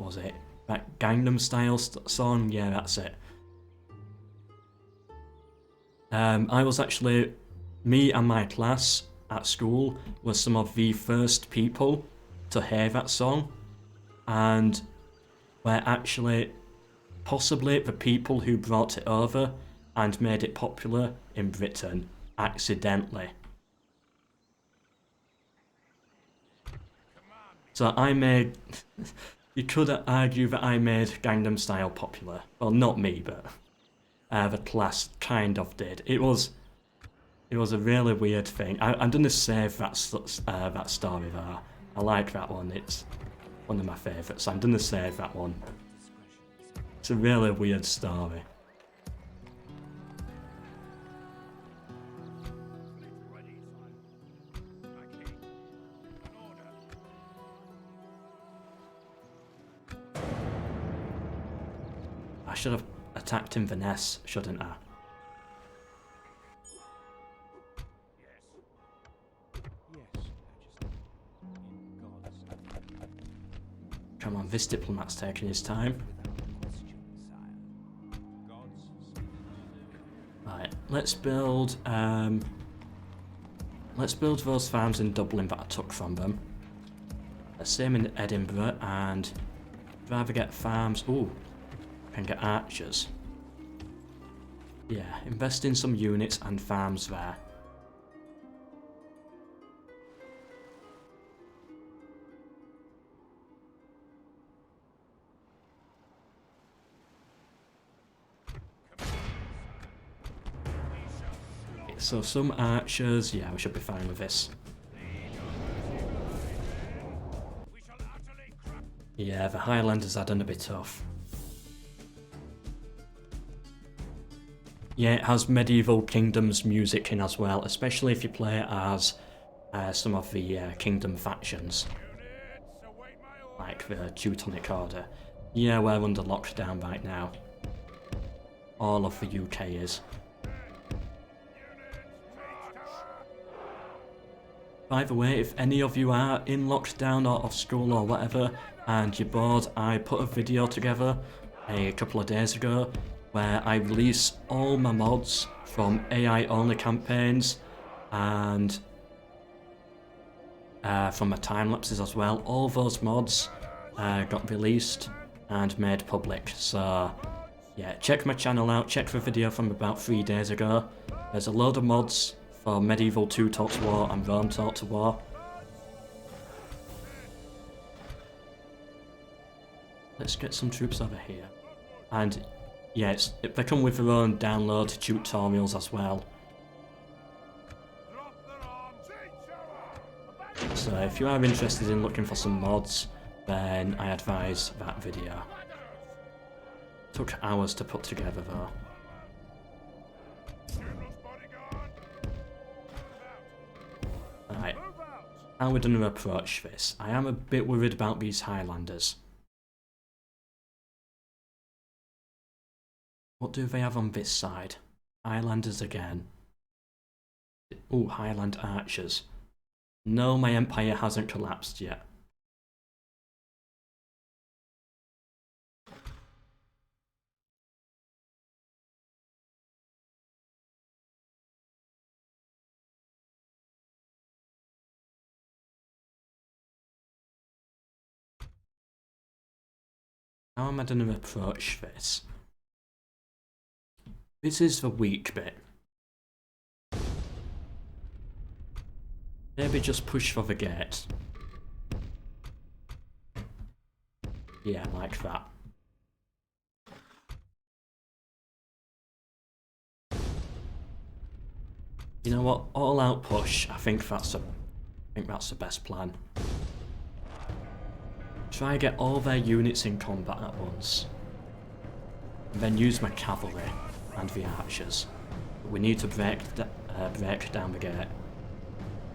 was it? That Gangnam Style song? Yeah, that's it. I was actually, me and my class at school were some of the first people to hear that song, and we're actually possibly the people who brought it over and made it popular in Britain accidentally. So I made you could argue that I made Gangnam Style popular. Well, not me, but the class kind of did. It was a really weird thing. I'm gonna save that story there. I like that one. It's one of my favourites. I'm gonna save that one. It's a really weird story. Ready, sire. My king. An order. I should have attacked Inverness, shouldn't I? Yes. Yes, Majesty. In God's name. Come on, this diplomat's taking his time. Without question, sire. God's Right, let's build those farms in Dublin that I took from them. Same in Edinburgh, and I'd rather get farms. Ooh, I can get archers. Yeah, invest in some units and farms there. Okay, so some archers, yeah, we should be fine with this. We shall utterly crush. Yeah, the Highlanders are done a bit tough. Yeah, it has medieval kingdoms music in as well, especially if you play as some of the kingdom factions, Units, await my order. like the Teutonic Order. Yeah, we're under lockdown right now. All of the UK is. By the way, if any of you are in lockdown or off school or whatever, and you're bored, I put a video together a couple of days ago where I release all my mods from AI only campaigns and from my time lapses as well. All those mods got released and made public. So yeah, check my channel out, check the video from about 3 days ago. There's a load of mods for Medieval 2 Taught to War and Rome Taught to War. Let's get some troops over here. And yeah, they come with their own download tutorials as well. Drop their arms. Abandon. So if you are interested in looking for some mods, then I advise that video. Took hours to put together though. General's bodyguard. Alright, Move out. how we're going to approach this. I am a bit worried about these Highlanders. What do they have on this side? Highlanders again. Ooh, Highland Archers. No, my empire hasn't collapsed yet. How am I going to approach this? This is the weak bit. Maybe just push for the gate. Yeah, like that. You know what? All out push. I think that's the best plan. Try get all their units in combat at once. And then use my cavalry and the archers. We need to break down the gate.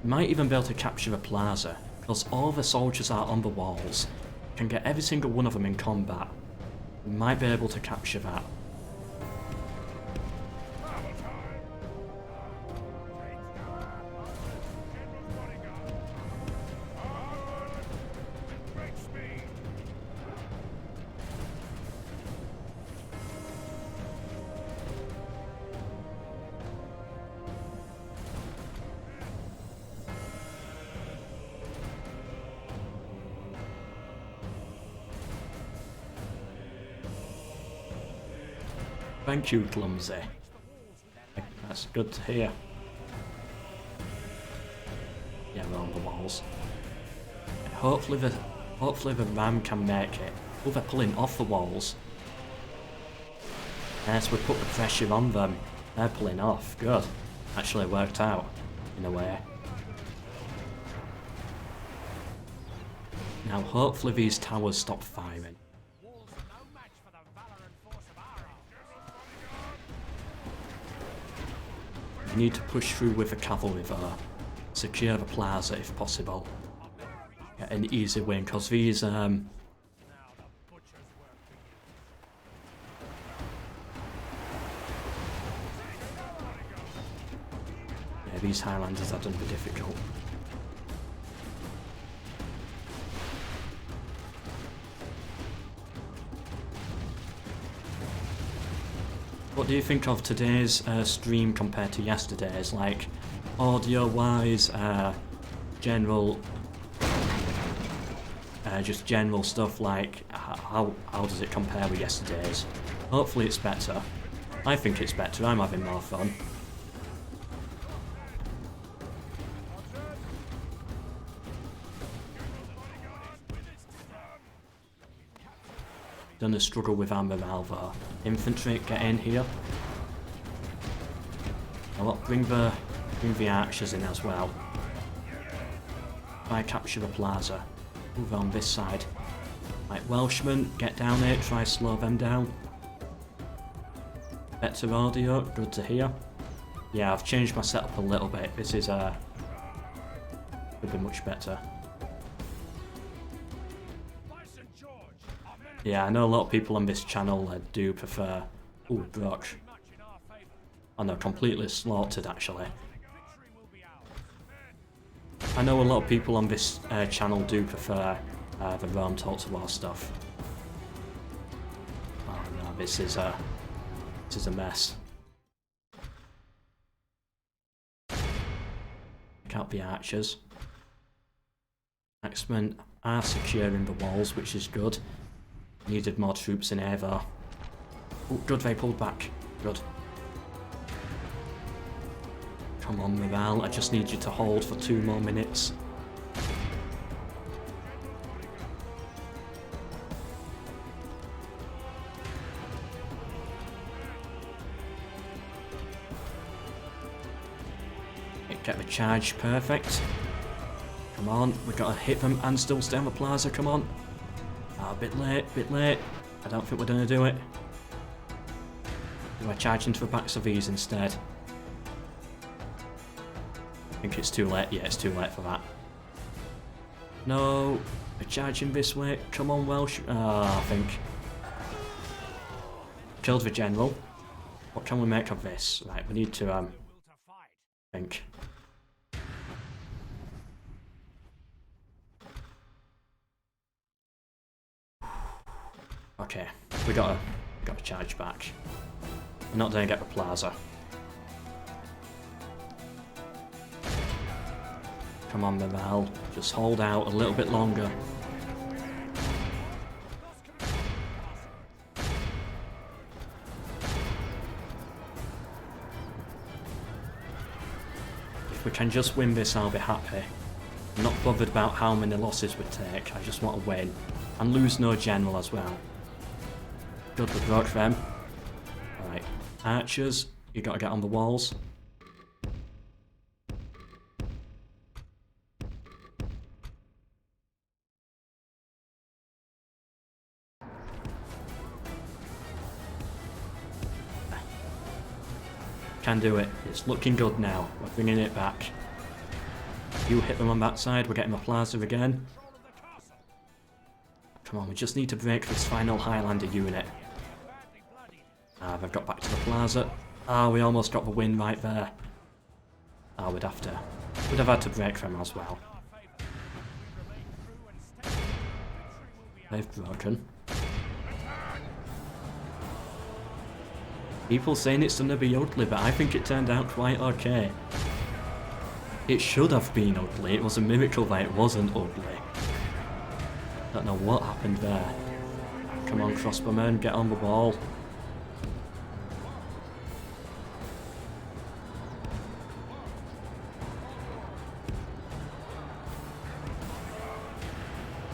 We might even be able to capture the plaza, because all the soldiers are on the walls. Can get every single one of them in combat. We might be able to capture that. Great speed. Thank you, Clumsy. That's good to hear. Yeah, we're on the walls. Hopefully Hopefully the ram can make it. Oh, they're pulling off the walls. Yes, we put the pressure on them. They're pulling off. Good. Actually worked out, in a way. Now hopefully these towers stop firing. Walls are no match for the valor and force of our army. We need to push through with the cavalry though. Secure the plaza if possible. Get an easy win, because these Now the butcher's work begins. yeah, these Highlanders are done be difficult. What do you think of today's stream compared to yesterday's? Like, audio-wise, general, just general stuff. Like, how does it compare with yesterday's? Hopefully, it's better. I think it's better. I'm having more fun. Done a struggle with our morale though. Infantry, get in here. I'll bring the archers in as well. Try capture the plaza. Move on this side. Right, Welshmen, get down here, try slow them down. Better audio, good to hear. Yeah, I've changed my setup a little bit. This is could be much better. Yeah, I know a lot of people on this channel do prefer... Ooh, Brock. Oh no, completely slaughtered actually. I know a lot of people on this channel do prefer the Rome Total War stuff. Oh no, this is a mess. Pick out the archers. Axemen are securing the walls, which is good. Needed more troops in here though. Oh, good, they pulled back. Good. Come on, morale. I just need you to hold for 2 more minutes. Get the charge, perfect. Come on, we gotta hit them and still stay on the plaza, come on. Oh, a bit late, I don't think we're gonna do it. Do I charge into the backs of these instead? I think it's too late. Yeah, it's too late for that. No, we're charging this way. Come on, Welsh. I think. Killed the general. What can we make of this? Right, we need to, think. Okay, we gotta charge back. We're not gonna get the plaza. Come on, morale. Just hold out a little bit longer. If we can just win this, I'll be happy. I'm not bothered about how many losses we take. I just want to win. And lose no general as well. Good with rock them. Alright. Archers, you gotta get on the walls. Can do it. It's looking good now. We're bringing it back. You hit them on that side. We're getting the plaza again. Come on, we just need to break this final Highlander unit. Ah, they've got back to the plaza. Ah, we almost got the win right there. Ah, we'd have had to break them as well. They've broken. People saying it's gonna be ugly, but I think it turned out quite okay. It should have been ugly. It was a miracle that it wasn't ugly. Don't know what happened there. Come on, crossbowmen, get on the ball.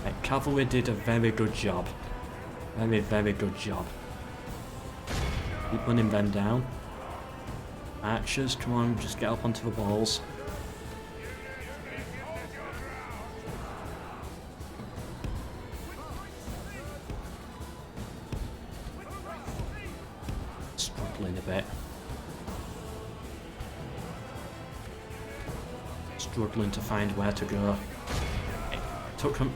Right, cavalry did a very good job. Very, very good job. Keep running them down. Archers, come on, just get up onto the walls. Struggling a bit. Struggling to find where to go.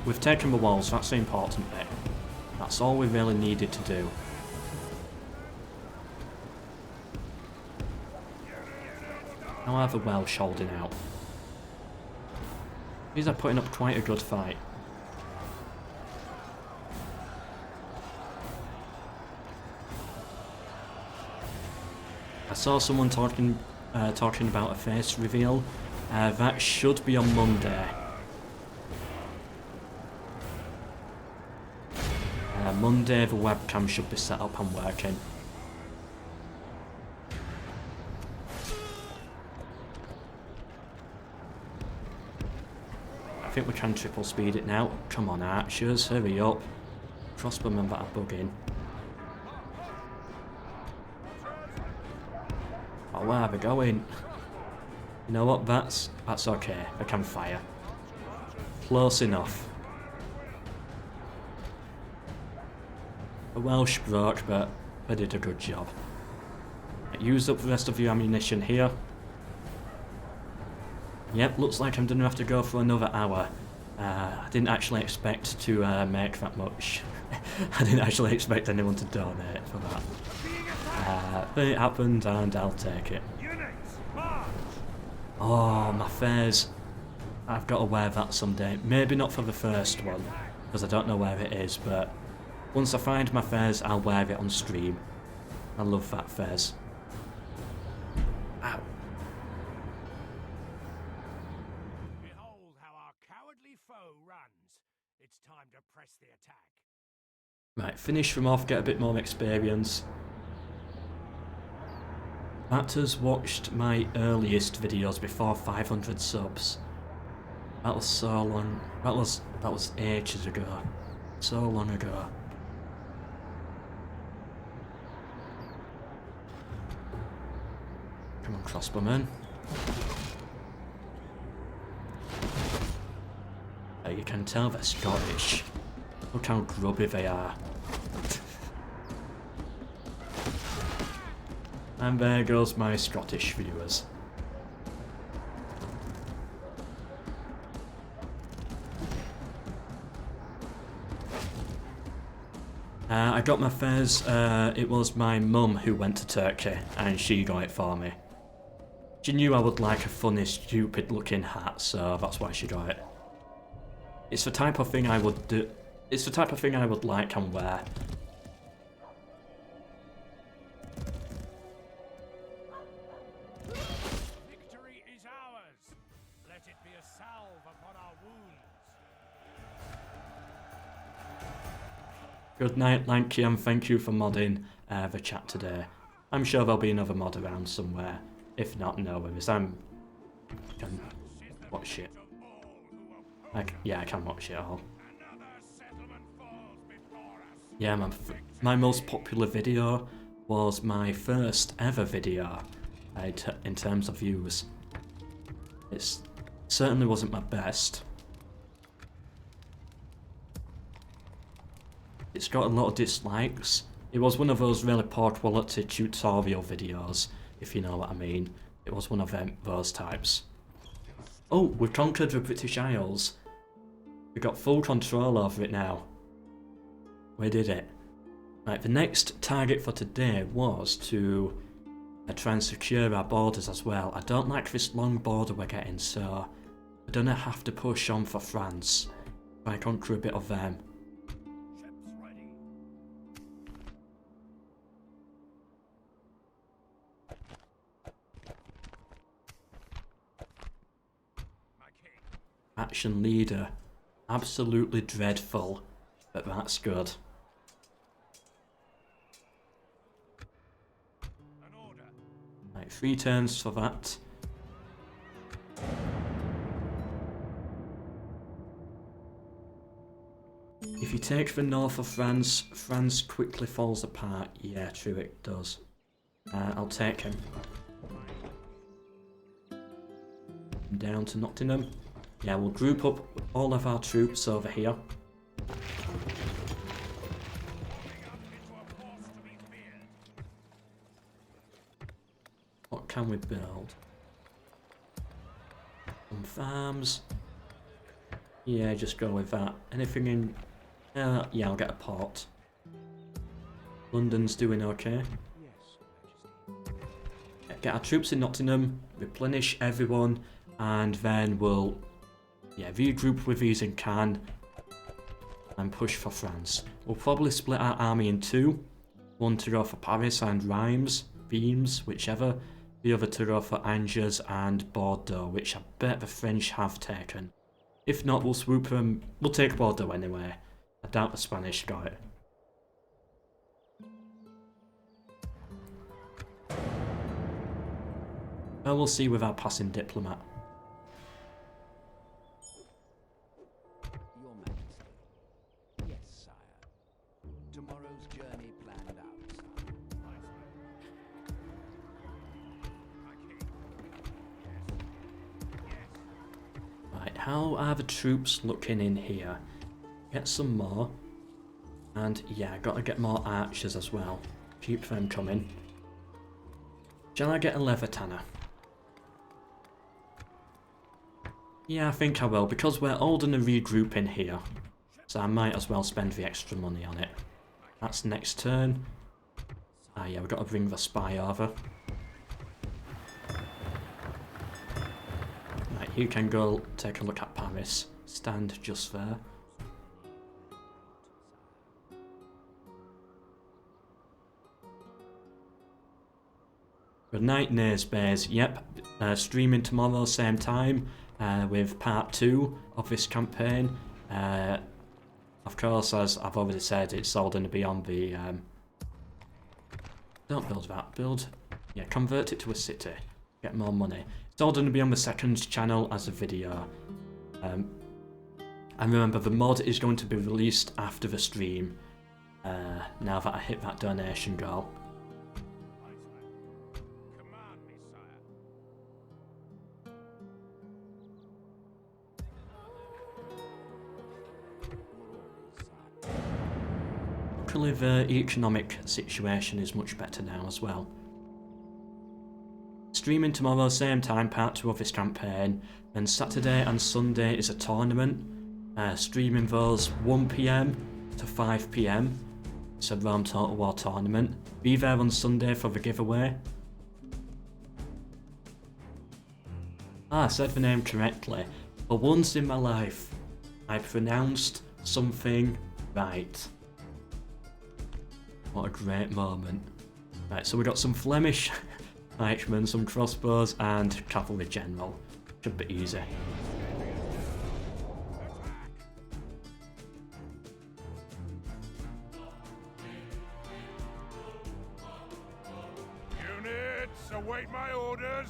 We've taken the walls, that's the important bit. That's all we really needed to do. Now I have the Welsh holding out. These are putting up quite a good fight. I saw someone talking about a face reveal. That should be on Monday. Monday the webcam should be set up and working. I think we can triple speed it now. Come on archers, hurry up. Crossbowmen that are bugging. Oh, where are they going? You know what, that's okay. I can fire. Close enough. The Welsh broke, but they did a good job. Use up the rest of your ammunition here. Yep, looks like I'm gonna have to go for another hour. I didn't actually expect to make that much. I didn't actually expect anyone to donate for that. But it happened and I'll take it. Oh, my fares. I've got to wear that someday. Maybe not for the first one, because I don't know where it is, but once I find my fez, I'll wear it on stream. I love that fez. Ow. Behold how our cowardly foe runs. It's time to press the attack. Right, finish them off, get a bit more experience. That has watched my earliest videos before 500 subs. That was so long. That was ages ago. So long ago. Come on, crossbowmen. You can tell they're Scottish. Look how grubby they are. And there goes my Scottish viewers. I got my fez. It was my mum who went to Turkey and she got it for me. She knew I would like a funny, stupid looking hat, so that's why she got it. It's the type of thing I would do. It's the type of thing I would like and wear. Victory is ours. Let it be a salve upon our wounds. Good night, Lanky, and thank you for modding the chat today. I'm sure there'll be another mod around somewhere. If not, no worries. I can watch it. Yeah, I can watch it all. Yeah, my most popular video was my first ever video in terms of views. It certainly wasn't my best. It's got a lot of dislikes. It was one of those really poor quality tutorial videos, if you know what I mean. It was one of those types. Oh, we've conquered the British Isles. We've got full control over it now. We did it. Right, the next target for today was to try and secure our borders as well. I don't like this long border we're getting, so we're gonna have to push on for France. Try and conquer a bit of them. Ships ready. My king. Action leader. Absolutely dreadful, but that's good. An order. Right, 3 turns for that. take the north of France. France quickly falls apart. Yeah, true it does. I'll take him. Down to Nottingham. Yeah, we'll group up all of our troops over here. What can we build? Some farms. Yeah, just go with that. Anything in... yeah, I'll get a port. London's doing okay. Get our troops in Nottingham, replenish everyone, and then we'll regroup with these in Cannes and push for France. We'll probably split our army in two. One to go for Paris and Reims, whichever. The other to go for Angers and Bordeaux, which I bet the French have taken. If not, we'll swoop them. We'll take Bordeaux anyway. I doubt the Spanish got it. Well, we'll see with our passing diplomat. Your Majesty. Yes, sire. Tomorrow's journey planned out, sire. Right, how are the troops looking in here? Get some more. And yeah, gotta get more archers as well. Keep them coming. Shall I get a leather tanner? Yeah, I think I will, because we're holding a regroup in here. So I might as well spend the extra money on it. That's next turn. Ah yeah, we've got to bring the spy over. Right, you can go take a look at Paris. Stand just there. Good night, Nays Bays. Yep, streaming tomorrow, same time. With part 2 of this campaign. Of course, as I've already said, it's all going to be on the... don't build that, build... yeah, convert it to a city. Get more money. It's all going to be on the second channel as a video. And remember, the mod is going to be released after the stream. Now that I hit that donation goal. Luckily the economic situation is much better now as well. Streaming tomorrow, same time, part 2 of this campaign. Then Saturday and Sunday is a tournament. Streaming those 1 PM to 5 PM. It's a Rome Total War tournament. Be there on Sunday for the giveaway. Ah, I said the name correctly. For once in my life, I pronounced something right. What a great moment. Right, so we got some Flemish pikemen, some crossbows, and cavalry general. Should be easy. Units, await my orders.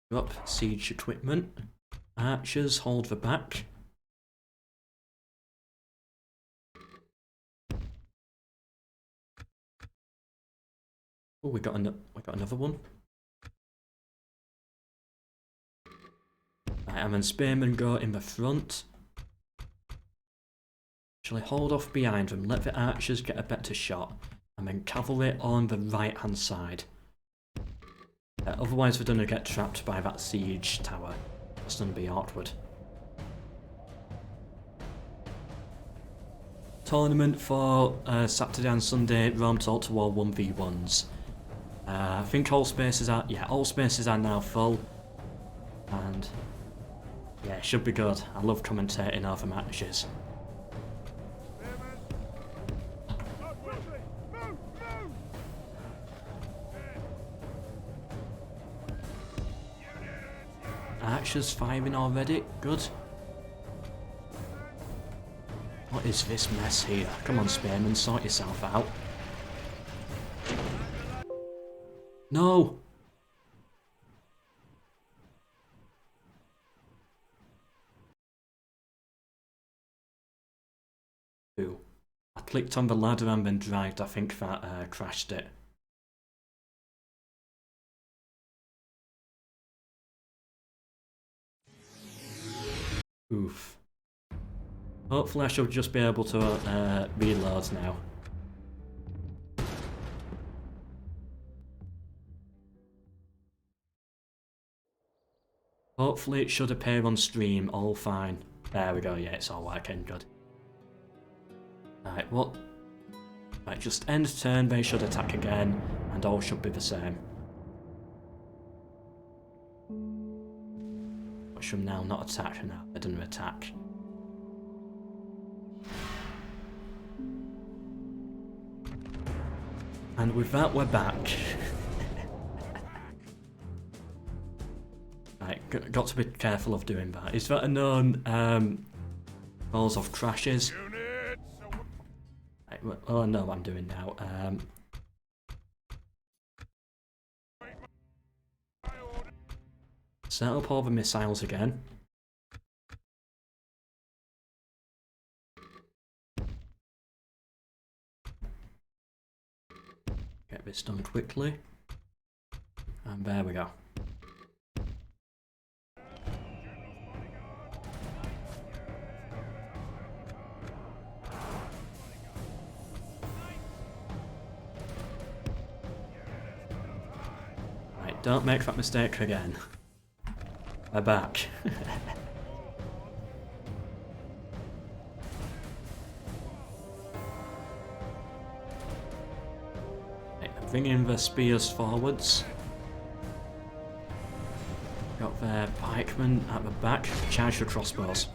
Drop siege equipment. Archers hold the back. Oh, we got another one. Right, and then spearmen go in the front. Actually, hold off behind them. Let the archers get a better shot, and then cavalry on the right hand side. Otherwise, we're going to get trapped by that siege tower. It's going to be awkward. Tournament for Saturday and Sunday, Rome Total War 1v1s. I think all spaces are now full. And yeah, it should be good. I love commentating over matches. Archers firing already. Good. What is this mess here? Come on, Spearman, sort yourself out. No! clicked on the ladder and then dragged, I think that crashed it. Oof. Hopefully I should just be able to reload now. Hopefully it should appear on stream, all fine. There we go, yeah, it's all working, good. Right, what? Right, just end turn, they should attack again, and all should be the same. But should now not attack, now they didn't attack. And with that, we're back. Right, got to be careful of doing that. Is that a known cause of crashes? Right, oh, I know what I'm doing now. Set up all the missiles again. Get this done quickly. And there we go. Right, don't make that mistake again. We're back. Bringing the spears forwards. Got their pikemen at the back. Charge the crossbows.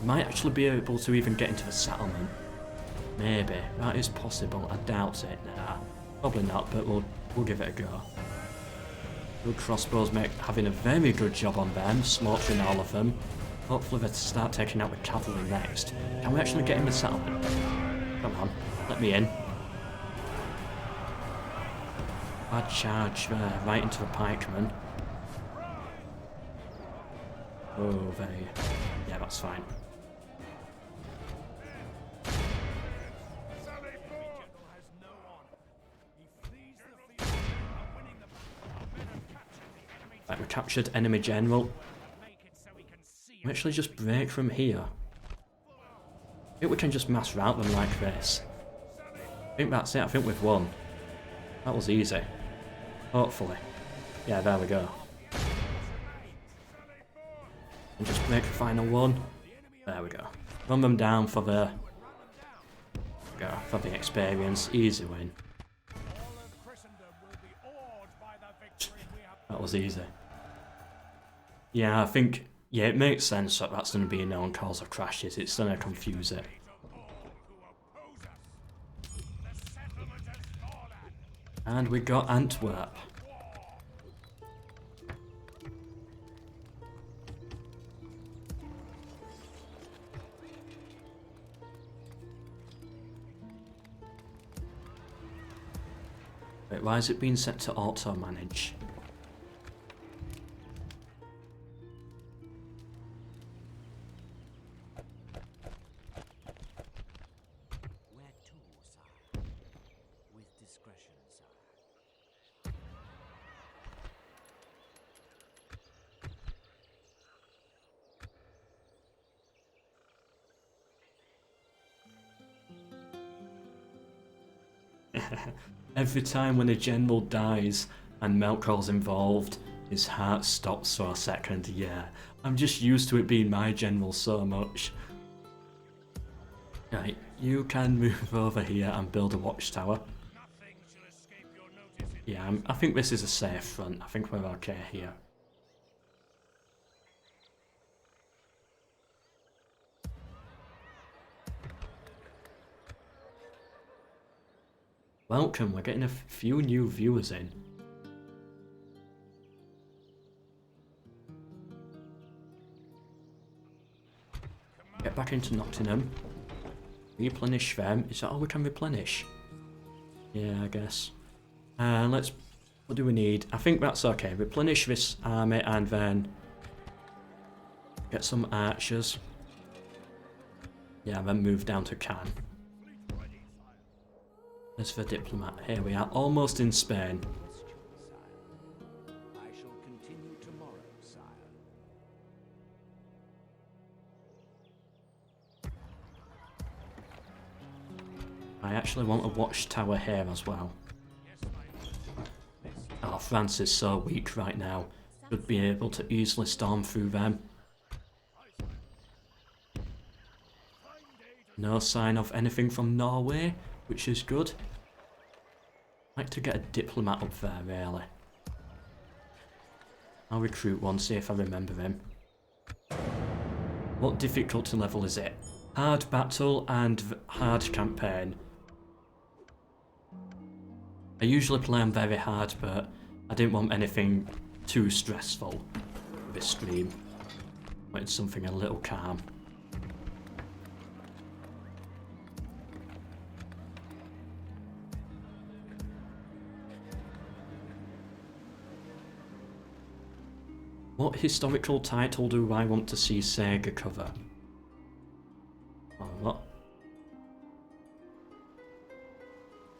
Might actually be able to even get into the settlement. Maybe. That is possible. I doubt it. Nah. Probably not, but we'll give it a go. Good crossbows having a very good job on them, slaughtering all of them. Hopefully they start taking out the cavalry next. Can we actually get in the settlement? Come on, let me in. Bad charge there, right into the pikemen. Oh, yeah, that's fine. Right, we captured enemy general. We actually just break from here. I think we can just mass rout them like this. I think that's it, I think we've won. That was easy. Hopefully. Yeah, there we go. And just break the final one. There we go. Run them down for the experience. Easy win. That was easy. Yeah, I think, yeah, it makes sense that that's going to be a known cause of crashes. It's going to confuse it. And we got Antwerp. Wait, why is it being set to auto-manage? Where to, sire? With discretion, sire. Every time when a general dies and MELKOR's involved, his heart stops for a second. Yeah, I'm just used to it being my general so much. Right, you can move over here and build a watchtower. Yeah, I think this is a safe front. I think we're okay here. Welcome, we're getting a few new viewers in. Get back into Nottingham. Replenish them. Is that all we can replenish? Yeah, I guess. What do we need? I think that's okay. Replenish this army and then get some archers. Yeah, then move down to Cannes. As for diplomat, here we are, almost in Spain. Question, sire. I shall continue tomorrow, sire. I actually want a watchtower here as well. Oh, France is so weak right now. Should be able to easily storm through them. No sign of anything from Norway, which is good. I'd like to get a diplomat up there, really. I'll recruit one, see if I remember him. What difficulty level is it? Hard battle and hard campaign. I usually play on very hard, but I didn't want anything too stressful for this stream. I wanted something a little calm. What historical title do I want to see Sega cover? Oh, what?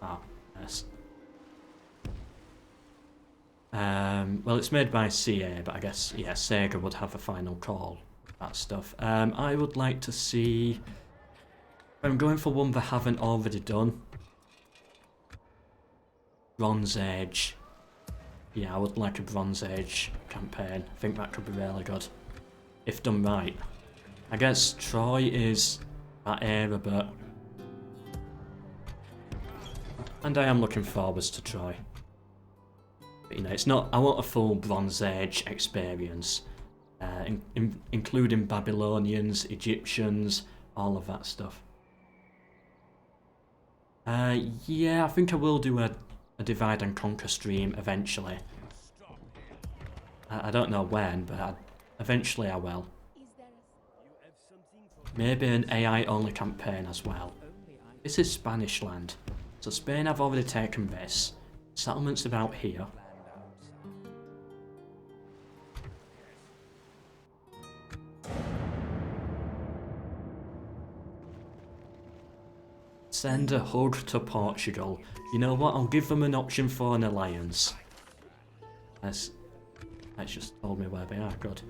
Ah, yes. Well, it's made by CA, but I guess, yeah, Sega would have a final call with that stuff. I would like to see... I'm going for one they haven't already done. Bronze Age. Yeah, I would like a Bronze Age campaign. I think that could be really good. If done right. I guess Troy is that era, but... And I am looking forwards to Troy. But, you know, it's not... I want a full Bronze Age experience. Including Babylonians, Egyptians, all of that stuff. Yeah, I think I will do a divide and conquer stream eventually. I don't know when, but eventually I will. Maybe an AI only campaign as well. This is Spanish land, so Spain have already taken this. Settlements about here. Send a hug to Portugal. You know what? I'll give them an option for an alliance. That's just told me where they are. Good.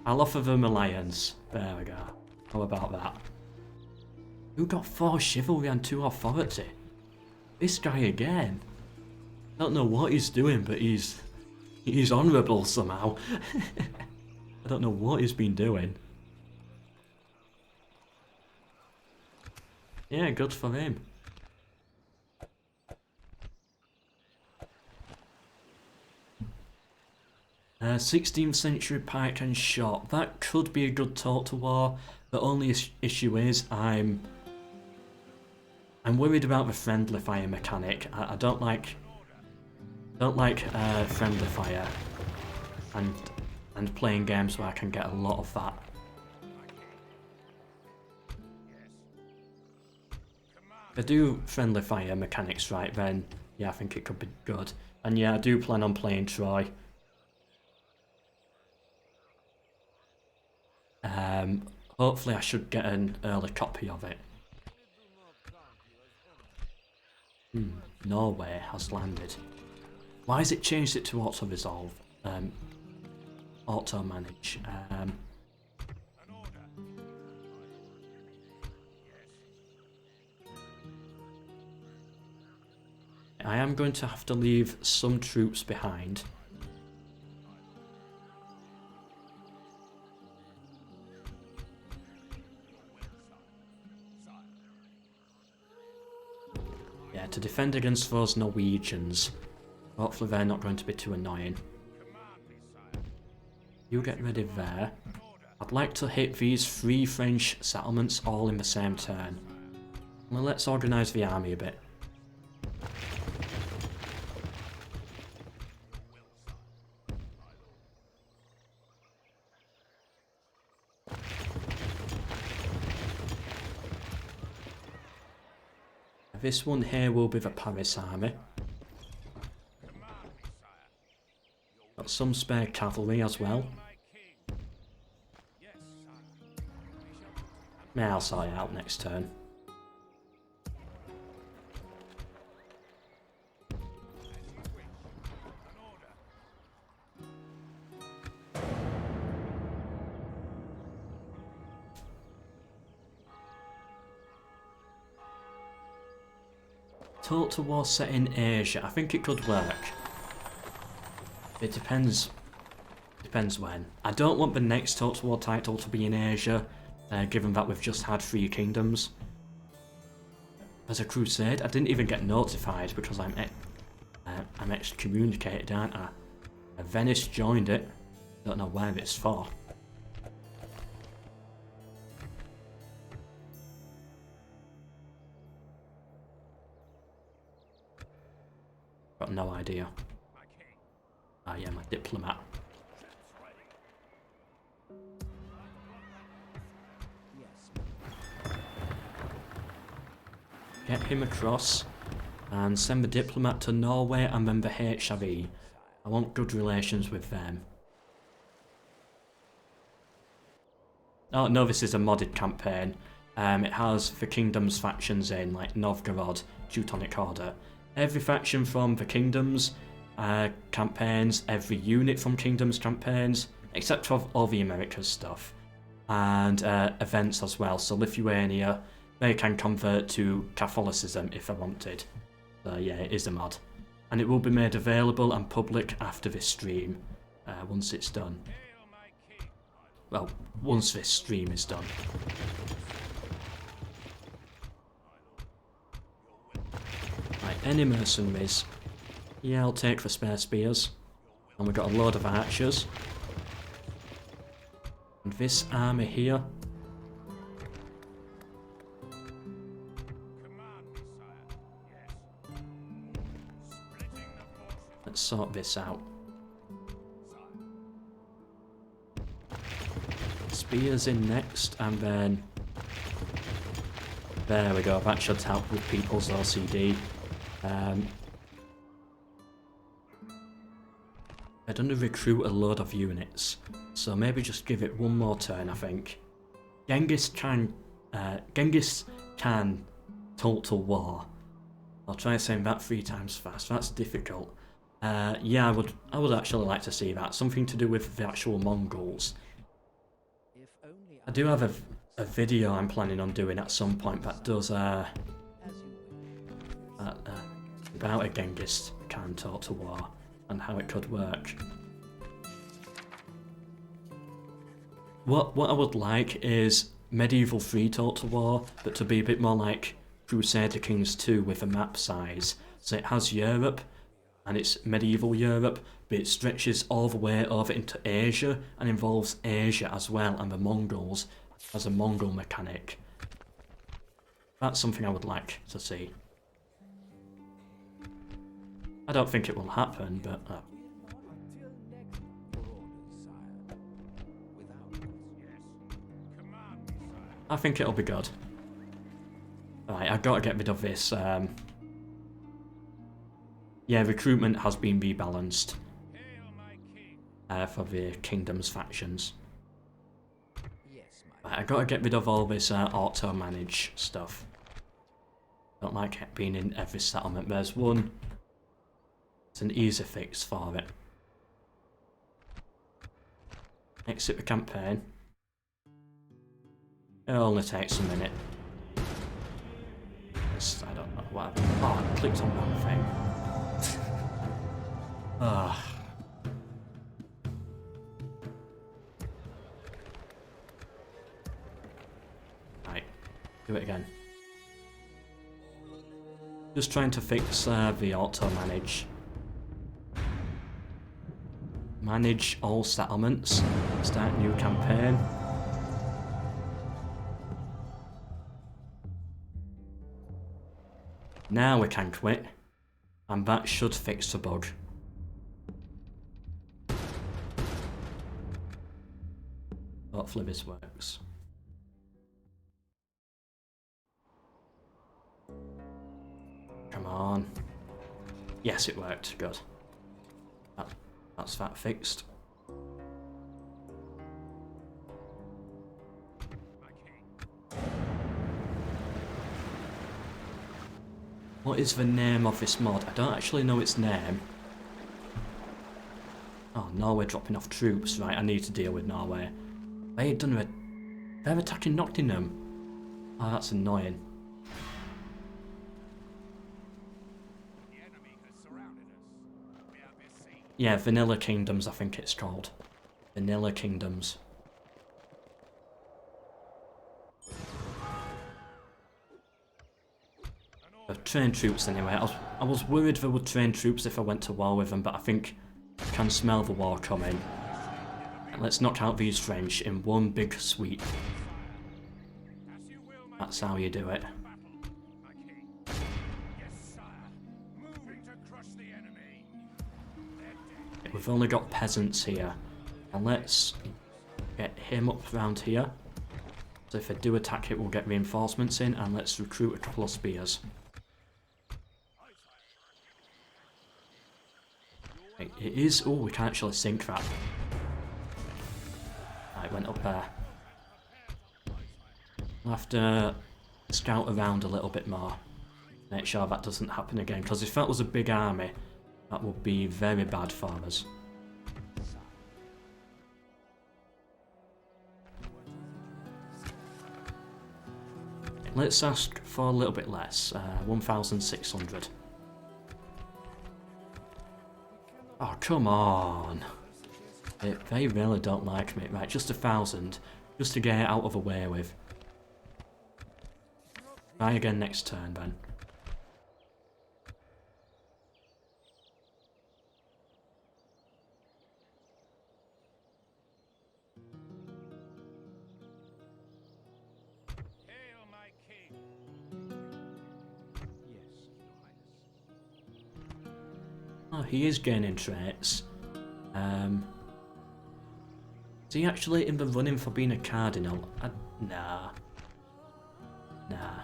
I'll offer them alliance. There we go. How about that? Who got 4 chivalry and 2 authority? This guy again. I don't know what he's doing, but he's honourable somehow. I don't know what he's been doing. Yeah, good for him. 16th century pike and shot. That could be a good talk to war. The only issue is I'm worried about the friendly fire mechanic. I don't like friendly fire and playing games where I can get a lot of that. If I do friendly fire mechanics right, then yeah, I think it could be good. And yeah, I do plan on playing Troy. Hopefully I should get an early copy of it. Norway has landed. Why has it changed it to auto-resolve? Auto-manage. I am going to have to leave some troops behind. Yeah, to defend against those Norwegians. Hopefully they're not going to be too annoying. You get ready there. I'd like to hit these 3 French settlements all in the same turn. Well, let's organise the army a bit. This one here will be the Paris army. Got some spare cavalry as well. May I'll sort it out next turn. Total War set in Asia. I think it could work. It depends. Depends when. I don't want the next Total War title to be in Asia, given that we've just had 3 kingdoms. As a crusade, I didn't even get notified because I'm excommunicated, aren't I? Venice joined it. Don't know where it's for. Got no idea. Ah, yeah, my diplomat. Get him across and send the diplomat to Norway and then the HRE. I want good relations with them. Oh no, this is a modded campaign. It has the kingdoms factions in, like Novgorod, Teutonic Order. Every faction from the kingdoms campaigns, every unit from kingdoms campaigns, except for all the Americas stuff. And events as well, so Lithuania, they can convert to Catholicism if I wanted. So yeah, it is a mod. And it will be made available and public after this stream, once it's done. Well, once this stream is done. Right, any mercenaries? Yeah, I'll take the spare spears. And we've got a load of archers. And this army here. Let's sort this out. Spears in next, and then... There we go, that should help with people's OCD. I don't recruit a load of units, so maybe just give it one more turn, I think. Genghis can Total War. I'll try saying that 3 times fast, that's difficult. Yeah, I would actually like to see that. Something to do with the actual Mongols. I do have a video I'm planning on doing at some point that does about a Genghis Khan Total War and how it could work. What I would like is Medieval 3 Total War, but to be a bit more like Crusader Kings 2 with a map size. So it has Europe, and it's medieval Europe, but it stretches all the way over into Asia and involves Asia as well, and the Mongols as a Mongol mechanic. That's something I would like to see. I don't think it will happen, but I think it'll be good. Alright, I've got to get rid of this. Yeah, recruitment has been rebalanced for the kingdom's factions. Right, I've got to get rid of all this auto-manage stuff. Don't like it being in every settlement. There's one. It's an easy fix for it. Exit the campaign. It only takes a minute. I don't know what happened. Oh, I clicked on one thing. Ah. Right, do it again. Just trying to fix the auto-manage. Manage all settlements. Start new campaign. Now we can quit, and that should fix the bug. Hopefully this works. Come on. Yes, it worked. Good. That's that fixed. What is the name of this mod? I don't actually know its name. Oh, Norway dropping off troops. Right, I need to deal with Norway. They're attacking Nottingham. Oh, that's annoying. Yeah, Vanilla Kingdoms, I think it's called. Vanilla Kingdoms. Trained troops anyway. I was worried there were trained troops if I went to war with them, but I think I can smell the war coming. Let's knock out these French in one big sweep. That's how you do it. We've only got peasants here. And let's get him up around here. So if they do attack it, we'll get reinforcements in, and let's recruit a couple of spears. It is... oh, we can actually sink that. Right, went up there. We'll have to scout around a little bit more. Make sure that doesn't happen again, because if that was a big army, that would be very bad for us. Let's ask for a little bit less, 1,600. Oh, come on. They really don't like me. Right, just 1,000, just to get it out of the way with. Try again next turn, then. Hail, my king. Yes, Your Highness. Oh, he is gaining traits. Is he actually in the running for being a cardinal? Nah. Nah.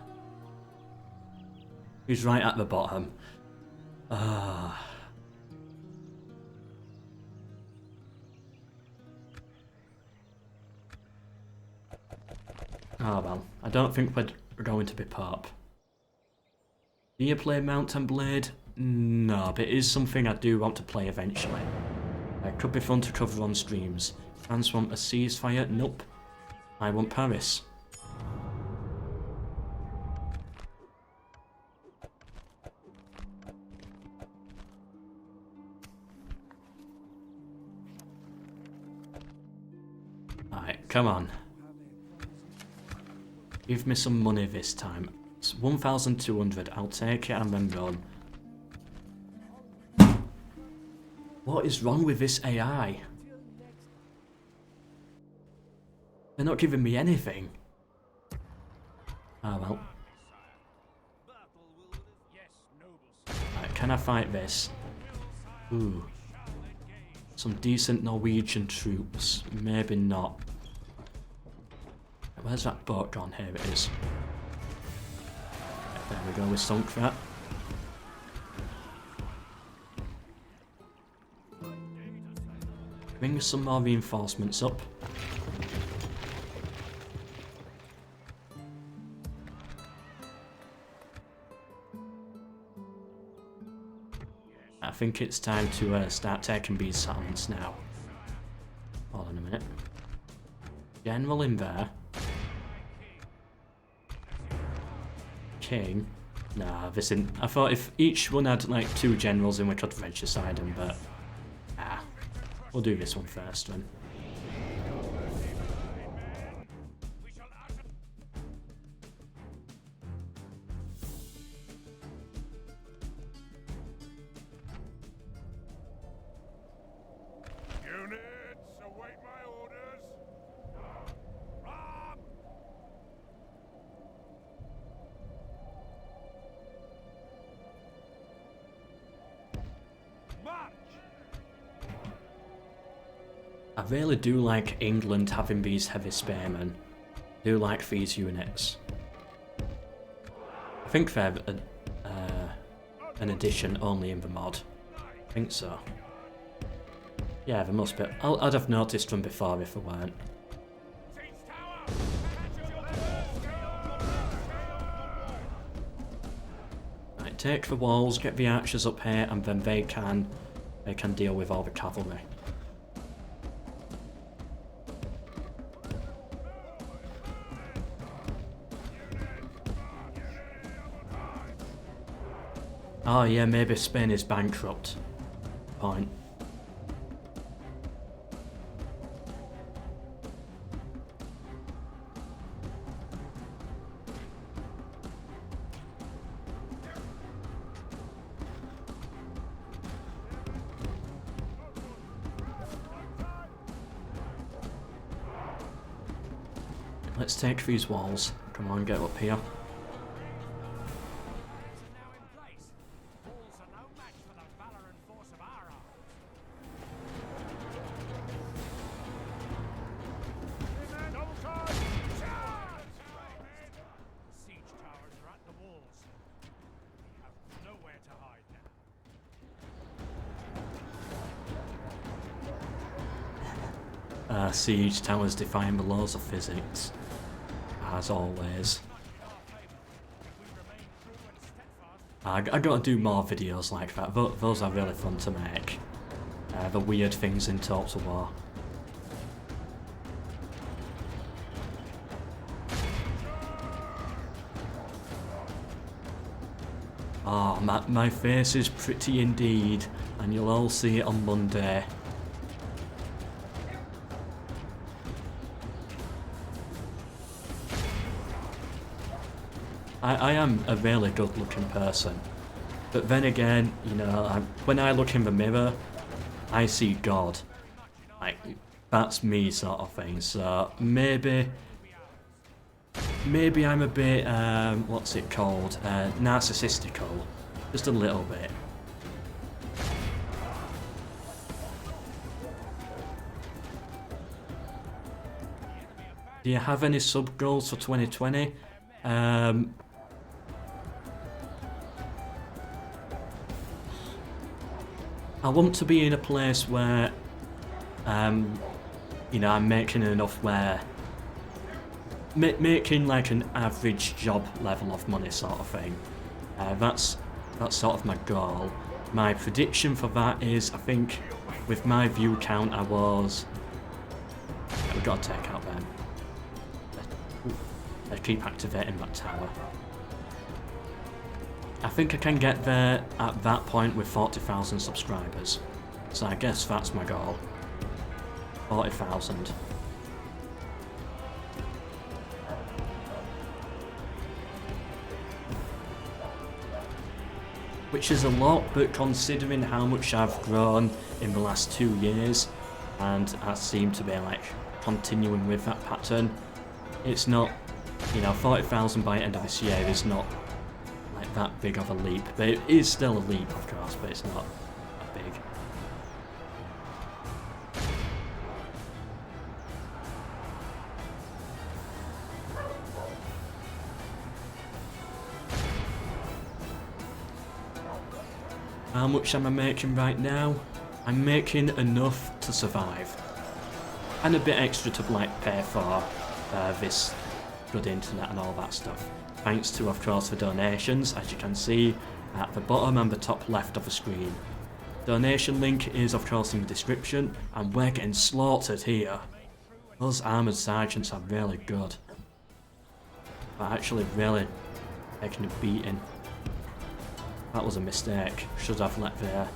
He's right at the bottom. Ah. Oh well, I don't think we're going to be Pope. Do you play Mount and Blade? No, but it is something I do want to play eventually. It could be fun to cover on streams. France want a ceasefire? Nope. I want Paris. Alright, come on. Give me some money this time. It's 1,200. I'll take it and then run. What is wrong with this AI? They're not giving me anything. Ah well. Right, can I fight this? Ooh. Some decent Norwegian troops. Maybe not. Where's that boat gone? Here it is. Right, there we go, we sunk that. Bring some more reinforcements up. I think it's time to start taking these settlements now. Hold on a minute. General in there. King. Nah, this isn't. I thought if each one had like 2 generals in, we could regicide them, but we'll do this one first then. Units, await my orders. Rob! March! I really do like England having these heavy spearmen. I do like these units. I think they're an addition only in the mod. I think so. Yeah, there must be. I'd have noticed them before if they weren't. Right, take the walls, get the archers up here, and then they can deal with all the cavalry. Oh yeah, maybe Spain is bankrupt. Point. Let's take these walls. Come on, get up here. Plans are now in place. Walls are no match for the valor and force of our arms. The siege towers are at the walls. We have nowhere to hide now. Siege towers defying the laws of physics. As always. I gotta do more videos like that. Those are really fun to make. The weird things in Total War. Oh, my face is pretty indeed, and you'll all see it on Monday. I am a really good looking person, but then again, you know, when I look in the mirror, I see God. Like, that's me sort of thing, so maybe I'm a bit, what's it called, narcissistical, just a little bit. Do you have any sub goals for 2020? I want to be in a place where, you know, I'm making enough where, making like an average job level of money sort of thing. That's sort of my goal. My prediction for that is, I think, with my view count, I was. We've got to take out them. They keep activating that tower. I think I can get there at that point with 40,000 subscribers. So I guess that's my goal. 40,000. Which is a lot, but considering how much I've grown in the last 2 years, and I seem to be like continuing with that pattern, it's not, you know, 40,000 by end of this year is not like that big of a leap, but it is still a leap, of course, but it's not that big. How much am I making right now? I'm making enough to survive, and a bit extra to like pay for this good internet and all that stuff. Thanks to, of course, the donations, as you can see at the bottom and the top left of the screen. Donation link is, of course, in the description, and we're getting slaughtered here. Those armoured sergeants are really good. But actually really taking a beating. That was a mistake. Should have let their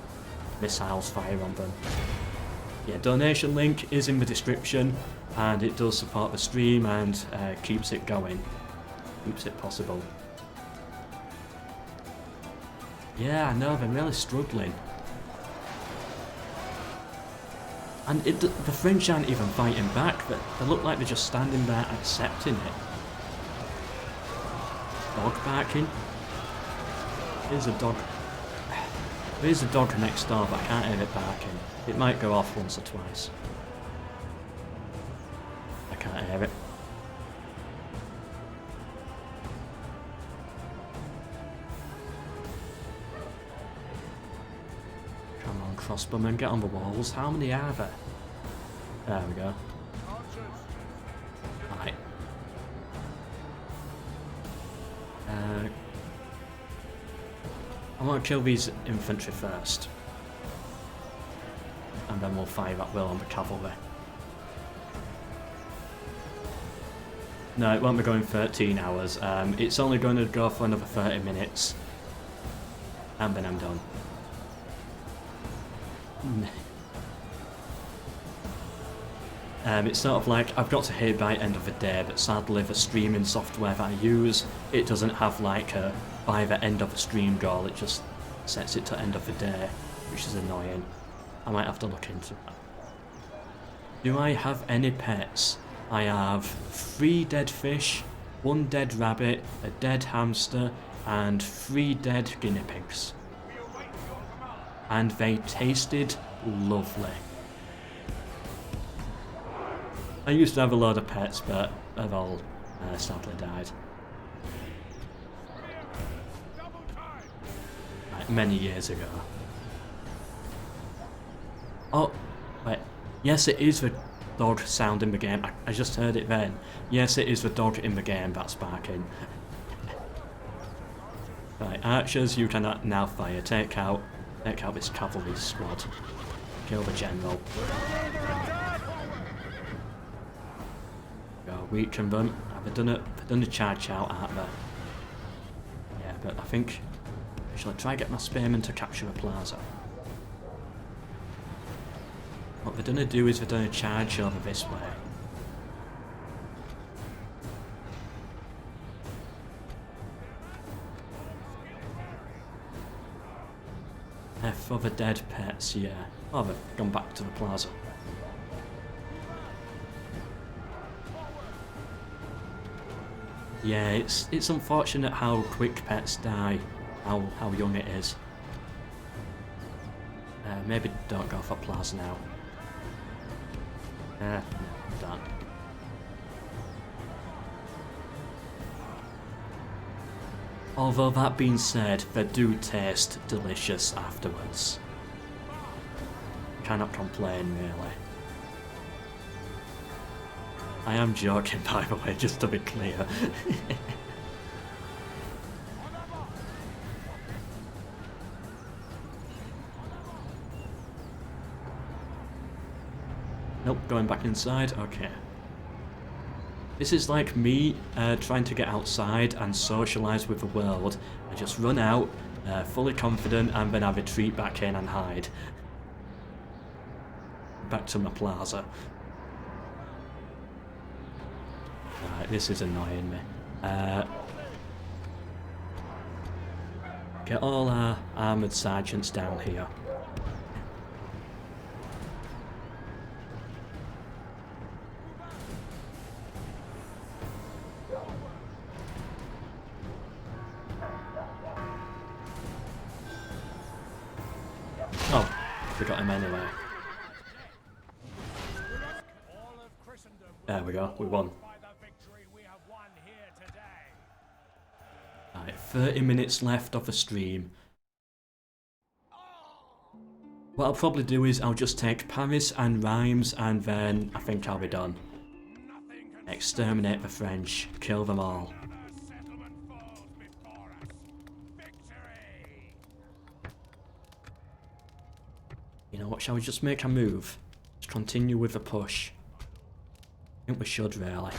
missiles fire on them. Yeah, donation link is in the description, and it does support the stream and keeps it going. Keeps it possible. Yeah, I know, they're really struggling. And the French aren't even fighting back, they look like they're just standing there accepting it. Dog barking. There's a dog. There's a dog next door, but I can't hear it barking. It might go off once or twice. I can't hear it. Come on, crossbowmen, get on the walls. How many are there? There we go. Right. I want to kill these infantry first, and then we'll fire at will on the cavalry. No, it won't be going 13 hours. It's only going to go for another 30 minutes, and then I'm done. It's sort of like I've got to hit by end of the day, but sadly the streaming software that I use, it doesn't have like a by the end of the stream goal, it just sets it to end of the day, which is annoying. I might have to look into that. Do I have any pets? I have 3 dead fish, 1 dead rabbit, a dead hamster, and 3 dead guinea pigs. And they tasted lovely. I used to have a lot of pets, but they've all sadly died. Like, many years ago. Oh, wait. Yes, it is the dog sound in the game. I just heard it then. Yes, it is the dog in the game that's barking. Right, archers, you can now fire. Take out this cavalry squad. Kill the general. Go, weaken them. They've done a charge out, aren't they? Yeah, but I think shall I try and get my spearmen to capture the plaza? What they're gonna do is they're gonna charge over this way. F for the dead pets, yeah. Oh, they've gone back to the plaza. Yeah, it's unfortunate how quick pets die, how young it is. Maybe don't go for plaza now. No, don't. Although that being said, they do taste delicious afterwards. Cannot complain, really. I am joking, by the way, just to be clear. Nope, going back inside, okay. This is like me trying to get outside and socialise with the world. I just run out, fully confident, and then I retreat back in and hide. Back to my plaza. Alright, this is annoying me. Get all our armoured sergeants down here. Oh, we got him anyway. There we go, we won. Alright, 30 minutes left of the stream. What I'll probably do is I'll just take Paris and Reims and then I think I'll be done. Exterminate the French, kill them all. You know what, shall we just make a move? Just continue with the push. I think we should, really.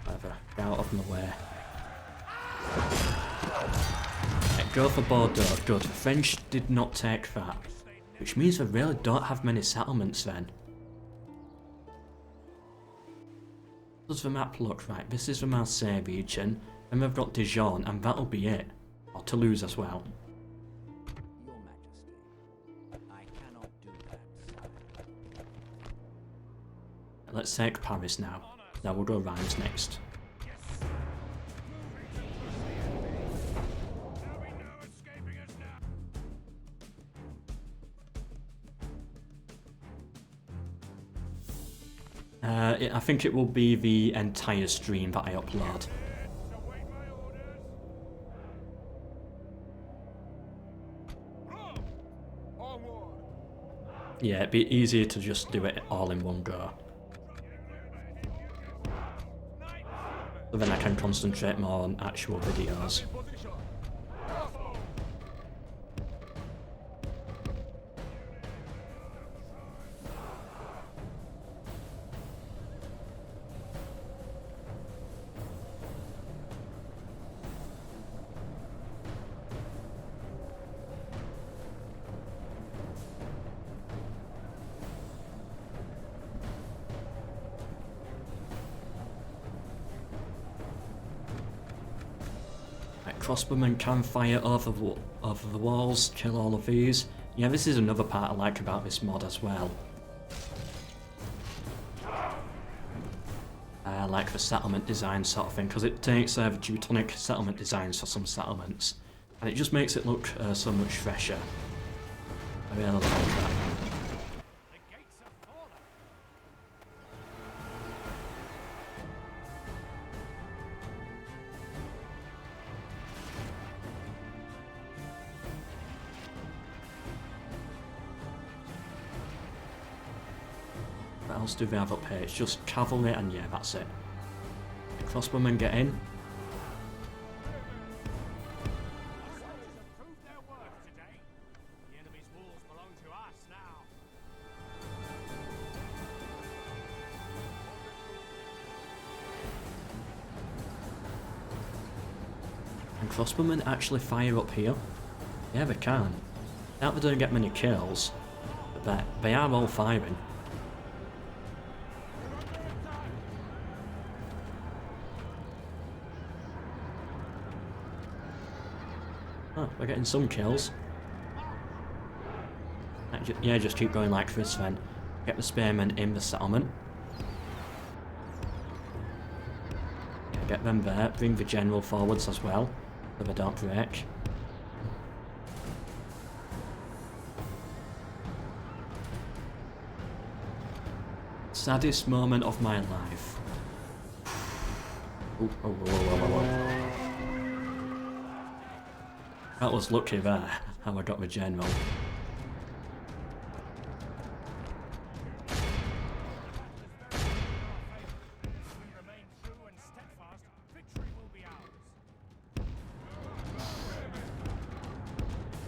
Whatever, get out of my way. Right, go for Bordeaux, good. The French did not take that. Which means we really don't have many settlements then. Does the map look right? This is the Marseille region, and we've got Dijon, and that'll be it. Or Toulouse as well. Your Majesty, I cannot do that, sire. Let's take Paris now. Now we'll go Reims next. I think it will be the entire stream that I upload. Yeah, it'd be easier to just do it all in one go. So then I can concentrate more on actual videos. Crossbowmen can fire over the walls, kill all of these. Yeah, this is another part I like about this mod as well. like the settlement design sort of thing, because it takes the Teutonic settlement designs for some settlements, and it just makes it look so much fresher. I really like that. The gates have fallen. What else do they have up here? It's just cavalry, and yeah, that's it. The crossbowmen get in. Our soldiers have proved their worth today. The enemy's walls belong to us now. Can crossbowmen actually fire up here? Yeah, they can. Doubt they don't get many kills, but they are all firing. Oh, we're getting some kills. Yeah, just keep going like this then. Get the spearmen in the settlement. Yeah, get them there. Bring the general forwards as well, so they don't break. Saddest moment of my life. Ooh, oh, whoa, whoa, whoa, whoa. That was lucky there, how I got the general. If we remain true and steadfast, victory will be ours.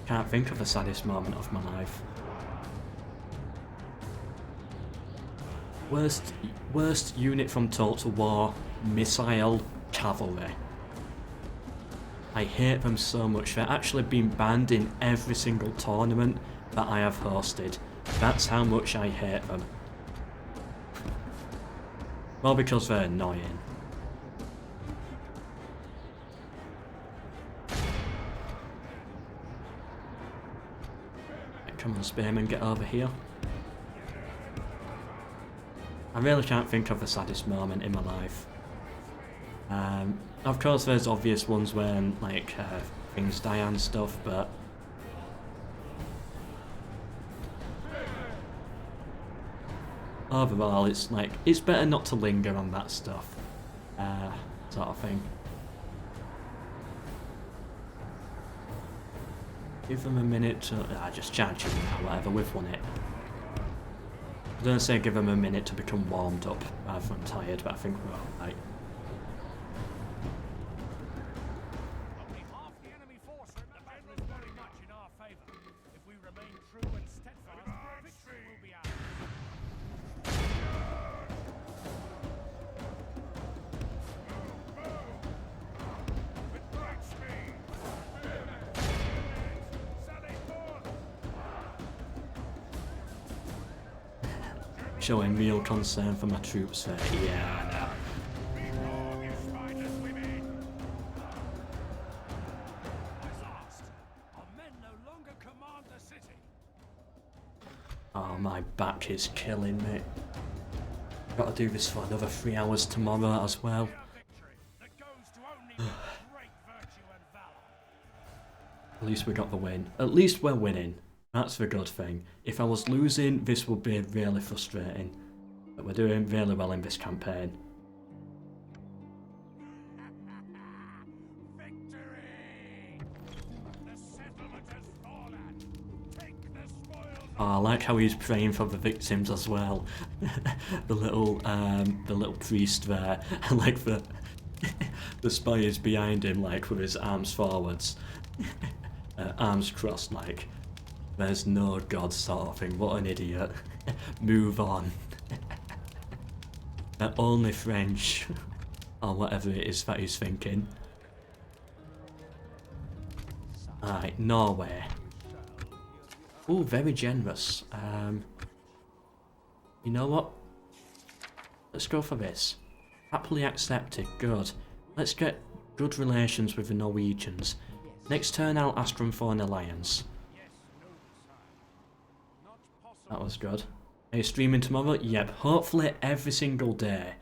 Can't think of the saddest moment of my life. Worst unit from Total War, missile cavalry. I hate them so much. They're actually being banned in every single tournament that I have hosted. That's how much I hate them. Well, because they're annoying. Come on, spearmen, get over here. I really can't think of the saddest moment in my life. Of course there's obvious ones when like things die and stuff, but overall it's like, it's better not to linger on that stuff, sort of thing. Give them a minute to, just charge them now, whatever, we've won it. I don't say give them a minute to become warmed up rather than tired, but I think we're alright. Only half the enemy force are in the battle is very much in our favor. If we remain true and steadfast, victory will be ours. With great speed. Sally forth. Showing real concern for my troops there. Yeah, I know. Before you spiders women. As asked, our men no longer command the city. Oh, my back is killing me. Gotta do this for another 3 hours tomorrow as well. A victory that goes to only great virtue and valor. At least we got the win. At least we're winning. That's the good thing. If I was losing, this would be really frustrating. But we're doing really well in this campaign. Victory! The settlement has fallen. Take the spoils. Oh, I like how he's praying for the victims as well. the little priest there, and like the spires behind him, like with his arms forwards, arms crossed, like there's no god sort of thing. What an idiot! Move on. They're only French, or whatever it is that he's thinking. Alright, Norway. Ooh, very generous. You know what? Let's go for this. Happily accepted, good. Let's get good relations with the Norwegians. Next turn I'll ask them for an alliance. That was good. Are you streaming tomorrow? Yep, hopefully every single day.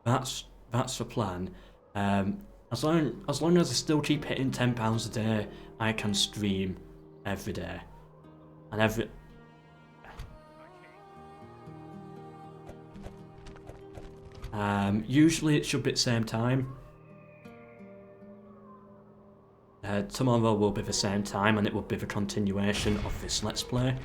That's that's the plan. As long as I still keep hitting £10 a day, I can stream every day. And usually it should be at the same time. Tomorrow will be the same time, and it will be the continuation of this Let's Play.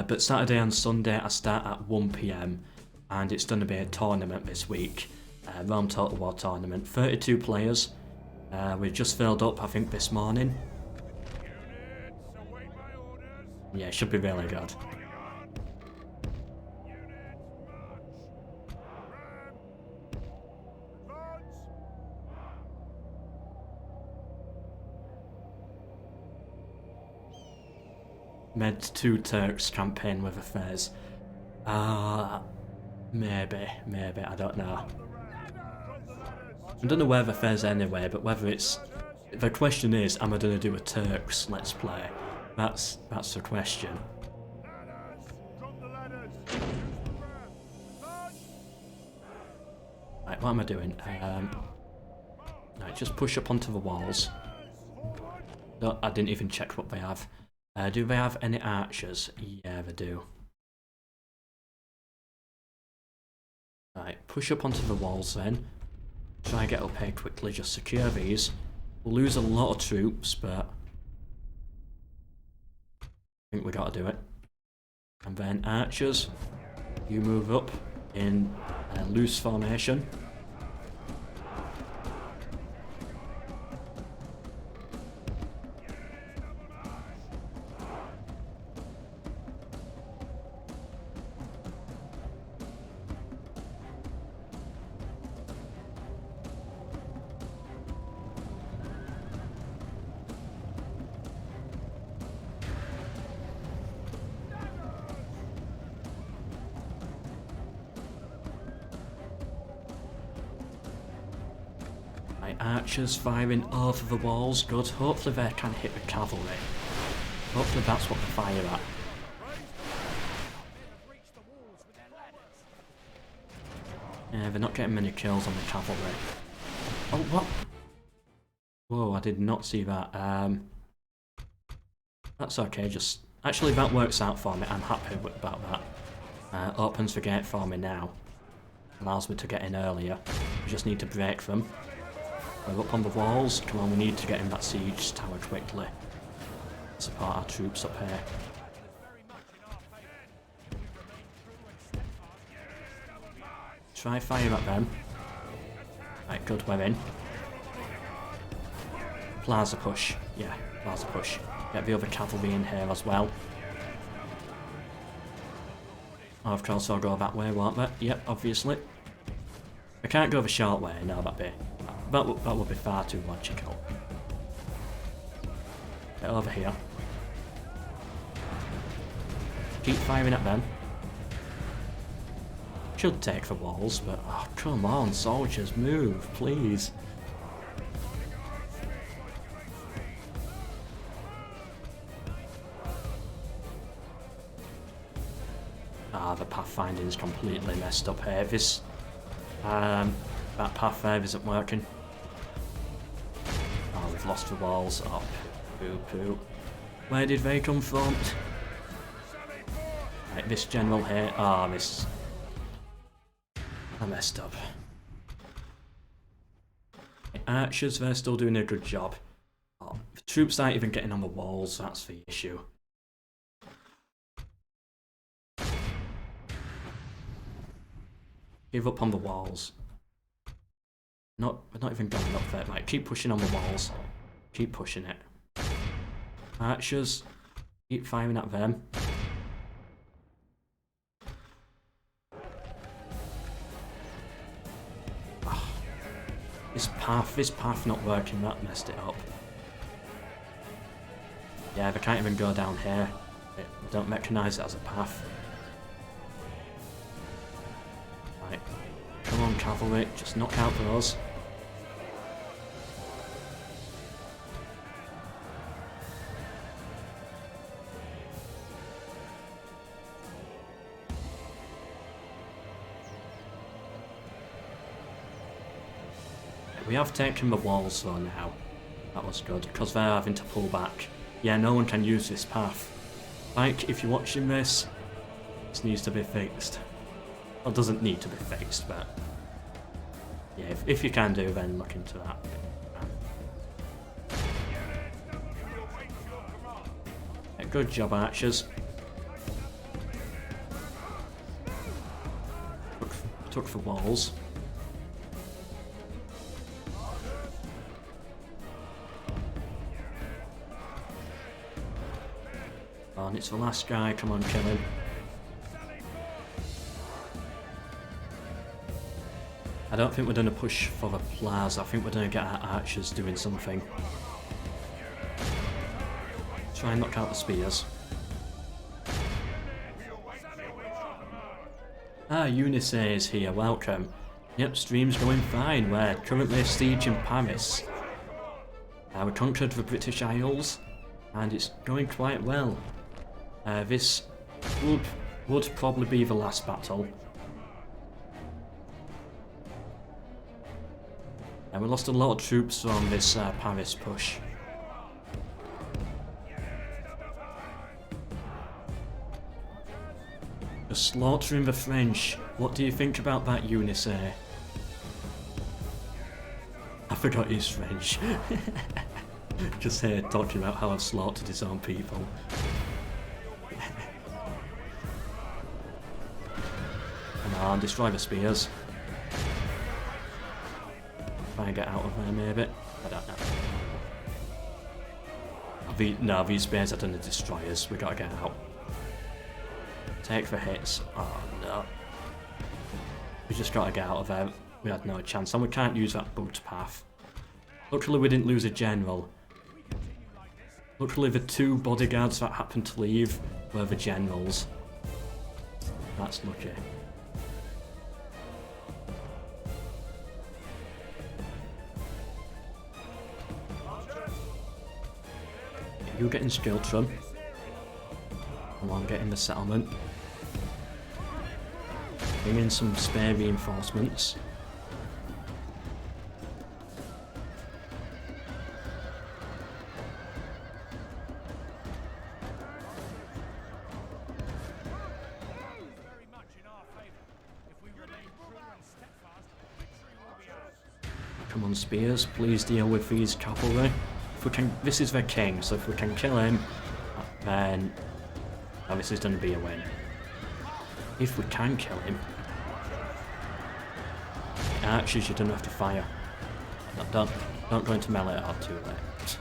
But Saturday and Sunday I start at 1 PM, and it's going to be a tournament this week. Realm Total War tournament. 32 players. We've just filled up, I think, this morning. Yeah, it should be really good. Med 2 Turks campaign with affairs. Maybe, I don't know. I don't know where the affairs anyway, but whether it's... The question is, am I going to do a Turks Let's Play? That's the question. Right, what am I doing? Right, just push up onto the walls. No, I didn't even check what they have. Do they have any archers? Yeah, they do. Right, push up onto the walls then. Try and get up here quickly, just secure these. We'll lose a lot of troops, but I think we gotta do it. And then archers, you move up in loose formation. Archers firing over the walls, good. Hopefully they can hit the cavalry. Hopefully that's what they fire at. Yeah, they're not getting many kills on the cavalry. Oh, what? Whoa, I did not see that. That's okay, just... Actually, that works out for me. I'm happy about that. Opens the gate for me now. Allows me to get in earlier. We just need to break them. We're up on the walls. Come on, we need to get in that siege tower quickly. Support our troops up here. Try fire at them. Right, good, we're in. Plaza push. Yeah, plaza push. Get the other cavalry in here as well. Oh, of course I'll go that way, won't they? Yep, obviously. I can't go the short way, no, that would be far too logical. Get over here. Keep firing at them. Should take the walls, but oh, come on, soldiers, move, please. The pathfinding's completely messed up here. This, that path there isn't working. Oh, we've lost the walls. Oh, poo. Where did they come from? Right, this general here. Ah, this... I messed up. Archers, they're still doing a good job. Oh, the troops aren't even getting on the walls, that's the issue. Give up on the walls. We're not even going up there. Right, keep pushing on the walls. Keep pushing it. Archers, keep firing at them. Oh, this path not working, that messed it up. Yeah, they can't even go down here. They don't recognise it as a path. Right, come on cavalry, just knock out those. We have taken the walls though now. That was good, because they're having to pull back. Yeah, no one can use this path. Like, if you're watching this, this needs to be fixed. Well, it doesn't need to be fixed, but... yeah, if you can do, then look into that. Yeah, good job, archers. Took the walls. Oh, and it's the last guy, come on, kill him. I don't think we're going to push for the plaza, I think we're going to get our archers doing something. Try and knock out the spears. Ah, Eunice is here, welcome. Yep, stream's going fine, we're currently sieging Paris. We conquered the British Isles, and it's going quite well. This would probably be the last battle. And we lost a lot of troops on this Paris push. Just slaughtering the French. What do you think about that, Eunice? I forgot he's French. Just here talking about how I've slaughtered his own people. Come on, destroy the spears. Try and get out of there, maybe. I don't know. No, these spears are done to destroy us. We gotta get out. Take the hits. Oh no. We just gotta get out of there. We had no chance, and we can't use that bugged path. Luckily we didn't lose a general. Luckily the two bodyguards that happened to leave were the generals. That's lucky. You getting Skiltrum. Come on, get in the settlement. Bring in some spare reinforcements. Come on, spears, please deal with these cavalry. If we can, this is their king, so if we can kill him, then this is going to be a win. If we can kill him, archers, you don't have to fire. No, don't go into melee or too late.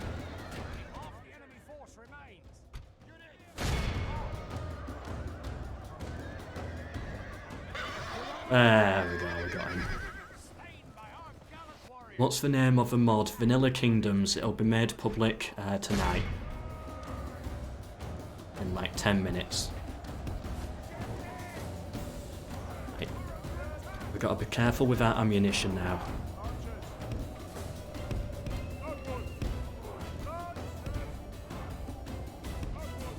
There we go, we got him. What's the name of the mod? Vanilla Kingdoms. It'll be made public tonight. In like 10 minutes. Right. We've got to be careful with our ammunition now.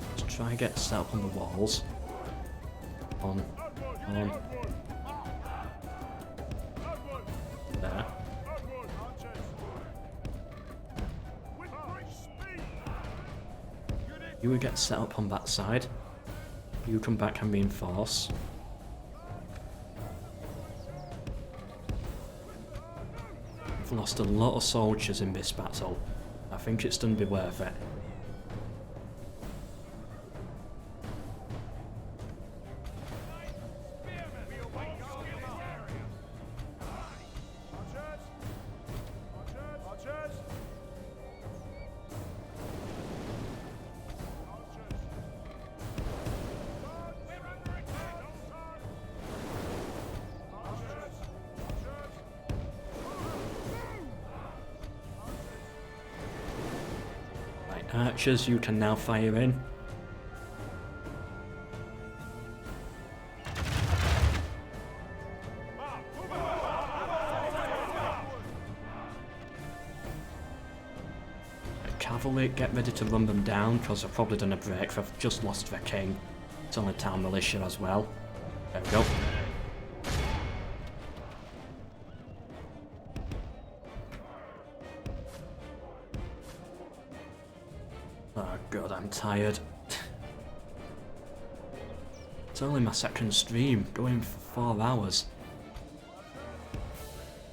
Let's try and get set up on the walls. On. There. You will get set up on that side. You come back and reinforce. I've lost a lot of soldiers in this battle. I think it's going to be worth it. Archers, you can now fire in. Cavalry, get ready to run them down because they're probably done a break. They've just lost their king. It's on the town militia as well. There we go. tired. It's only my second stream, going for 4 hours.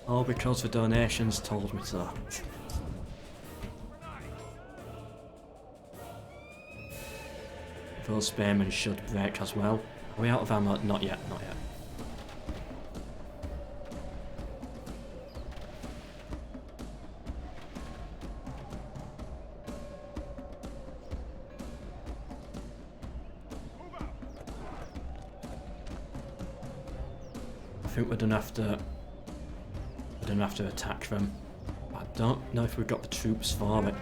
All because the donations told me so. Those spearmen should break as well. Are we out of ammo? Not yet, not yet. I think we're gonna have to attack them. I don't know if we've got the troops for it.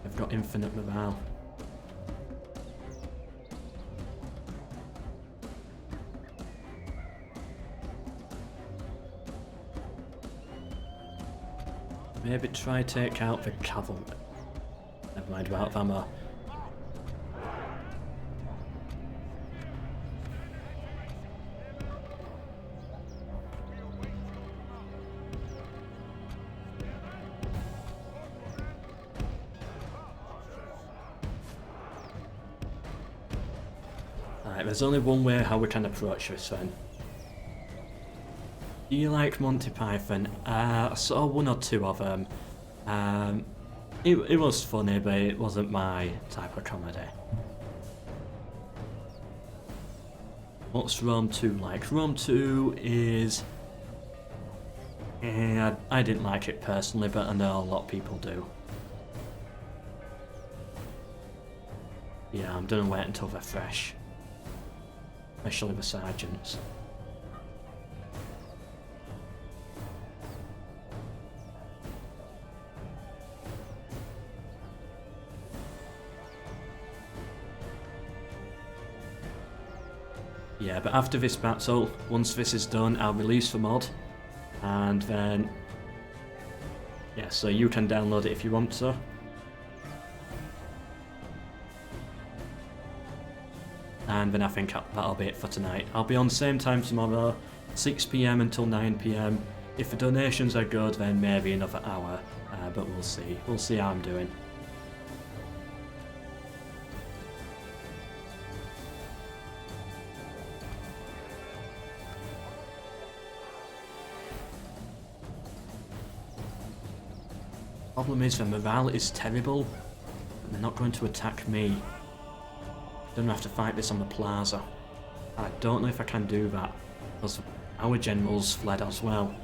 They've got infinite morale. Maybe try take out the cavalry. Never mind, we're out of ammo. There's only one way how we can approach this then. Do you like Monty Python? I saw 1 or 2 of them. It was funny, but it wasn't my type of comedy. What's Rome 2 like? Rome 2 is... I didn't like it personally, but I know a lot of people do. Yeah, I'm gonna wait until they're fresh. Especially the sergeants. Yeah, but after this battle, once this is done, I'll release the mod, and then yeah, so you can download it if you want to. And then I think that'll be it for tonight. I'll be on the same time tomorrow, 6 PM until 9 PM. If the donations are good, then maybe another hour, but we'll see. We'll see how I'm doing. Problem is, the morale is terrible, and they're not going to attack me. I'm gonna have to fight this on the plaza. I don't know if I can do that, because our generals fled as well.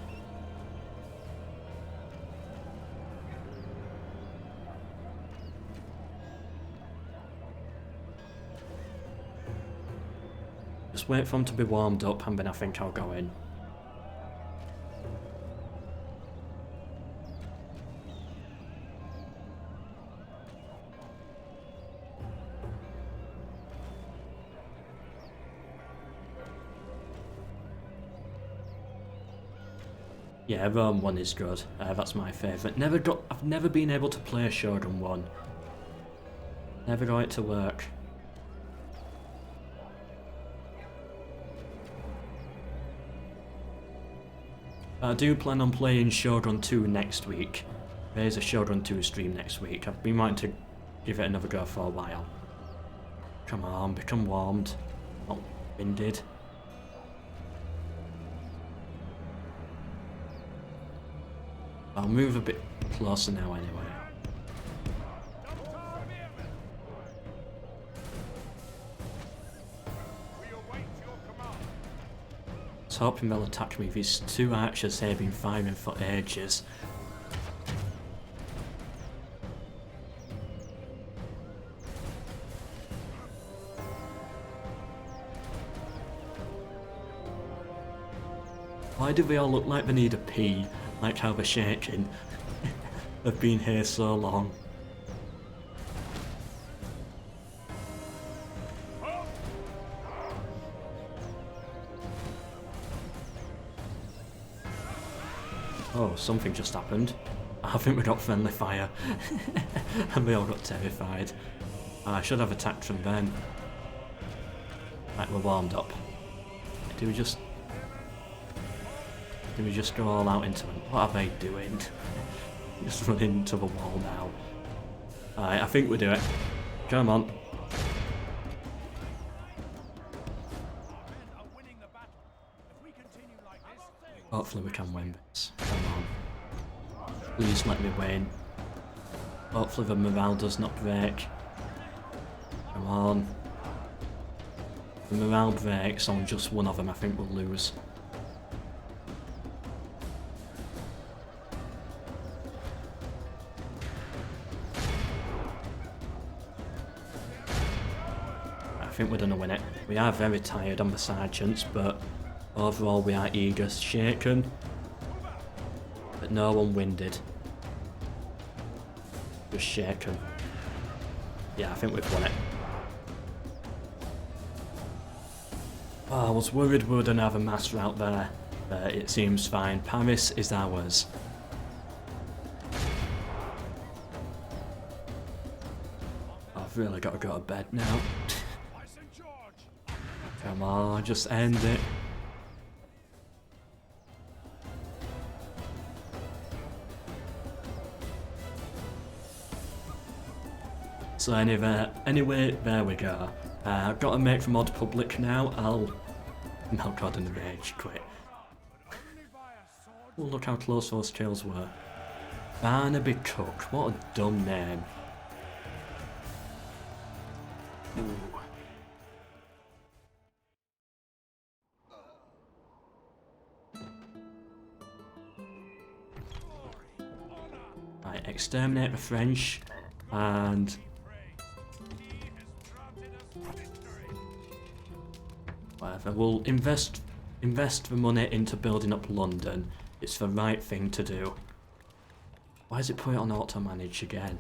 Just wait for them to be warmed up, and then I think I'll go in. Yeah, Rome 1 is good. That's my favourite. I've never been able to play Shogun 1. Never got it to work. I do plan on playing Shogun 2 next week. There's a Shogun 2 stream next week. I've been wanting to give it another go for a while. Come on, become warmed. Not winded. I'll move a bit closer now anyway. I was hoping they'll attack me. These 2 archers have been firing for ages. Why do they all look like they need a pee? Like how they're shaking. They've been here so long. Oh, something just happened. I think we got friendly fire. And we all got terrified. I should have attacked from then. Right, we're warmed up. Do we just go all out into them? What are they doing? Just run into the wall now. Alright, I think we do it. Come on. Our men are winning the battle. If we continue like this, we will Hopefully we can win this. Come on. Please let me win. Hopefully the morale does not break. Come on. If the morale breaks on just one of them, I think we'll lose. I think we're gonna win it. We are very tired on the sergeants, but overall we are eager, shaken, but no one winded. Just shaken. Yeah, I think we've won it. Oh, I was worried we wouldn't have a master out there, but it seems fine. Paris is ours. I've really got to go to bed now. by St. George. Come on, just end it. So anyway, there we go. I've got to make the mod public now. I'll MELKOR in the rage, quit. Only by a sword. Oh, look how close those kills were. Barnaby Cook, what a dumb name. Ooh. Right, exterminate the French, and He has granted us victory. whatever. We'll invest the money into building up London. It's the right thing to do. Why is it put it on auto manage again?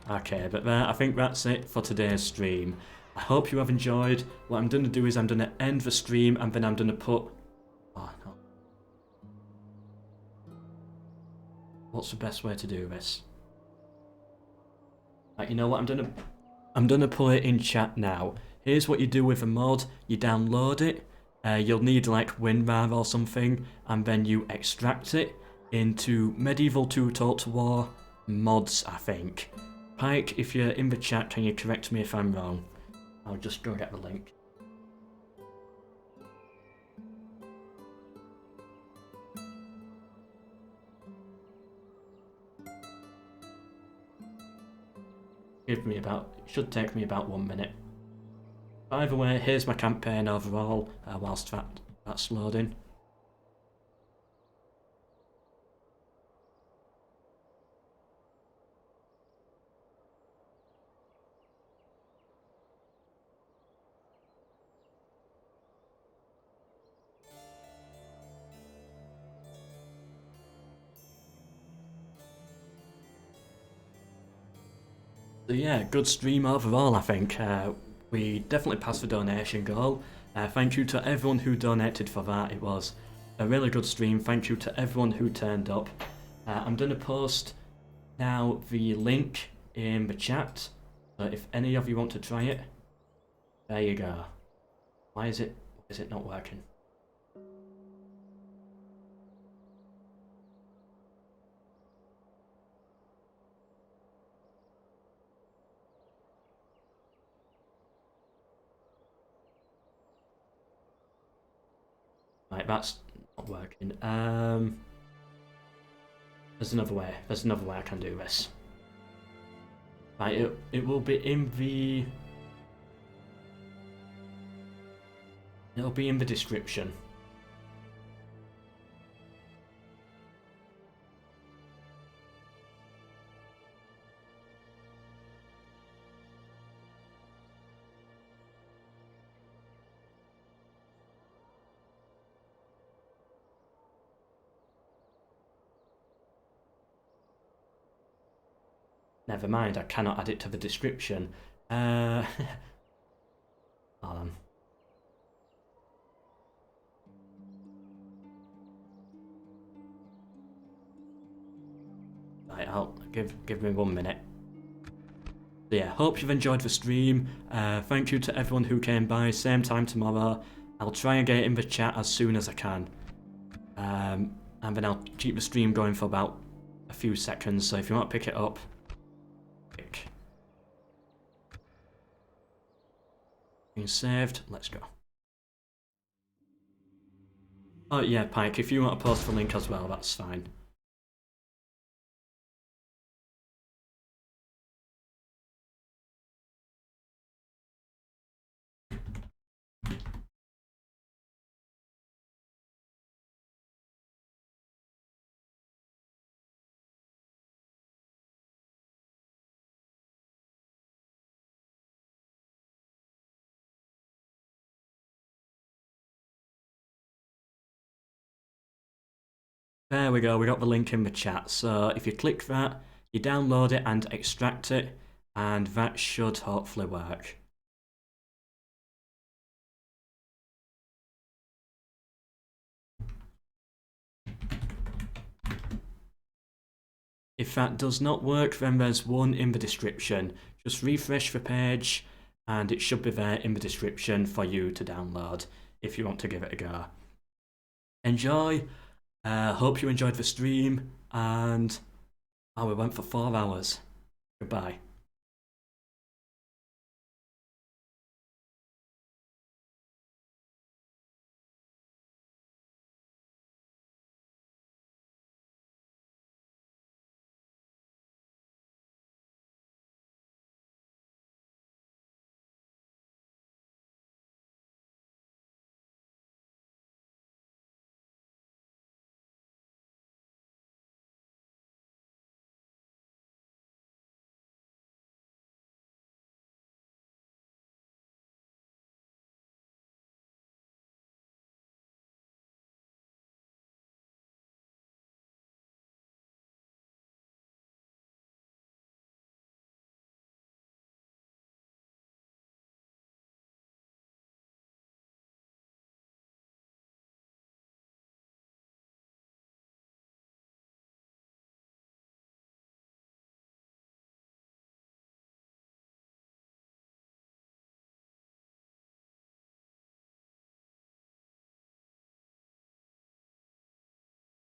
Okay, but I think that's it for today's stream. I hope you have enjoyed. What I'm going to do is I'm going to end the stream and then I'm going to put... Oh, no. What's the best way to do this? Like, you know what, I'm gonna put it in chat now. Here's what you do with a mod. You download it. You'll need like WinRAR or something, and then you extract it into Medieval 2 Total War mods, I think. Pike, if you're in the chat, can you correct me if I'm wrong? I'll just go get the link. It should take me about 1 minute. Either way, here's my campaign overall, whilst that's loading. So yeah, good stream overall, I think. We definitely passed the donation goal. Thank you to everyone who donated for that. It was a really good stream. Thank you to everyone who turned up. I'm going to post now the link in the chat. So if any of you want to try it, there you go. Why is it not working? Right, that's not working. There's another way. There's another way I can do this. Right, it will be in the... It'll be in the description. Never mind, I cannot add it to the description. Hold on. Right, I'll give me 1 minute. So yeah, hope you've enjoyed the stream. Thank you to everyone who came by. Same time tomorrow. I'll try and get in the chat as soon as I can. And then I'll keep the stream going for about a few seconds. So if you want to pick it up, pick. Being saved. Let's go. Oh yeah, Pike, if you want to post the link as well, that's fine. There we go, we got the link in the chat. So if you click that, you download it and extract it, and that should hopefully work. If that does not work, then there's one in the description. Just refresh the page and it should be there in the description for you to download if you want to give it a go. Enjoy. Hope you enjoyed the stream, and we went for 4 hours. Goodbye.